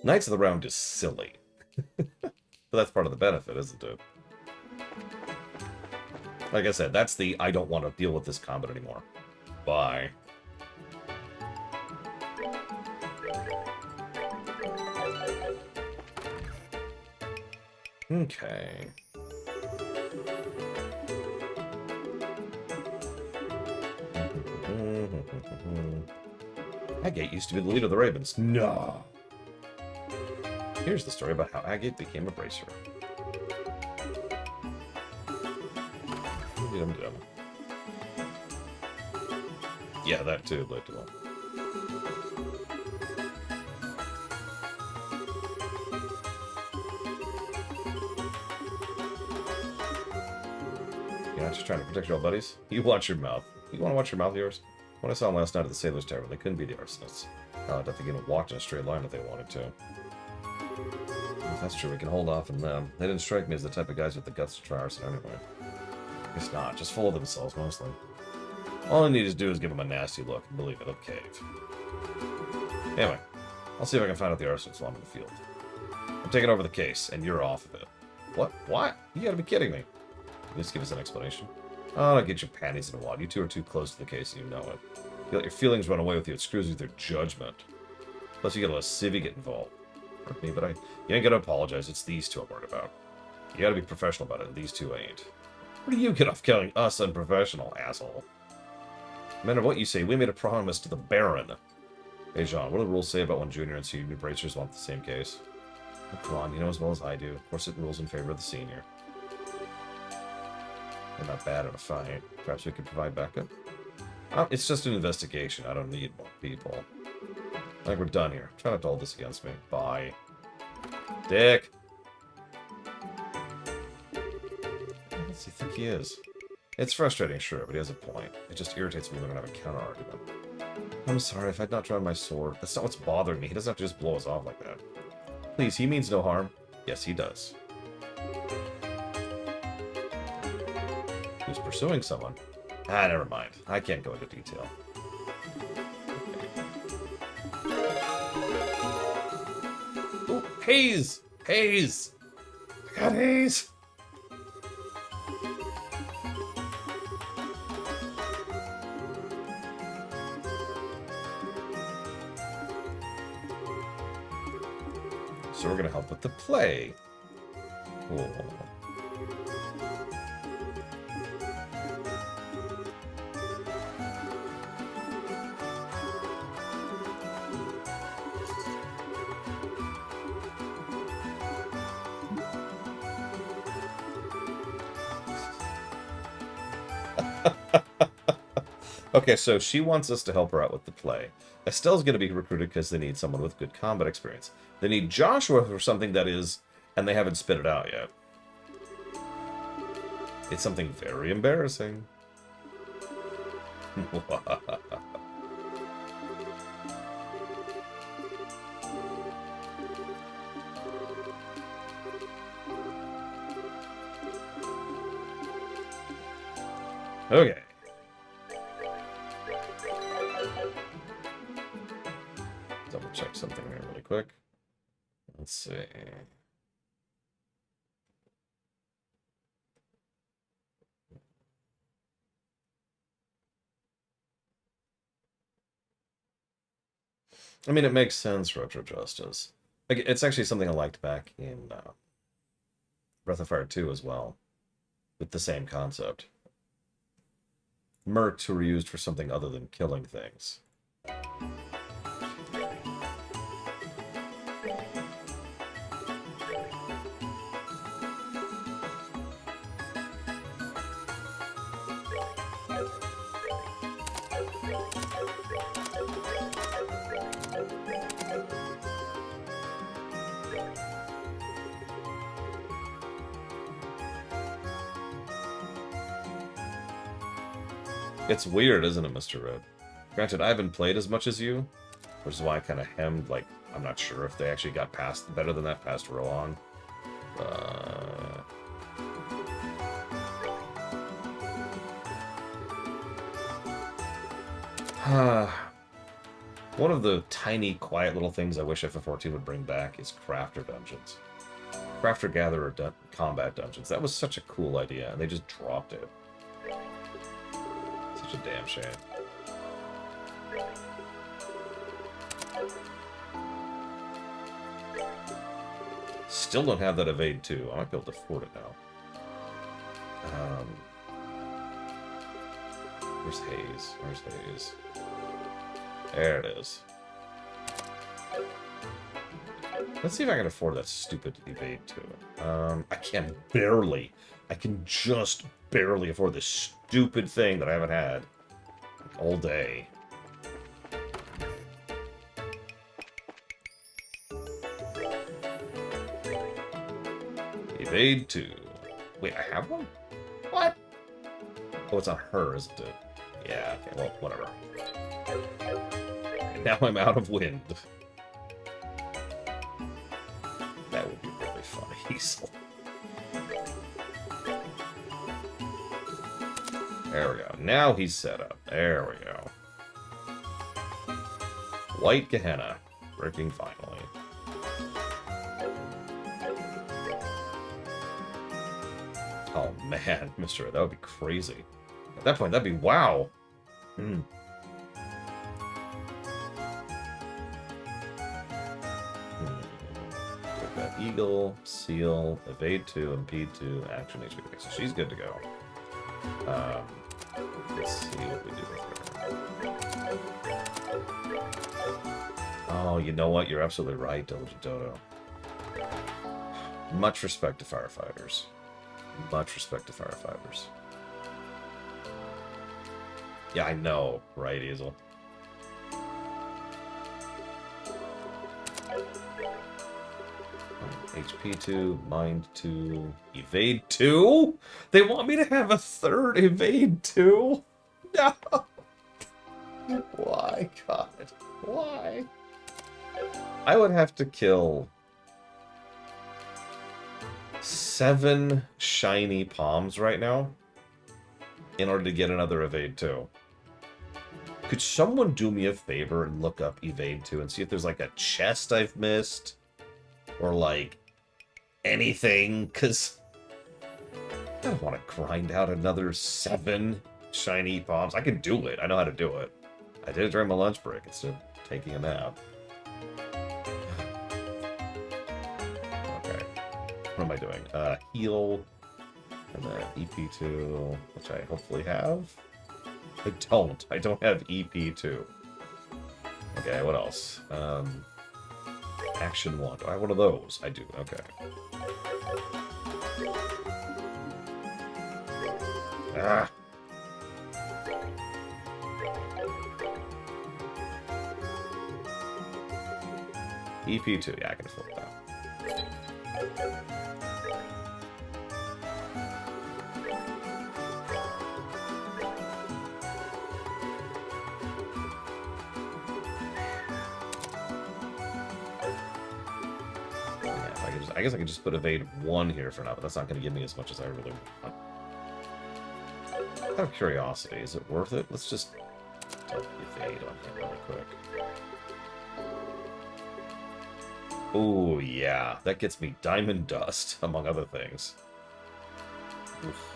Knights of the Round is silly. But that's part of the benefit, isn't it? Like I said, that's the I don't want to deal with this combat anymore. Bye. Okay. Agate used to be the leader of the Ravens. No. Here's the story about how Agate became a bracer. Dum-dum. Yeah, that too, later on. You're not just trying to protect your old buddies? You watch your mouth. You want to watch your mouth, yours? When I saw them last night at the Sailor's Tavern, they couldn't be the arsonists. I don't think they could walk in a straight line if they wanted to. If that's true, we can hold off on them. They didn't strike me as the type of guys with the guts to try arson anyway. Guess not. Just full of themselves, mostly. All I need to do is give them a nasty look, and believe it, they'll cave. Anyway, I'll see if I can find out the arsonists while I'm in the field. I'm taking over the case, and you're off of it. What? What? You gotta be kidding me. Just give us an explanation. Oh, don't get your panties in a wad. You two are too close to the case, and you know it. You let your feelings run away with you, it screws with your judgment. Plus, you get a little civvy get involved. Pardon me, but you ain't gonna apologize. It's these two I'm worried about. You gotta be professional about it, and these two ain't. Where do you get off killing us unprofessional, asshole? No matter what you say, we made a promise to the Baron. Hey, Jean, what do the rules say about when junior and senior bracers want the same case? Oh, come on, you know as well as I do. Of course, it rules in favor of the senior. They're not bad at a fight. Perhaps we could provide backup? It's just an investigation. I don't need more people. I think we're done here. Try not to hold this against me. Bye. Dick! What does he think he is? It's frustrating, sure, but he has a point. It just irritates me when I have a counter-argument. I'm sorry, if I'd not drawn my sword. That's not what's bothering me. He doesn't have to just blow us off like that. Please, he means no harm. Yes, he does. Who's pursuing someone? Ah, never mind. I can't go into detail. Ooh, haze! Haze! I got haze! So we're gonna help with the play. Cool. Okay, so she wants us to help her out with the play. Estelle's going to be recruited because they need someone with good combat experience. They need Joshua for something that is, and they haven't spit it out yet. It's something very embarrassing. Okay. Double check something here really quick. Let's see. I mean, it makes sense, Retro Justice. Like, it's actually something I liked back in Breath of Fire 2 as well, with the same concept. Mercs were used for something other than killing things. It's weird, isn't it, Mr. Red? Granted, I haven't played as much as you, which is why I kind of hemmed, like, I'm not sure if they actually got past better than that past Rohan. One of the tiny, quiet little things I wish FF14 would bring back is Crafter Dungeons. Crafter Gatherer Combat Dungeons. That was such a cool idea, and they just dropped it. Such a damn shame. Still don't have that Evade 2. I might be able to afford it now. Where's Haze? Where's Haze? There it is. Let's see if I can afford that stupid Evade 2. I can barely. I can just barely afford this stupid thing that I haven't had all day. Evade 2. Wait, I have one? What? Oh, it's on her, isn't it? Yeah, okay, well, whatever. Now I'm out of wind. That would be really funny. There we go. Now he's set up. There we go. White Gehenna. Freaking finally. Oh man, Mr. That would be crazy. At that point, that'd be wow. Hmm. We've got Eagle, Seal, Evade 2, Impede 2, Action HP. Okay, so she's good to go. Let's see what we do with her. Oh, you know what? You're absolutely right, Diligent Dodo. Much respect to firefighters. Much respect to firefighters. Yeah, I know, right, Easel? HP 2, Mind 2, Evade 2? They want me to have a third Evade 2? No! Why, God? Why? I would have to kill 7 shiny palms right now in order to get another Evade 2. Could someone do me a favor and look up Evade 2 and see if there's like a chest I've missed? Or like anything? Because I don't want to grind out another 7 shiny palms. I can do it. I know how to do it. I did it during my lunch break instead of taking a nap. Okay. What am I doing? Heal. And then EP2, which I hopefully have. I don't. I don't have EP2. Okay, what else? Action 1. Do I have one of those? I do. Okay. Ah! EP2. Yeah, I can afford that. I guess I could just put Evade 1 here for now, but that's not going to give me as much as I really want. Out of curiosity, is it worth it? Let's just Evade on him really quick. Oh, yeah. That gets me Diamond Dust, among other things. Oof.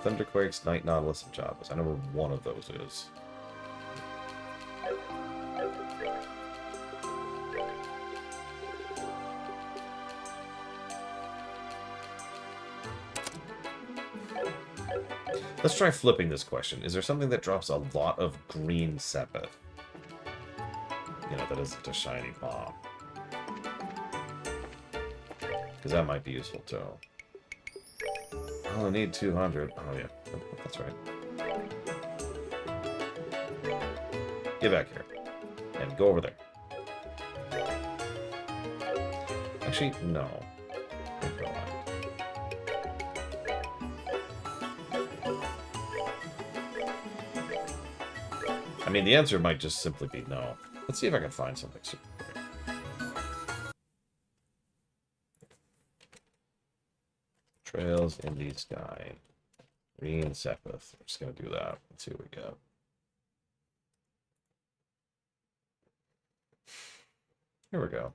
Thunderquakes, Night Nautilus, and Jobless. I know where one of those is. Let's try flipping this question. Is there something that drops a lot of green Sepith? You know, that isn't a shiny palm. Because that might be useful too. Oh, I need 200. Oh, yeah. That's right. Get back here. And go over there. Actually, no. I mean, the answer might just simply be no. Let's see if I can find something super quick. Trails in the sky. Green Sepith. I'm just going to do that. Let's see what we get. Here we go.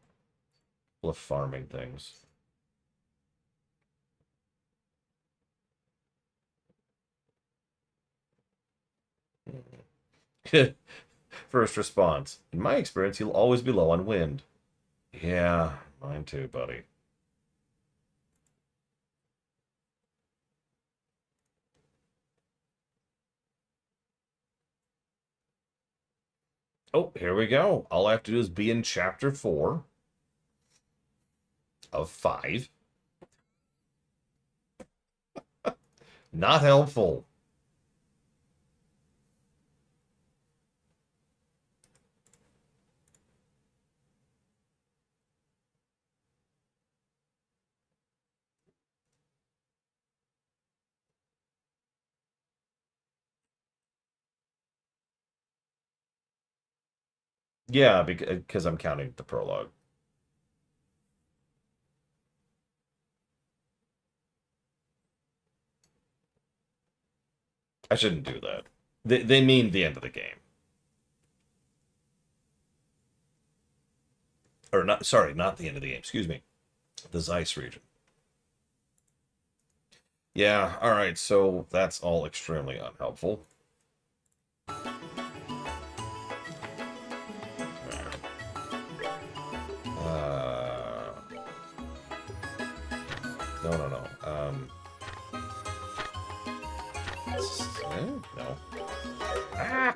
Full of farming things. First response. In my experience, you'll always be low on wind. Yeah, mine too, buddy. Oh, here we go. All I have to do is be in chapter 4 of 5. Not helpful. Yeah, because I'm counting the prologue. I shouldn't do that. They mean the end of the game. Or not, sorry, not the end of the game. Excuse me. The Zeiss region. Yeah, alright, so that's all extremely unhelpful. No, no, no. No. Ah!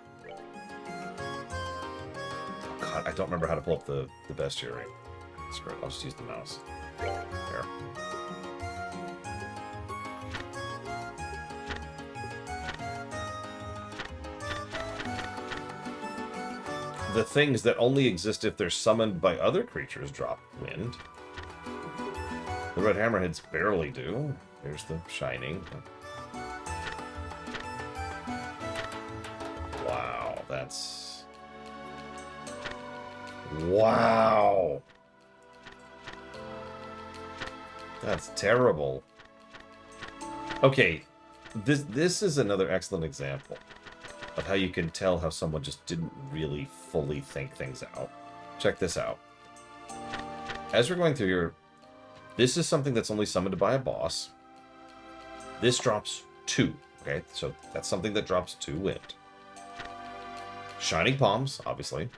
Oh, God, I don't remember how to pull up the bestiary. Screw it, I'll just use the mouse. There. The things that only exist if they're summoned by other creatures drop wind. The red hammerheads barely do. There's the shining. Wow, that's... Wow! That's terrible. Okay, this is another excellent example of how you can tell how someone just didn't really fully think things out. Check this out. As we're going through here, this is something that's only summoned by a boss. This drops 2, okay? So that's something that drops 2 wind. Shining Palms, obviously.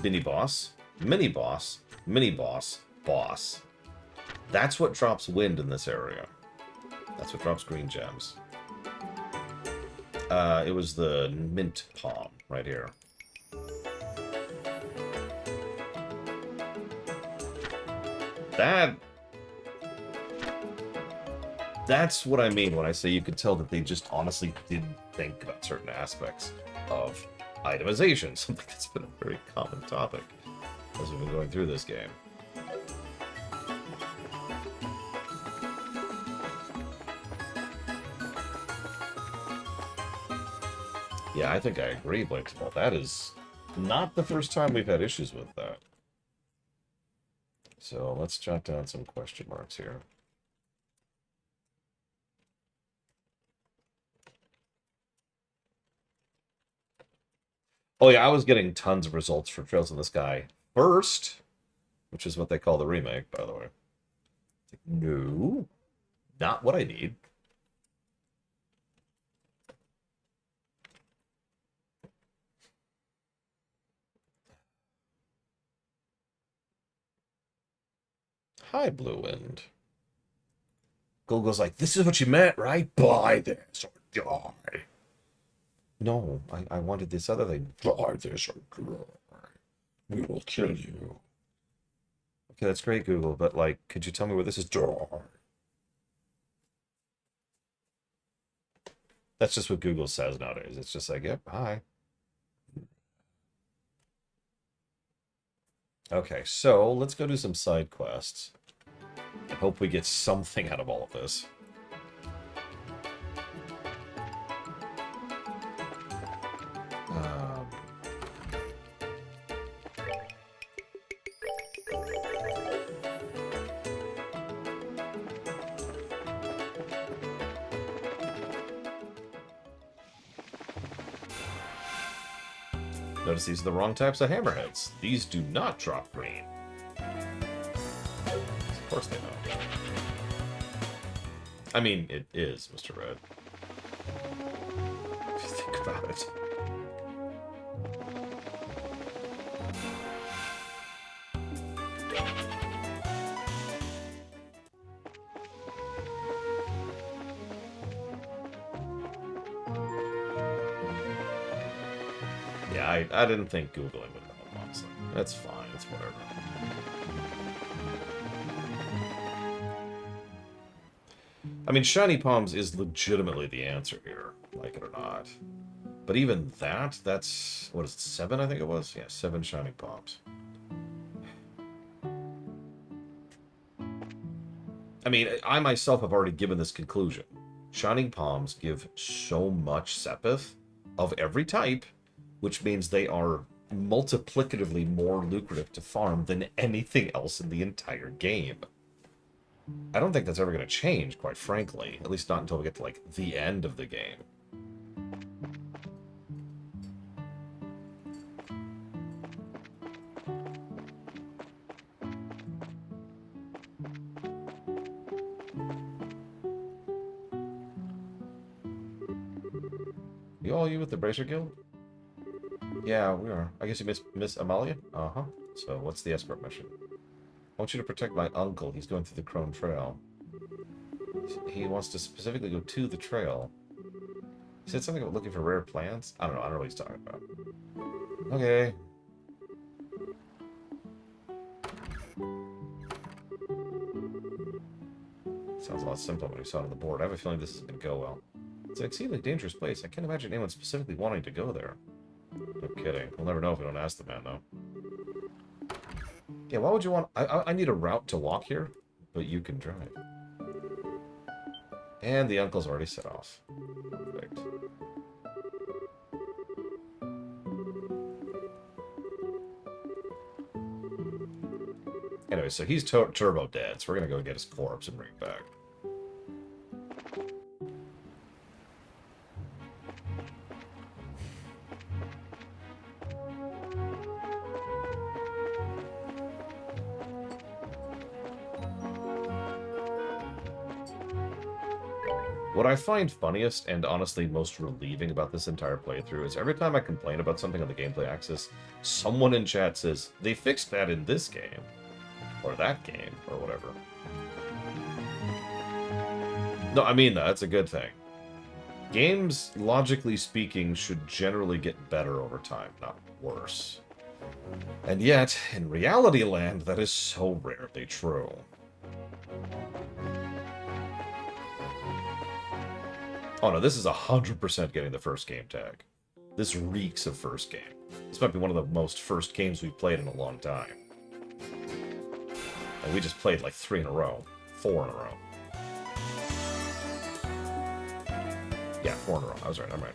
Mini-boss, mini-boss, mini-boss, boss. That's what drops wind in this area. That's what drops green gems. It was the mint palm right here. That's what I mean when I say you could tell that they just honestly didn't think about certain aspects of itemization, something that's been a very common topic as we've been going through this game. Yeah, I think I agree, Blakesball. That is not the first time we've had issues with that. So let's jot down some question marks here. Oh yeah, I was getting tons of results for Trails in the Sky first, which is what they call the remake, by the way. No, not what I need. Hi, Blue Wind. Google's like, this is what you meant, right? Buy this or die. No, I wanted this other thing. Buy this or die. We will kill you. Okay, that's great, Google, but, like, could you tell me where this is? Die. That's just what Google says nowadays. It's just like, yep, hi. Okay, so let's go do some side quests. I hope we get something out of all of this. Notice these are the wrong types of hammerheads. These do not drop green. Of course they don't. I mean, it is, Mr. Red. If you think about it. Yeah, I didn't think Googling would help, honestly. That's fine, it's whatever. I mean, Shiny Palms is legitimately the answer here, like it or not. But even that, that's, what is it, 7 I think it was? Yeah, 7 Shining Palms. I mean, I myself have already given this conclusion. Shining Palms give so much Sepith of every type, which means they are multiplicatively more lucrative to farm than anything else in the entire game. I don't think that's ever going to change, quite frankly. At least not until we get to, like, the end of the game. You with the Bracer Guild? Yeah, we are. I guess you miss Amalia? Uh-huh. So, what's the escort mission? I want you to protect my uncle. He's going through the Crone Trail. He wants to specifically go to the trail. He said something about looking for rare plants? I don't know. I don't know what he's talking about. Okay. Sounds a lot simpler when we saw it on the board. I have a feeling this is going to go well. It's an exceedingly dangerous place. I can't imagine anyone specifically wanting to go there. No kidding. We'll never know if we don't ask the man, though. Yeah, why would you want... I need a route to walk here, but you can drive. And the uncle's already set off. Perfect. Anyway, so he's turbo dead, so we're gonna go get his corpse and bring it back. What I find funniest and honestly most relieving about this entire playthrough is every time I complain about something on the gameplay axis, someone in chat says, they fixed that in this game. Or that game, or whatever. No, I mean that. That's a good thing. Games, logically speaking, should generally get better over time, not worse. And yet, in reality land, that is so rarely true. Oh no, this is 100% getting the first game tag. This reeks of first game. This might be one of the most first games we've played in a long time. And we just played like 3 in a row. 4 in a row. Yeah, 4 in a row. I was right, I'm right.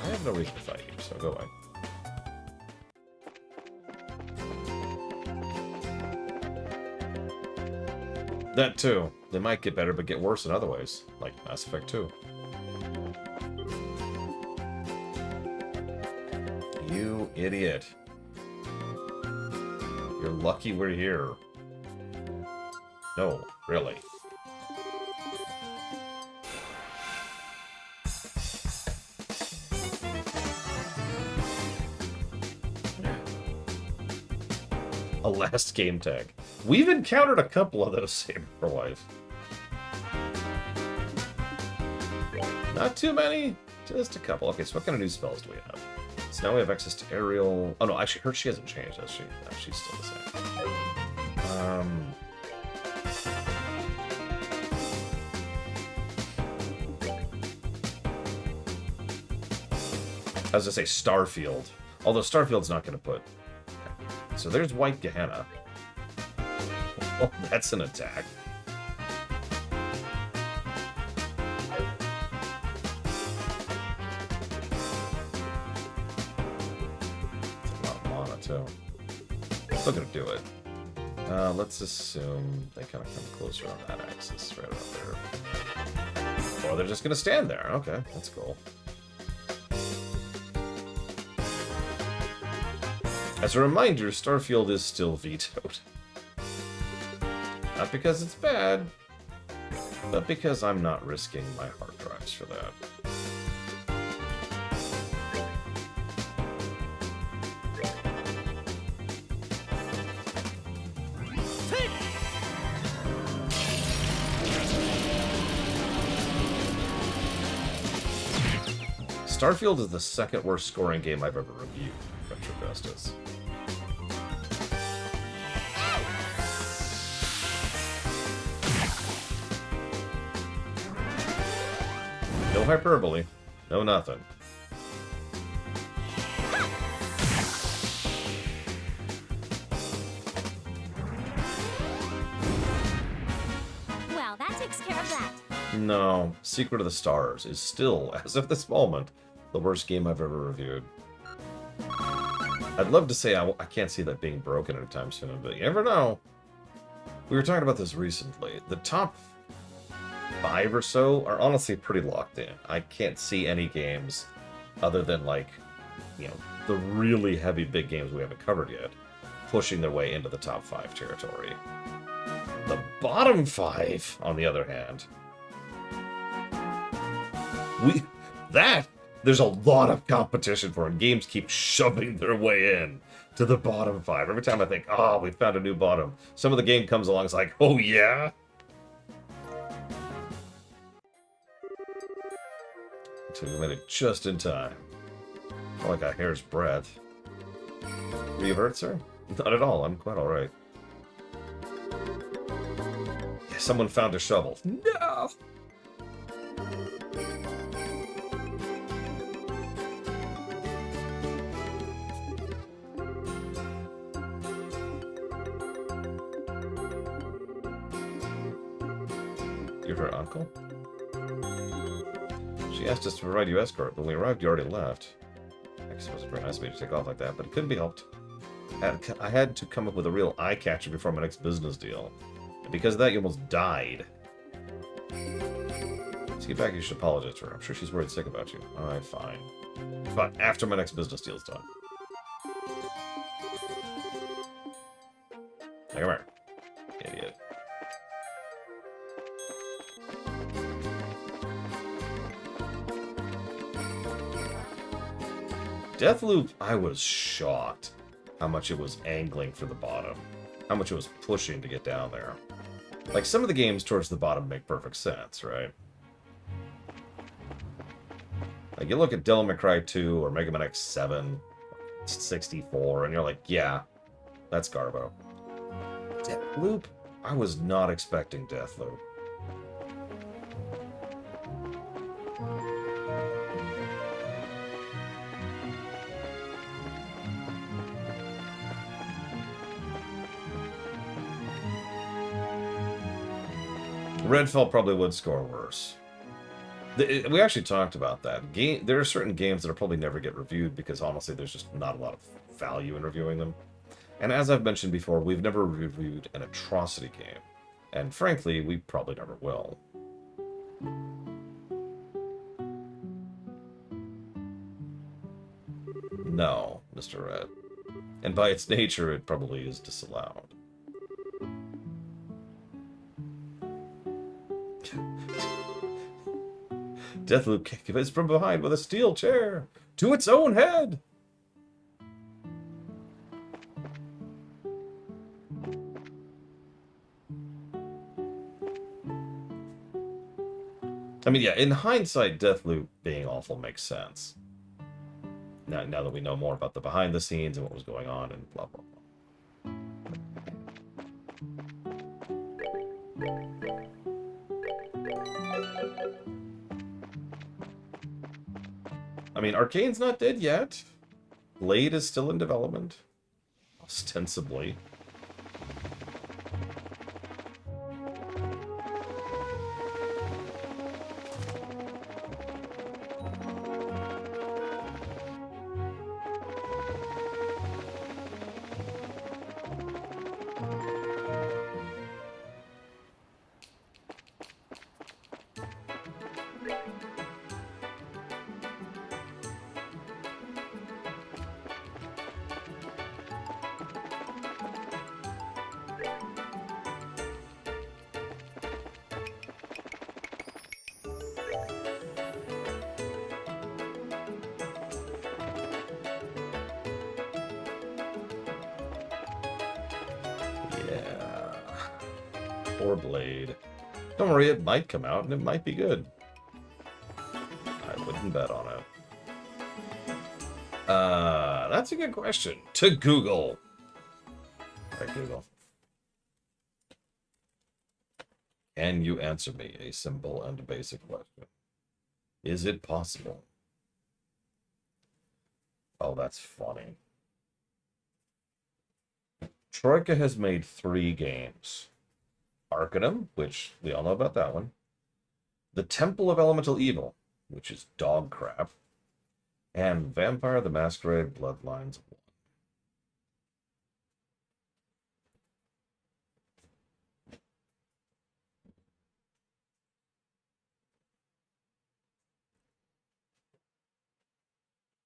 I have no reason to fight you, so go away. That too. They might get better, but get worse in other ways. Like Mass Effect 2. You idiot. You're lucky we're here. No, really. A last game tag. We've encountered a couple of those Saber for Life. Not too many, just a couple. Okay, so what kind of new spells do we have? So now we have access to aerial. Oh no, actually, she hasn't changed, has she? No, she's still the same. I was gonna say Starfield, although Starfield's not gonna put. So there's White Gehenna. Oh, that's an attack. It's a lot of mana, too. Still gonna do it. Let's assume they kind of come closer on that axis, right around there. Or they're just gonna stand there. Okay, that's cool. As a reminder, Starfield is still vetoed. Not because it's bad, but because I'm not risking my hard drives for that. Starfield is the second worst scoring game I've ever reviewed, Retro Justice. No hyperbole. No nothing. Well, that takes care of that. No, Secret of the Stars is still, as of this moment, the worst game I've ever reviewed. I'd love to say I can't see that being broken anytime soon, but you never know. We were talking about this recently. The top 5 or so are honestly pretty locked in. I can't see any games other than, like, you know, the really heavy big games we haven't covered yet, pushing their way into the top 5 territory. The bottom 5, on the other hand, there's a lot of competition for, and games keep shoving their way in to the bottom 5. Every time I think, oh, we found a new bottom, some of the game comes along, it's like, oh yeah? So we made it just in time. Not like a hair's breadth. Were you hurt, sir? Not at all, I'm quite alright. Someone found a shovel. No! You're her uncle? She asked us to provide you escort. When we arrived, you already left. I guess it wasn't very nice of me to take off like that, but it couldn't be helped. I had to come up with a real eye-catcher before my next business deal. And because of that, you almost died. To get back, you should apologize to her. I'm sure she's worried sick about you. Alright, fine. But after my next business deal's done. Hey, come here. Idiot. Deathloop, I was shocked how much it was angling for the bottom. How much it was pushing to get down there. Like, some of the games towards the bottom make perfect sense, right? Like, you look at Devil May Cry 2 or Mega Man X7, 64, and you're like, yeah, that's Garbo. Deathloop? I was not expecting Deathloop. Redfall probably would score worse. We actually talked about that. There are certain games that will probably never get reviewed because, honestly, there's just not a lot of value in reviewing them. And as I've mentioned before, we've never reviewed an atrocity game. And frankly, we probably never will. No, Mr. Red. And by its nature, it probably is disallowed. Deathloop kicked it from behind with a steel chair to its own head. I mean, yeah, in hindsight, Deathloop being awful makes sense. Now that we know more about the behind the scenes and what was going on and blah, blah, blah. I mean, Arcane's not dead yet. Blade is still in development. Ostensibly. Or Blade. Don't worry, it might come out and it might be good. I wouldn't bet on it. That's a good question. To Google. Alright, Google. Can you answer me a simple and basic question? Is it possible? Oh, that's funny. Troika has made 3 games. Arcanum, which we all know about that one. The Temple of Elemental Evil, which is dog crap, and Vampire the Masquerade Bloodlines 1.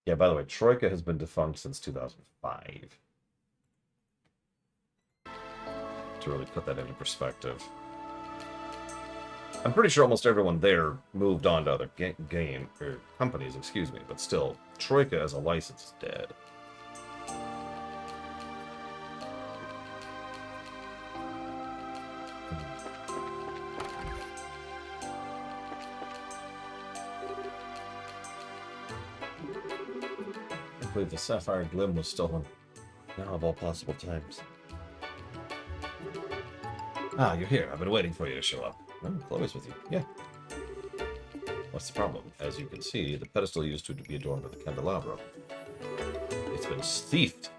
Yeah, by the way, Troika has been defunct since 2005. To really put that into perspective. I'm pretty sure almost everyone there moved on to other companies, excuse me, but still, Troika as a license is dead. I believe the Sapphire Glim was stolen. Now of all possible times. Ah, you're here. I've been waiting for you to show up. Oh, Chloe's with you. Yeah. What's the problem? As you can see, the pedestal used to be adorned with a candelabra. It's been thiefed.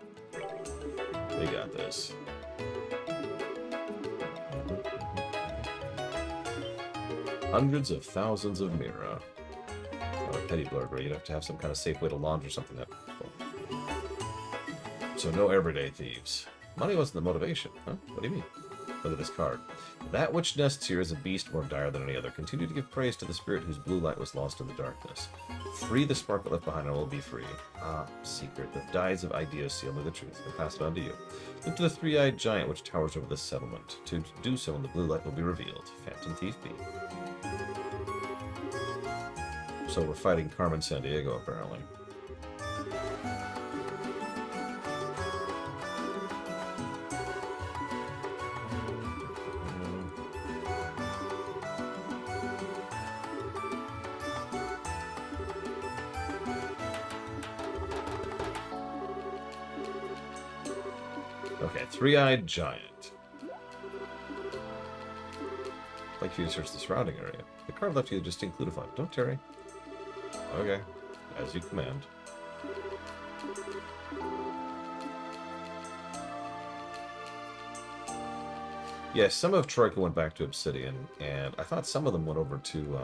We got this. Hundreds of thousands of Mira. Not a petty burglary. You'd have to have some kind of safe way to launder something that. So no everyday thieves. Money wasn't the motivation, huh? What do you mean? Look at this card. That which nests here is a beast more dire than any other. Continue to give praise to the spirit whose blue light was lost in the darkness. Free the spark that left behind and will be free. Ah, secret. The dyes of ideas seal me the truth and pass it on to you. Look to the three-eyed giant which towers over this settlement. To do so, and the blue light will be revealed. Phantom Thief B. So we're fighting Carmen Sandiego, apparently. Okay, three-eyed giant. I'd like for you to search the surrounding area. The card left you a distinct clue to find. Don't tarry. Okay, as you command. Yes, some of Troika went back to Obsidian, and I thought some of them went over to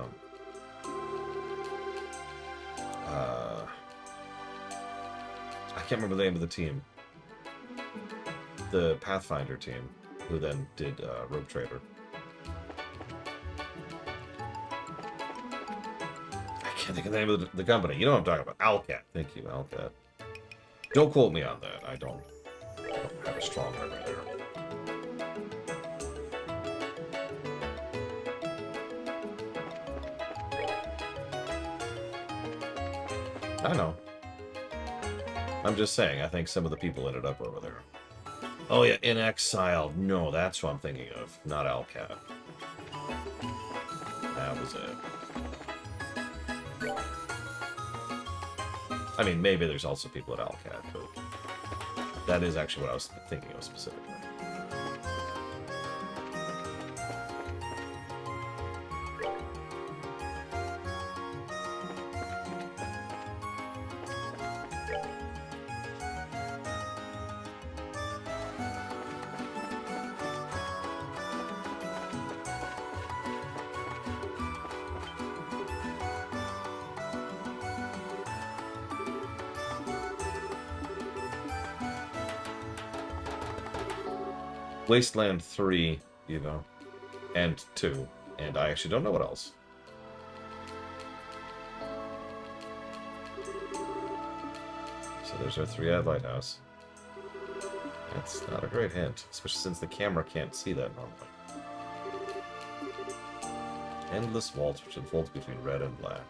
I can't remember the name of the team. The Pathfinder team, who then did Rogue Trader. I can't think of the name of the company. You know what I'm talking about. Alcat. Thank you, Alcat. Don't quote me on that. I don't have a strong memory there. I know. I'm just saying, I think some of the people ended up over there. Oh yeah, In Exile. No, that's what I'm thinking of. Not Alcat. That was it. I mean, maybe there's also people at Alcat, but that is actually what I was thinking of specifically. Wasteland 3, you know, and 2, and I actually don't know what else. So there's our three-eyed lighthouse. That's not a great hint, especially since the camera can't see that normally. Endless waltz which unfolds between red and black.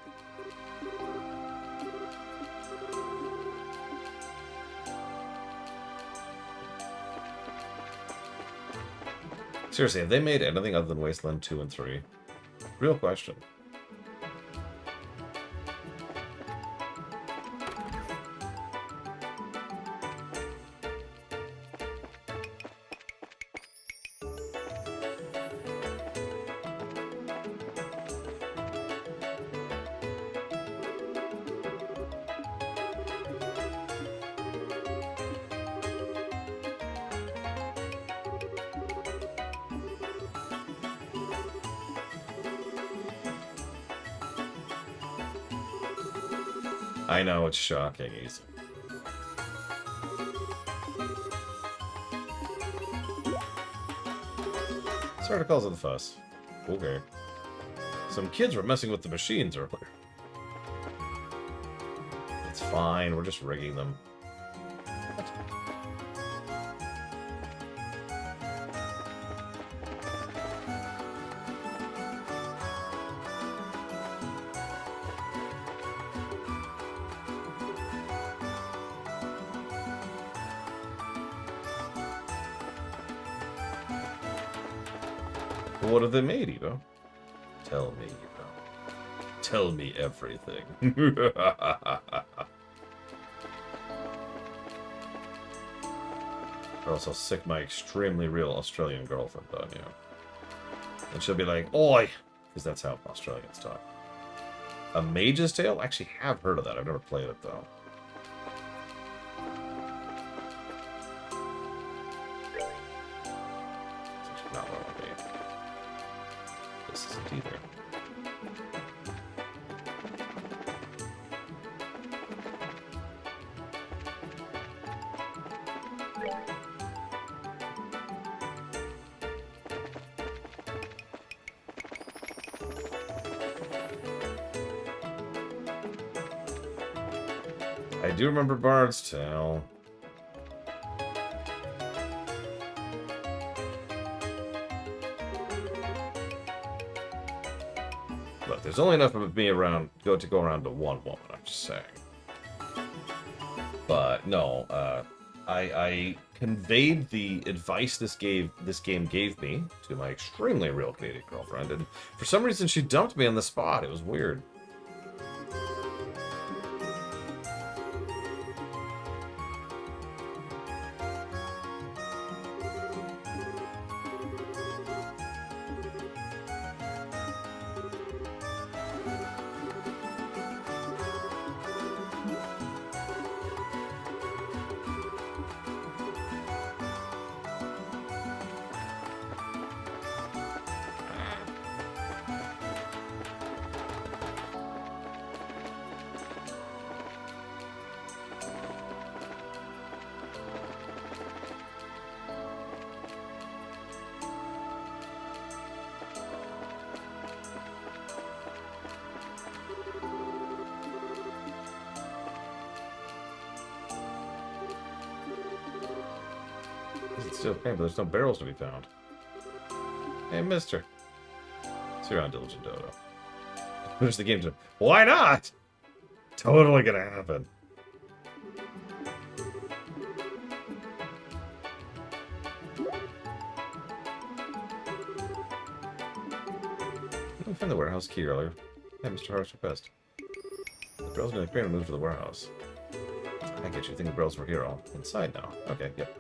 Seriously, have they made anything other than Wasteland 2 and 3? Real question. I know, it's shocking. Easy. Sorry to cause of the fuss. Okay. Some kids were messing with the machines earlier. It's fine, we're just rigging them. What have they made, Evo? Tell me, Evo. Tell me everything. Or else I'll sick my extremely real Australian girlfriend on you. And she'll be like, oi! Because that's how Australians talk. A Mage's Tale? I actually have heard of that. I've never played it, though. It's actually not what I want to be. This isn't either. I do remember Bard's Tale. Look, there's only enough of me around to go around to one woman, I'm just saying. But no, I conveyed the advice this game gave me to my extremely real Canadian girlfriend, and for some reason she dumped me on the spot. It was weird. It's still pain, but there's no barrels to be found. Hey, mister. See you around, Diligent Dodo. Finish the game to... Why not? Totally gonna happen. I found the warehouse key earlier. Hey, Mr. Hart's request. The barrels in the crane are moved to the warehouse. I get you. Think the barrels were here all inside now. Okay, yep.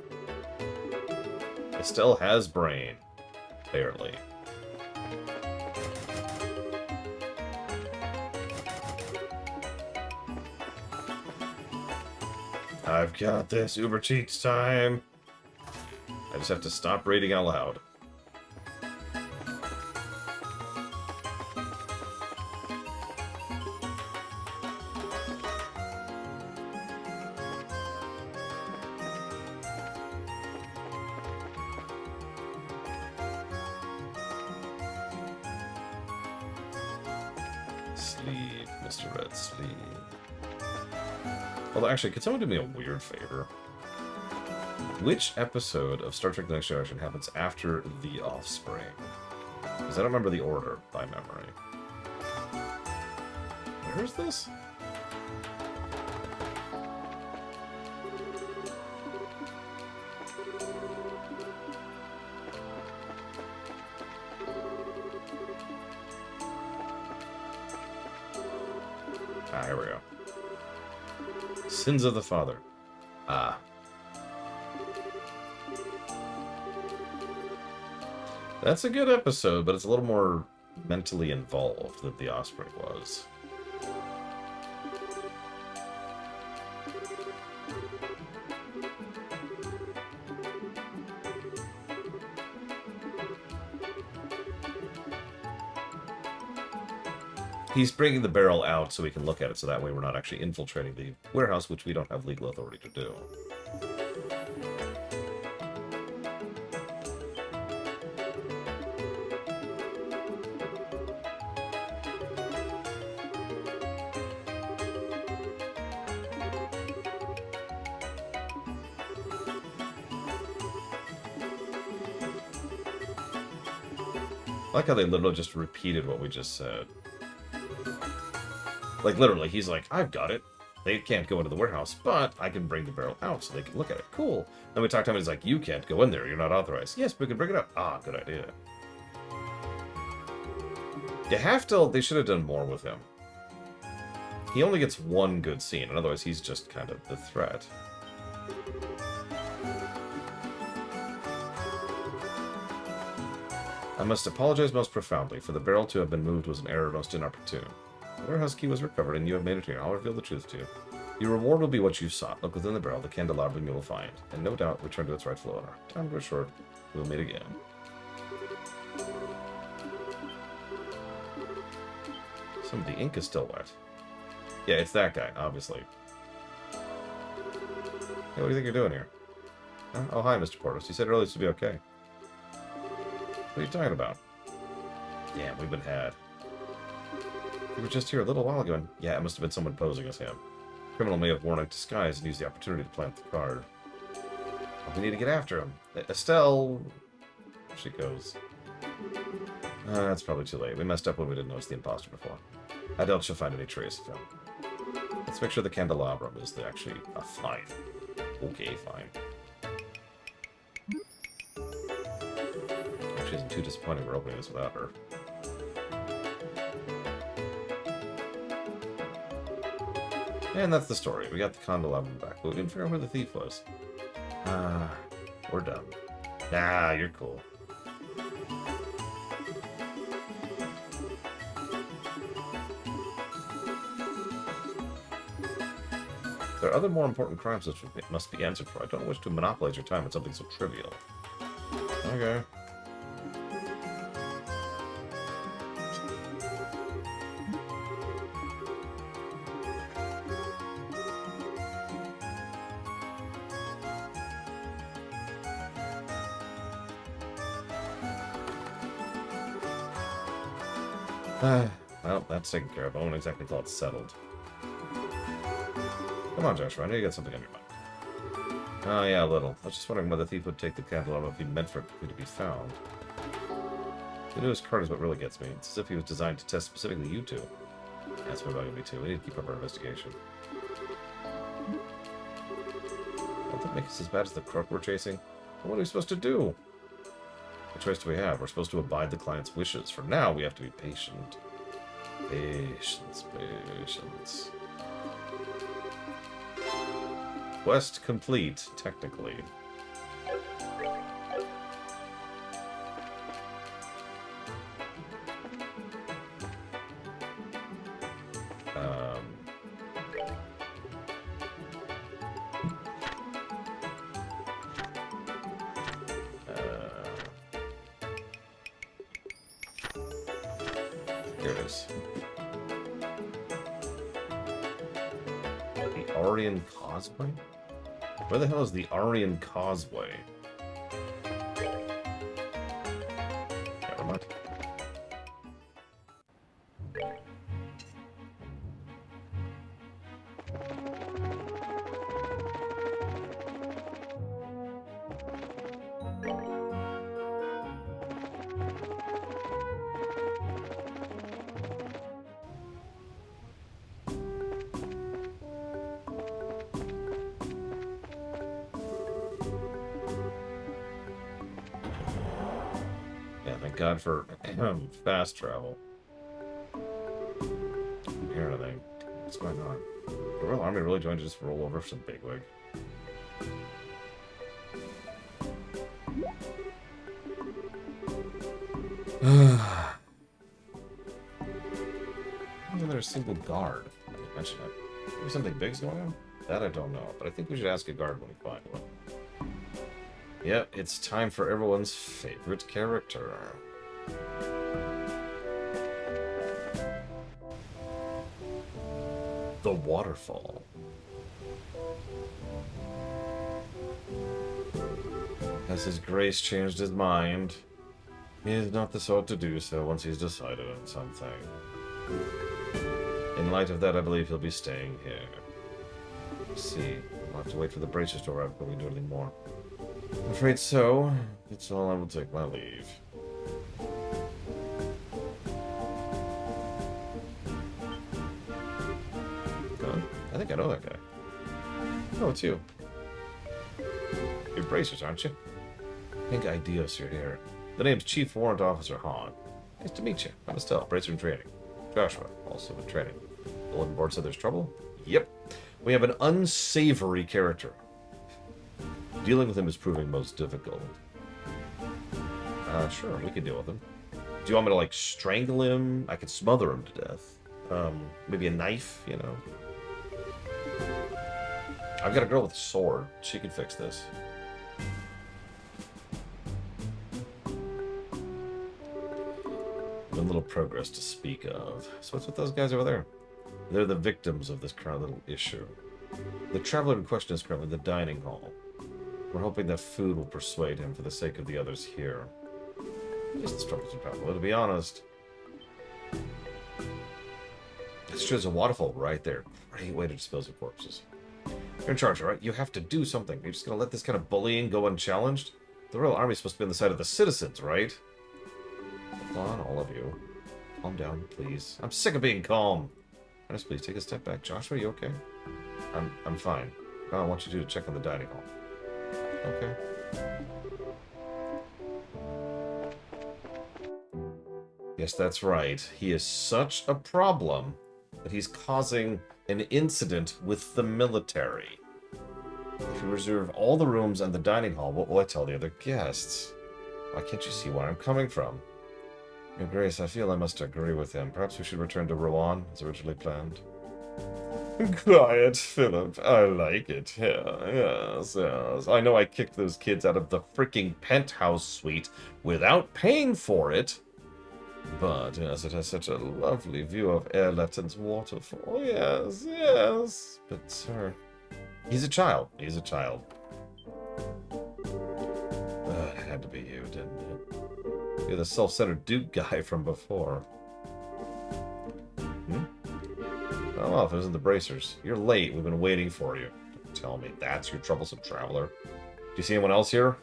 It still has brain. Barely. I've got this. Uber Cheats time. I just have to stop reading out loud. Sleep, Mr. Red, sleep. Although, actually, could someone do me a weird favor? Which episode of Star Trek The Next Generation happens after The Offspring? Because I don't remember the order by memory. Where is this? Ah, here we go. Sins of the Father. Ah. That's a good episode, but it's a little more mentally involved than The Offspring was. He's bringing the barrel out so we can look at it, so that way we're not actually infiltrating the warehouse, which we don't have legal authority to do. I like how they literally just repeated what we just said. Like, literally, he's like, I've got it. They can't go into the warehouse, but I can bring the barrel out so they can look at it. Cool. Then we talked to him, and he's like, you can't go in there. You're not authorized. Yes, we can bring it out. Ah, good idea. You have to... They should have done more with him. He only gets one good scene, and otherwise he's just kind of the threat. I must apologize most profoundly, for the barrel to have been moved was an error most inopportune. The warehouse key was recovered, and you have made it here. I'll reveal the truth to you. Your reward will be what you sought. Look within the barrel, the candelabrum you will find, and no doubt return to its rightful owner. Time grows short. We will meet again. Some of the ink is still wet. Yeah, it's that guy, obviously. Hey, what do you think you're doing here? Huh? Oh, hi, Mr. Portos. You said earlier this would be okay. What are you talking about? Damn, we've been had. We were just here a little while ago, and yeah, it must have been someone posing as him. The criminal may have worn a disguise and used the opportunity to plant the card. Well, we need to get after him. Estelle... She goes. That's probably too late. We messed up when we didn't notice the imposter before. I doubt she'll find any trace of him. Let's make sure the candelabrum is actually a fine. Okay, fine. Actually, isn't too disappointing we're opening this without her. And that's the story. We got the candelabrum back, but we didn't figure out where the thief was. We're done. Nah, you're cool. There are other more important crimes which must be answered for. I don't wish to monopolize your time with something so trivial. Okay. Well, that's taken care of. I won't exactly call it settled. Come on, Joshua. I know you got something on your mind. Oh, yeah, a little. I was just wondering whether the thief would take the candelabrum if he meant for it to be found. The newest card is what really gets me. It's as if he was designed to test specifically you two. That's what bugging me too. We need to keep up our investigation. Won't that make us as bad as the crook we're chasing? What are we supposed to do? What choice do we have? We're supposed to abide the client's wishes. For now, we have to be patient. Patience, patience. Quest complete, technically. Here it is. The Aryan Causeway? Where the hell is the Aryan Causeway? Never mind. Thank God for fast travel. Can't hear anything. What's going on? The Royal Army really going to just roll over some bigwig? Isn't there a single guard? I didn't mention it. Maybe something big's going on? That I don't know, but I think we should ask a guard when we find one. Yep, it's time for everyone's favorite character. The waterfall. Has His Grace changed his mind? He is not the sort to do so once he's decided on something. In light of that, I believe he'll be staying here. Let's see. We'll have to wait for the bracers to arrive before we do anything more. I'm afraid so. That's all. I will take my leave. Huh? I think I know that guy. Oh, it's you. You're bracers, aren't you? Pink Ideos, you're here. The name's Chief Warrant Officer Han. Nice to meet you. I'm Estelle, bracer in training. Joshua, also in training. Bulletin board said there's trouble? Yep. We have an unsavory character. Dealing with him is proving most difficult. Sure, we can deal with him. Do you want me to, like, strangle him? I could smother him to death. Maybe a knife, you know? I've got a girl with a sword. She can fix this. Little progress to speak of. So what's with those guys over there? They're the victims of this current little issue. The traveler in question is currently in the dining hall. We're hoping that food will persuade him for the sake of the others here. Just the struggles of travel. To be honest, it's true, there's a waterfall right there. Great way to dispose of corpses. You're in charge, alright? You have to do something. You're just gonna let this kind of bullying go unchallenged? The Royal Army's supposed to be on the side of the citizens, right? Hold on, all of you. Calm down, please. I'm sick of being calm. Just please take a step back. Joshua, you okay? I'm fine. I want you to check on the dining hall. Okay. Yes, that's right. He is such a problem that he's causing an incident with the military. If you reserve all the rooms and the dining hall, what will I tell the other guests? Why can't you see where I'm coming from? Your Grace, I feel I must agree with him. Perhaps we should return to Rouen, as originally planned. Quiet, Philip. I like it. Yeah, yes. I know I kicked those kids out of the freaking penthouse suite without paying for it. But, yes, it has such a lovely view of Erletten's waterfall. Yes, yes. But, sir, he's a child. He's a child. It had to be you, didn't it? You're the self-centered Duke guy from before. Oh, well, if it isn't the bracers. You're late. We've been waiting for you. Don't tell me that's your troublesome traveler. Do you see anyone else here?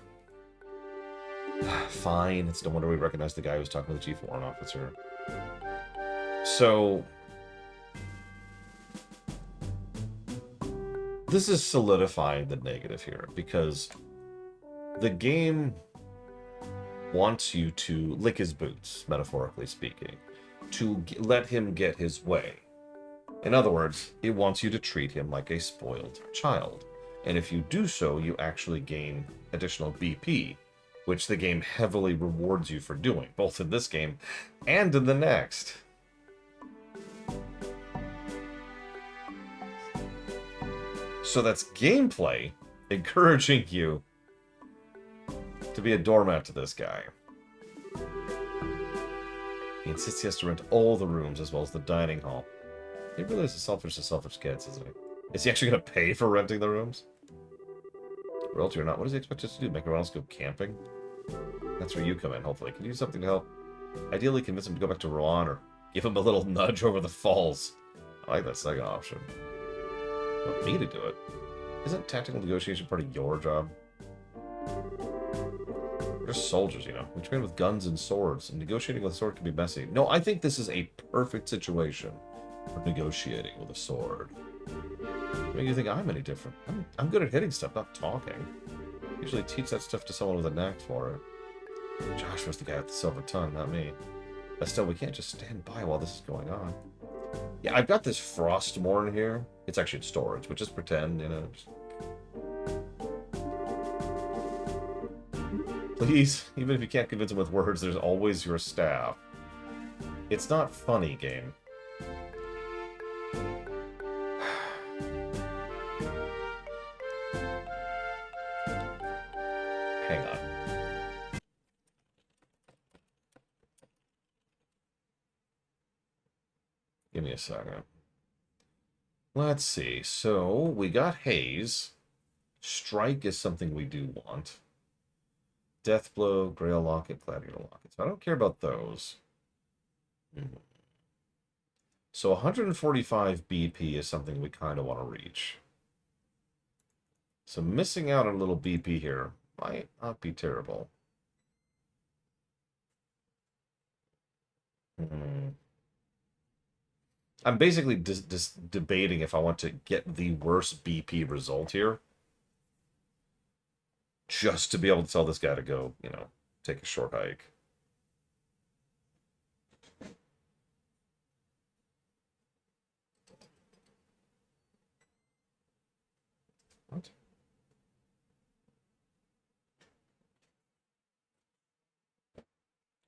Fine. It's no wonder we recognize the guy who was talking to the Chief Warrant Officer. So, this is solidifying the negative here, because the game wants you to lick his boots, metaphorically speaking, to let him get his way. In other words, it wants you to treat him like a spoiled child. And if you do so, you actually gain additional BP, which the game heavily rewards you for doing, both in this game and in the next. So that's gameplay encouraging you to be a doormat to this guy. He insists he has to rent all the rooms as well as the dining hall. He really is a selfish kids, isn't he? Is he actually going to pay for renting the rooms? Royalty or not, what does he expect us to do? Make everyone else go camping? That's where you come in, hopefully. Can you do something to help? Ideally, convince him to go back to Rouen or give him a little nudge over the falls. I like that second option. Want me to do it? Isn't tactical negotiation part of your job? We're just soldiers, you know. We train with guns and swords, and negotiating with a sword can be messy. No, I think this is a perfect situation for negotiating with a sword. What do you think I'm any different? I'm good at hitting stuff, not talking. Usually teach that stuff to someone with a knack for it. Joshua's the guy with the silver tongue, not me. But still, we can't just stand by while this is going on. Yeah, I've got this Frostmourne here. It's actually in storage, but just pretend, you know. Please, even if you can't convince him with words, there's always your staff. It's not funny, game. Hang on. Give me a second. Let's see. So we got Haze. Strike is something we do want. Deathblow, Grail Locket, Gladiator Locket. So I don't care about those. So 145 BP is something we kind of want to reach. So missing out on a little BP here might not be terrible. I'm basically just debating if I want to get the worst BP result here. Just to be able to tell this guy to go, you know, take a short hike. What?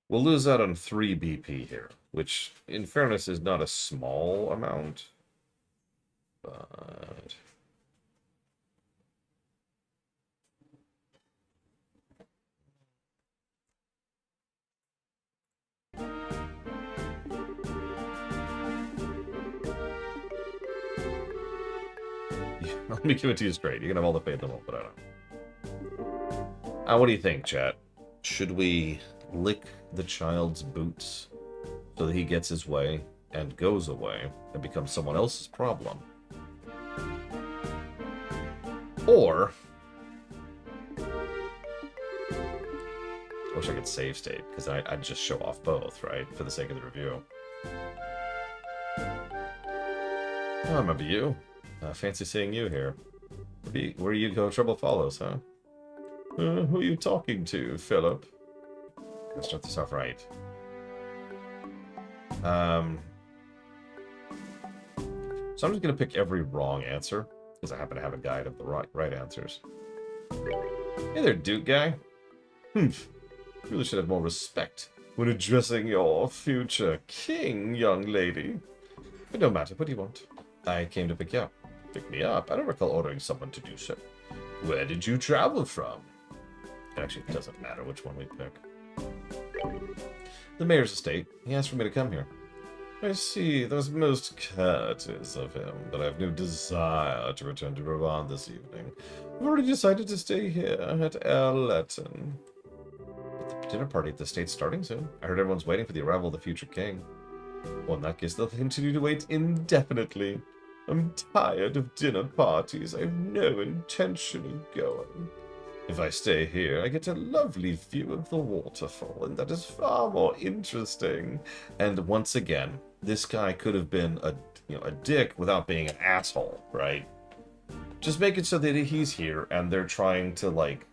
We'll lose out on 3 BP here, which, in fairness, is not a small amount. But... let me give it to you straight. You can have all the faith in the world, but I don't. What do you think, chat? Should we lick the child's boots so that he gets his way and goes away and becomes someone else's problem? Or... I wish I could save state, because I'd just show off both, right? For the sake of the review. Oh, I remember you. Fancy seeing you here. Where you go, trouble follows, huh? Who are you talking to, Philip? Let's start this off right. So I'm just going to pick every wrong answer, because I happen to have a guide of the right answers. Hey there, Duke guy. Really should have more respect when addressing your future king, young lady. But no matter, what do you want? I came to pick you up. Pick me up? I don't recall ordering someone to do so. Where did you travel from? Actually, it doesn't matter which one we pick. The mayor's estate. He asked for me to come here. I see. That was most courteous of him, but I have no desire to return to Rouen this evening. I've already decided to stay here at Erleton. But the dinner party at the estate's starting soon. I heard everyone's waiting for the arrival of the future king. Well, in that case, they'll continue to wait indefinitely. I'm tired of dinner parties. I have no intention of going. If I stay here, I get a lovely view of the waterfall, and that is far more interesting. And once again, this guy could have been a dick without being an asshole, right? Just make it so that he's here, and they're trying to, like,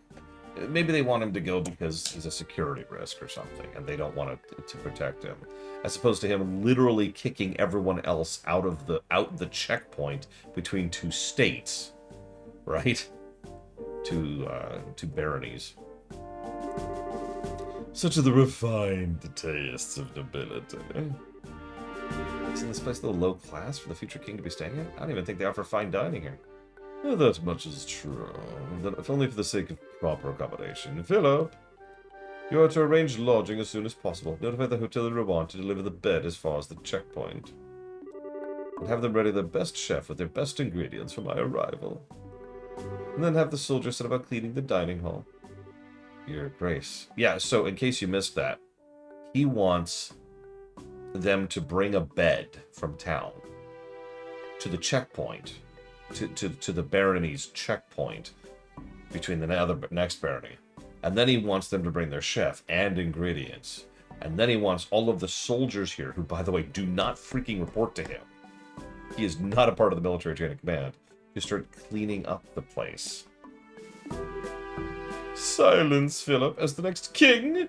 maybe they want him to go because he's a security risk or something, and they don't want to protect him. As opposed to him literally kicking everyone else out the checkpoint between two states, right? To baronies. Such are the refined tastes of nobility. Isn't this place a little low class for the future king to be staying at? I don't even think they offer fine dining here. Well, that much is true. If only for the sake of proper accommodation. Philip, you are to arrange lodging as soon as possible. Notify the hotel in Rouen to deliver the bed as far as the checkpoint. And have them ready their best chef with their best ingredients for my arrival. And then have the soldiers set about cleaning the dining hall. Your Grace. Yeah, so in case you missed that, he wants them to bring a bed from town to the checkpoint, to the barony's checkpoint between the next barony. And then he wants them to bring their chef and ingredients. And then he wants all of the soldiers here, who, by the way, do not freaking report to him. He is not a part of the military chain of command. To start cleaning up the place. Silence, Philip. As the next king,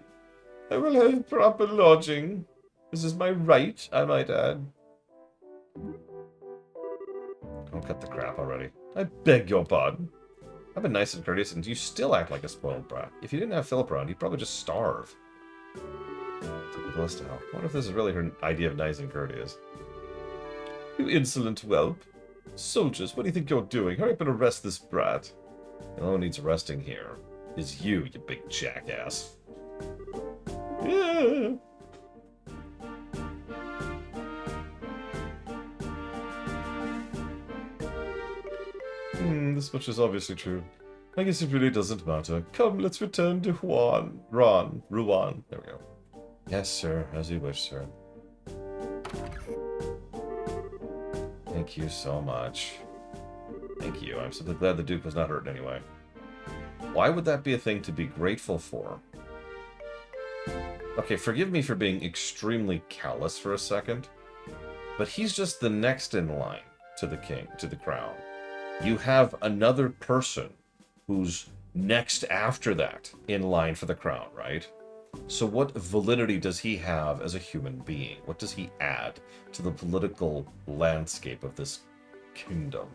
I will have proper lodging. This is my right, I might add. Don't cut the crap already. I beg your pardon. I've been nice and courteous, and you still act like a spoiled brat. If you didn't have Philip around, you'd probably just starve. I wonder if this is really her idea of nice and courteous. You insolent whelp. Soldiers, what do you think you're doing? Hurry up and arrest this brat. The only one who needs arresting here is you big jackass. Yeah. this much is obviously true. I guess it really doesn't matter. Come, let's return to Ruan. There we go. Yes, sir. As you wish, sir. Thank you so much. Thank you. I'm simply glad the Duke was not hurt anyway. Why would that be a thing to be grateful for? Okay, forgive me for being extremely callous for a second, but he's just the next in line to the king, to the crown. You have another person who's next after that in line for the crown, right? So what validity does he have as a human being? What does he add to the political landscape of this kingdom?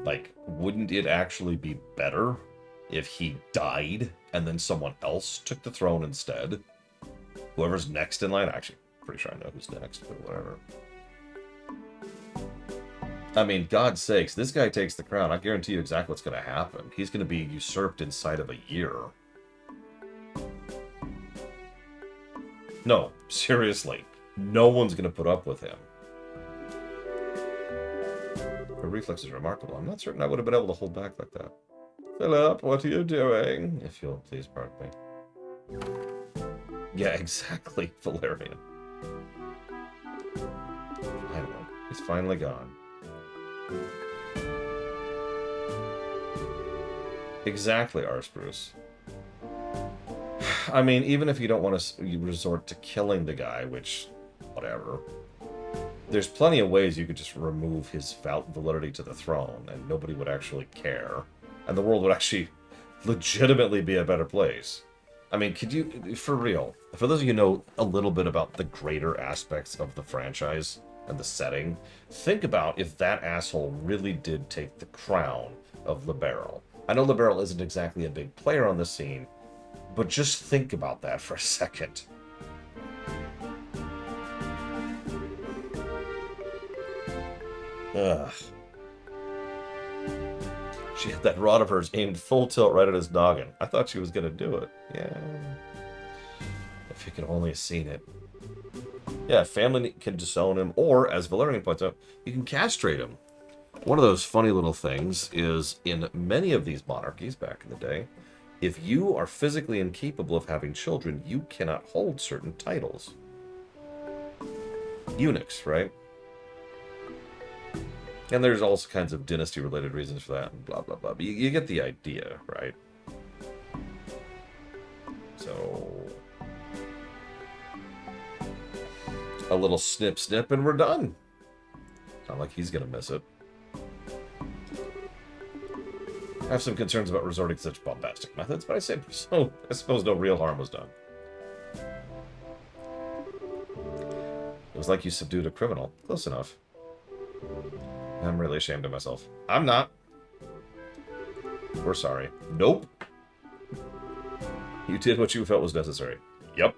Like, wouldn't it actually be better if he died and then someone else took the throne instead? Whoever's next in line, actually, pretty sure I know who's next, but whatever. I mean, God's sakes, this guy takes the crown. I guarantee you exactly what's going to happen. He's going to be usurped inside of a year. No, seriously. No one's going to put up with him. Her reflex is remarkable. I'm not certain I would have been able to hold back like that. Philip, what are you doing? If you'll please pardon me. Yeah, exactly, Valerian. Finally. He's finally gone. Exactly, Arspruce. I mean, even if you don't want to resort to killing the guy, which, whatever, there's plenty of ways you could just remove his validity to the throne, and nobody would actually care, and the world would actually legitimately be a better place. I mean, could you, for real, for those of you who know a little bit about the greater aspects of the franchise and the setting, think about if that asshole really did take the crown of Liberl. I know Liberl isn't exactly a big player on the scene, but just think about that for a second. Ugh. She had that rod of hers aimed full tilt right at his noggin. I thought she was gonna do it. Yeah. If you could only have seen it. Yeah, family can disown him, or, as Valerian points out, you can castrate him. One of those funny little things is, in many of these monarchies back in the day, if you are physically incapable of having children, you cannot hold certain titles. Eunuchs, right? And there's all kinds of dynasty-related reasons for that, and blah, blah, blah. But you get the idea, right? So... a little snip, snip, and we're done. Not like he's gonna miss it. I have some concerns about resorting to such bombastic methods, but I suppose no real harm was done. It was like you subdued a criminal. Close enough. I'm really ashamed of myself. I'm not. We're sorry. Nope. You did what you felt was necessary. Yep.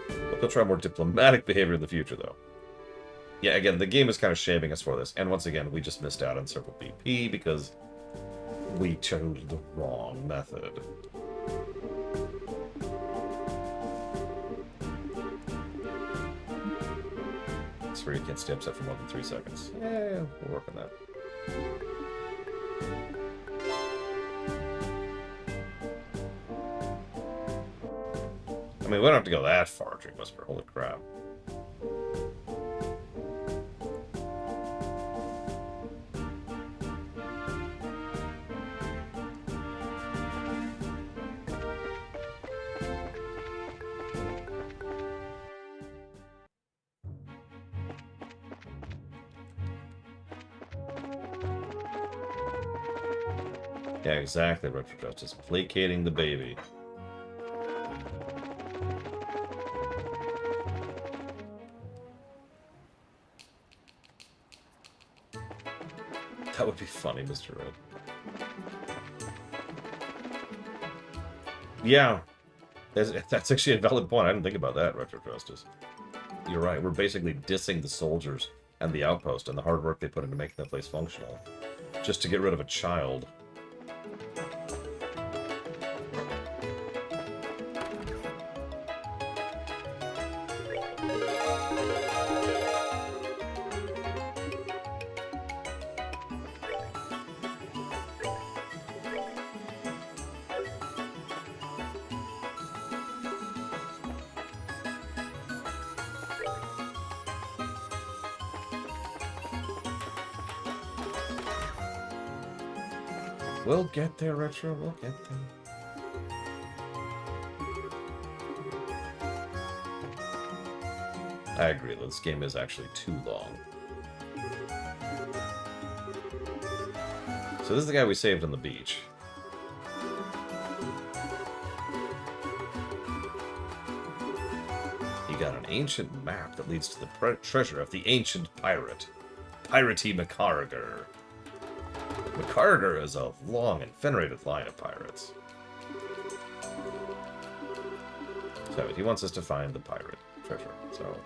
But they'll try more diplomatic behavior in the future, though. Yeah, again, the game is kind of shaming us for this. And once again, we just missed out on Circle BP because we chose the wrong method. That's where you can't stay upset for more than 3 seconds. Yeah, we'll work on that. I mean, we don't have to go that far, Dream Whisper. Holy crap. Yeah, exactly, Retro Justice. Placating the baby. That would be funny, Mr. Red. Yeah. That's actually a valid point. I didn't think about that, Retro Justice. You're right. We're basically dissing the soldiers and the outpost and the hard work they put into making the place functional. Just to get rid of a child. We'll get there, Retro. We'll get there. I agree, this game is actually too long. So this is the guy we saved on the beach. He got an ancient map that leads to the treasure of the ancient pirate, Piratey McCarger. McCarger is a long and venerated line of pirates. So he wants us to find the pirate treasure, so...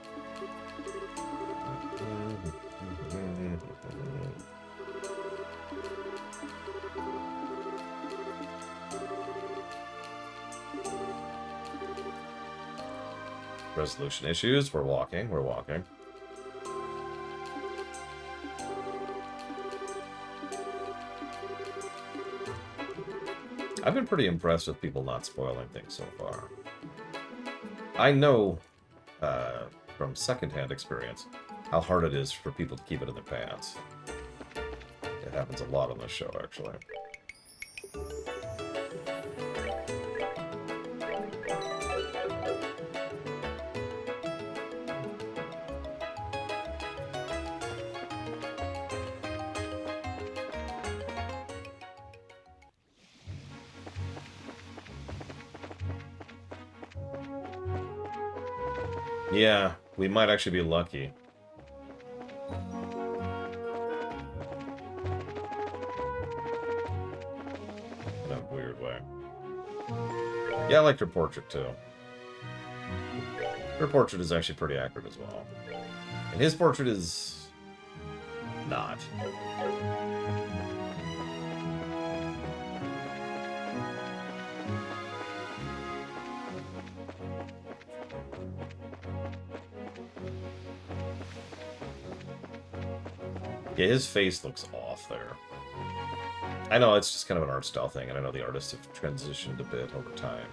Resolution issues, we're walking. I've been pretty impressed with people not spoiling things so far. I know, from secondhand experience, how hard it is for people to keep it in their pants. It happens a lot on this show, actually. Yeah, we might actually be lucky. In a weird way. Yeah, I liked her portrait, too. Her portrait is actually pretty accurate as well. And his portrait is... not. Yeah, his face looks off there. I know, it's just kind of an art style thing, and I know the artists have transitioned a bit over time.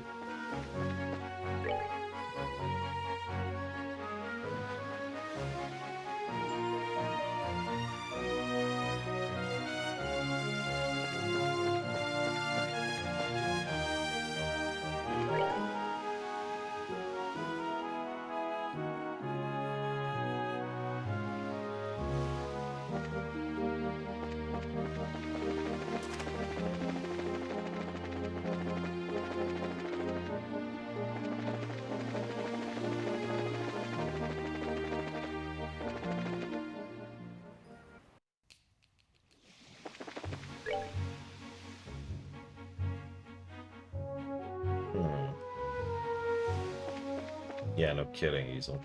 Yeah, no kidding, Easel.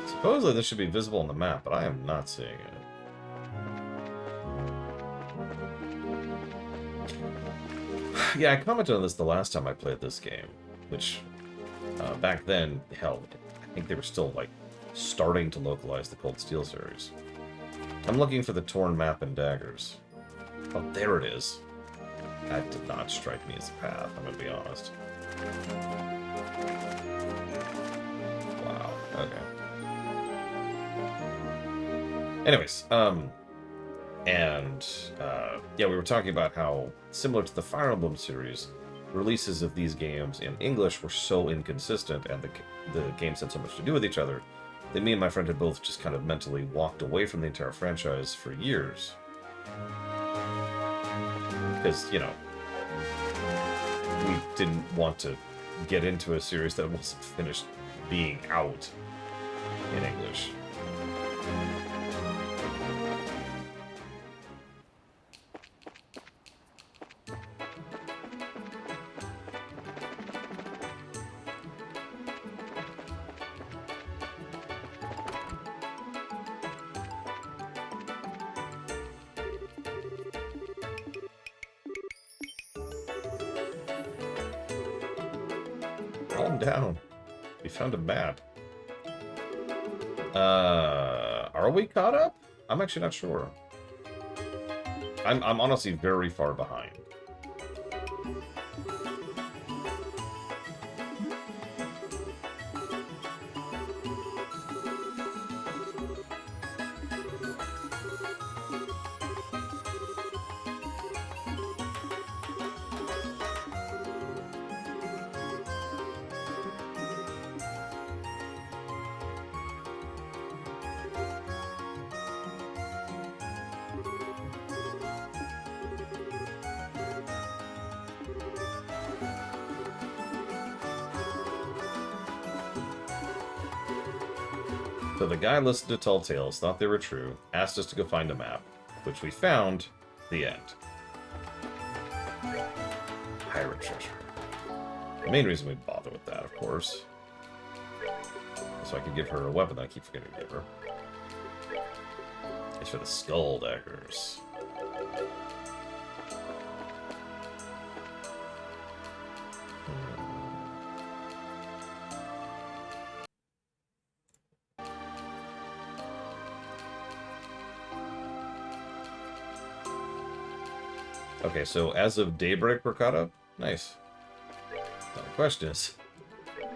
Supposedly this should be visible on the map, but I am not seeing it. Yeah, I commented on this the last time I played this game, which back then, hell, I think they were still, like, starting to localize the Cold Steel series. I'm looking for the torn map and daggers. Oh, there it is. That did not strike me as a path, I'm gonna be honest. Wow, okay. Anyways, yeah, we were talking about how, similar to the Fire Emblem series, releases of these games in English were so inconsistent, and the games had so much to do with each other, that me and my friend had both just kind of mentally walked away from the entire franchise for years. Because, you know, we didn't want to get into a series that wasn't finished being out in English. Calm down. We found a map. Are we caught up? I'm actually not sure. I'm honestly very far behind. So the guy listened to tall tales, thought they were true, asked us to go find a map, which we found. The end. Pirate treasure. The main reason we bother with that, of course. So I could give her a weapon that I keep forgetting to give her. It's for the skull daggers. Okay, so as of Daybreak, we're caught up? Nice. Now the question is,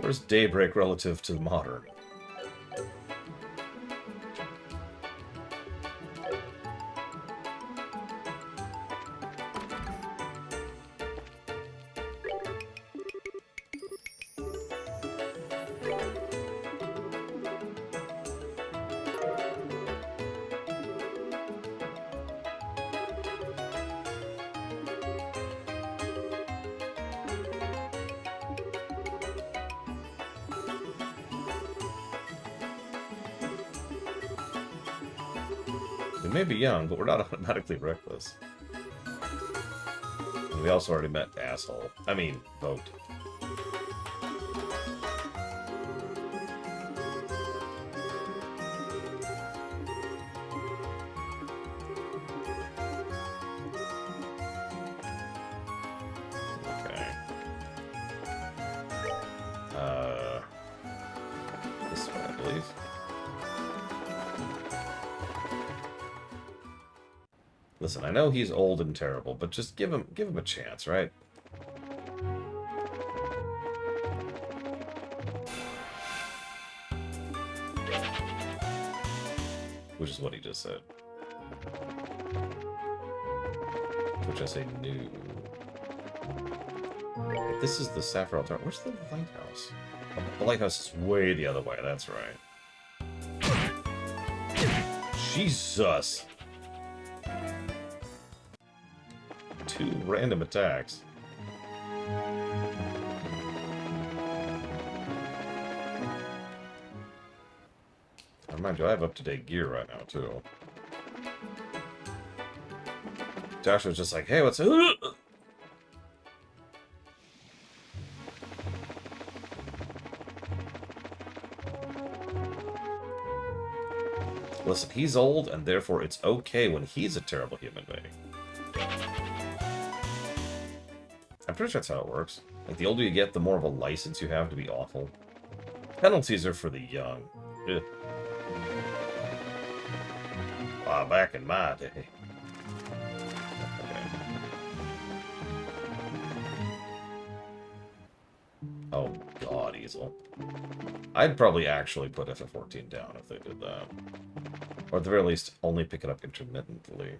where's Daybreak relative to modern? We may be young, but we're not automatically reckless. And we also already met asshole. I mean, vote. Okay. This one, I believe. Listen, I know he's old and terrible, but just give him a chance, right? Which is what he just said. Which I say new. This is the Sapphire Altar. Where's the lighthouse? Oh, the lighthouse is way the other way, that's right. Jesus! 2 random attacks. Mind you, I have up-to-date gear right now, too. Joshua's just like, hey, what's... Listen, he's old, and therefore it's okay when he's a terrible human being. I'm pretty sure that's how it works. Like, the older you get, the more of a license you have to be awful. Penalties are for the young. Ugh. Back in my day. Okay. Oh, God, Easel. I'd probably actually put FF14 down if they did that. Or at the very least, only pick it up intermittently.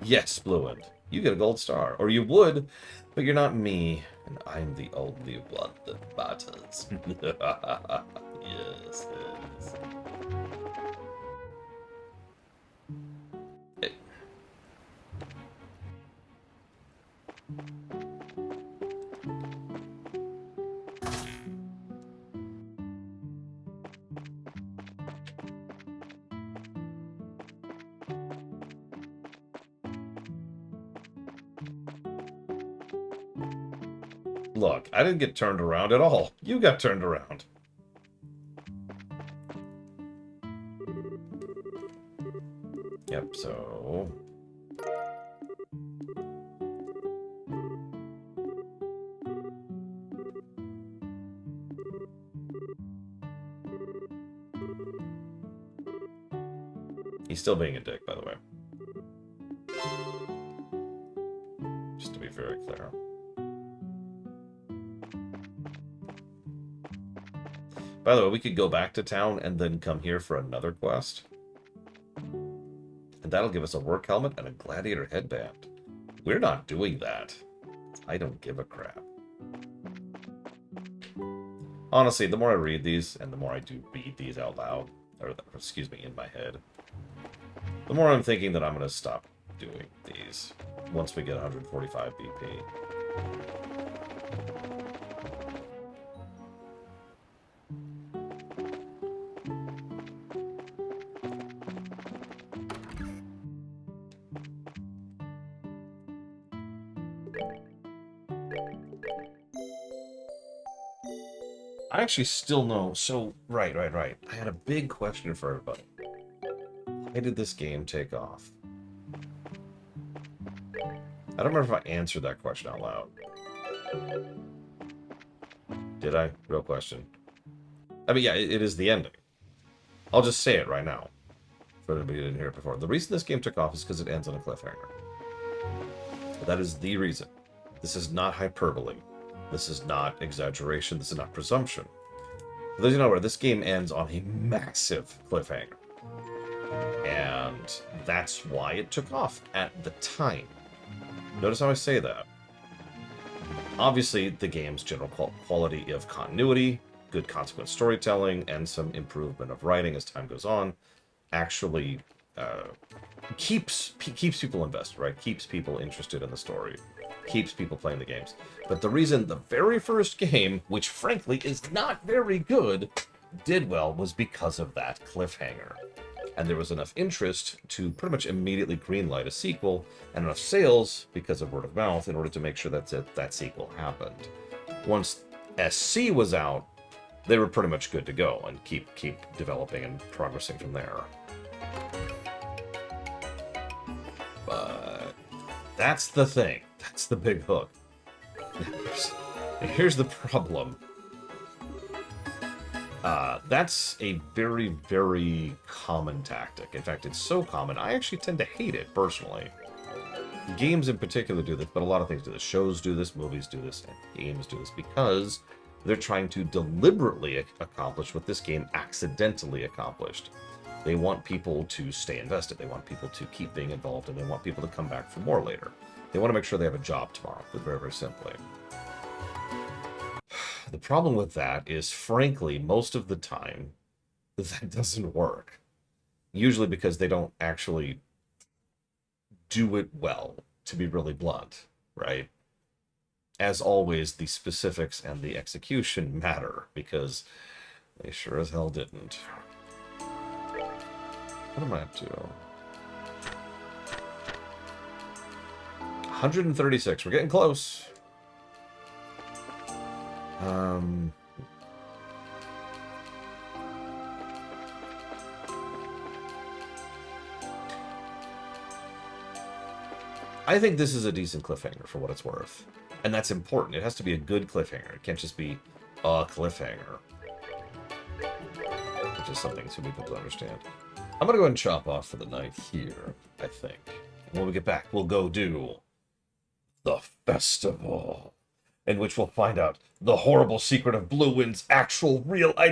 Yes, Bluent. You get a gold star. Or you would, but you're not me. And I'm the only one that matters. Yes, yes. Look, I didn't get turned around at all. You got turned around. Yep, so... He's still being a dick, by the way. Just to be very clear. By the way, we could go back to town and then come here for another quest. And that'll give us a work helmet and a gladiator headband. We're not doing that. I don't give a crap. Honestly, the more I read these, and the more I do read these out loud, or excuse me, in my head, the more I'm thinking that I'm going to stop doing these once we get 145 BP. I actually still know. So, right. I had a big question for everybody. Why did this game take off? I don't remember if I answered that question out loud. Did I? Real question. I mean, yeah, it is the ending. I'll just say it right now. For anybody who didn't hear it before. The reason this game took off is because it ends on a cliffhanger. That is the reason. This is not hyperbole. This is not exaggeration. This is not presumption. For those of you who know where this game ends on a massive cliffhanger. And that's why it took off at the time. Notice how I say that. Obviously, the game's general quality of continuity, good consequent storytelling, and some improvement of writing as time goes on actually keeps people invested, right? Keeps people interested in the story. Keeps people playing the games. But the reason the very first game, which frankly is not very good, did well was because of that cliffhanger. And there was enough interest to pretty much immediately greenlight a sequel, and enough sales, because of word of mouth, in order to make sure that sequel happened. Once SC was out, they were pretty much good to go, and keep developing and progressing from there. But that's the thing. That's the big hook. Here's the problem. That's a very, very common tactic. In fact, it's so common, I actually tend to hate it, personally. Games in particular do this, but a lot of things do this. Shows do this, movies do this, and games do this, because they're trying to deliberately accomplish what this game accidentally accomplished. They want people to stay invested, they want people to keep being involved, and they want people to come back for more later. They want to make sure they have a job tomorrow, put very, very simply. The problem with that is, frankly, most of the time, that doesn't work. Usually because they don't actually do it well, to be really blunt, right? As always, the specifics and the execution matter, because they sure as hell didn't. What am I up to? 136. We're getting close. I think this is a decent cliffhanger for what it's worth. And that's important. It has to be a good cliffhanger. It can't just be a cliffhanger. Which is something too many people to understand. I'm going to go ahead and chop off for the night here, I think. And when we get back, we'll go do the festival, in which we'll find out the horrible secret of Blue Wind's actual real identity.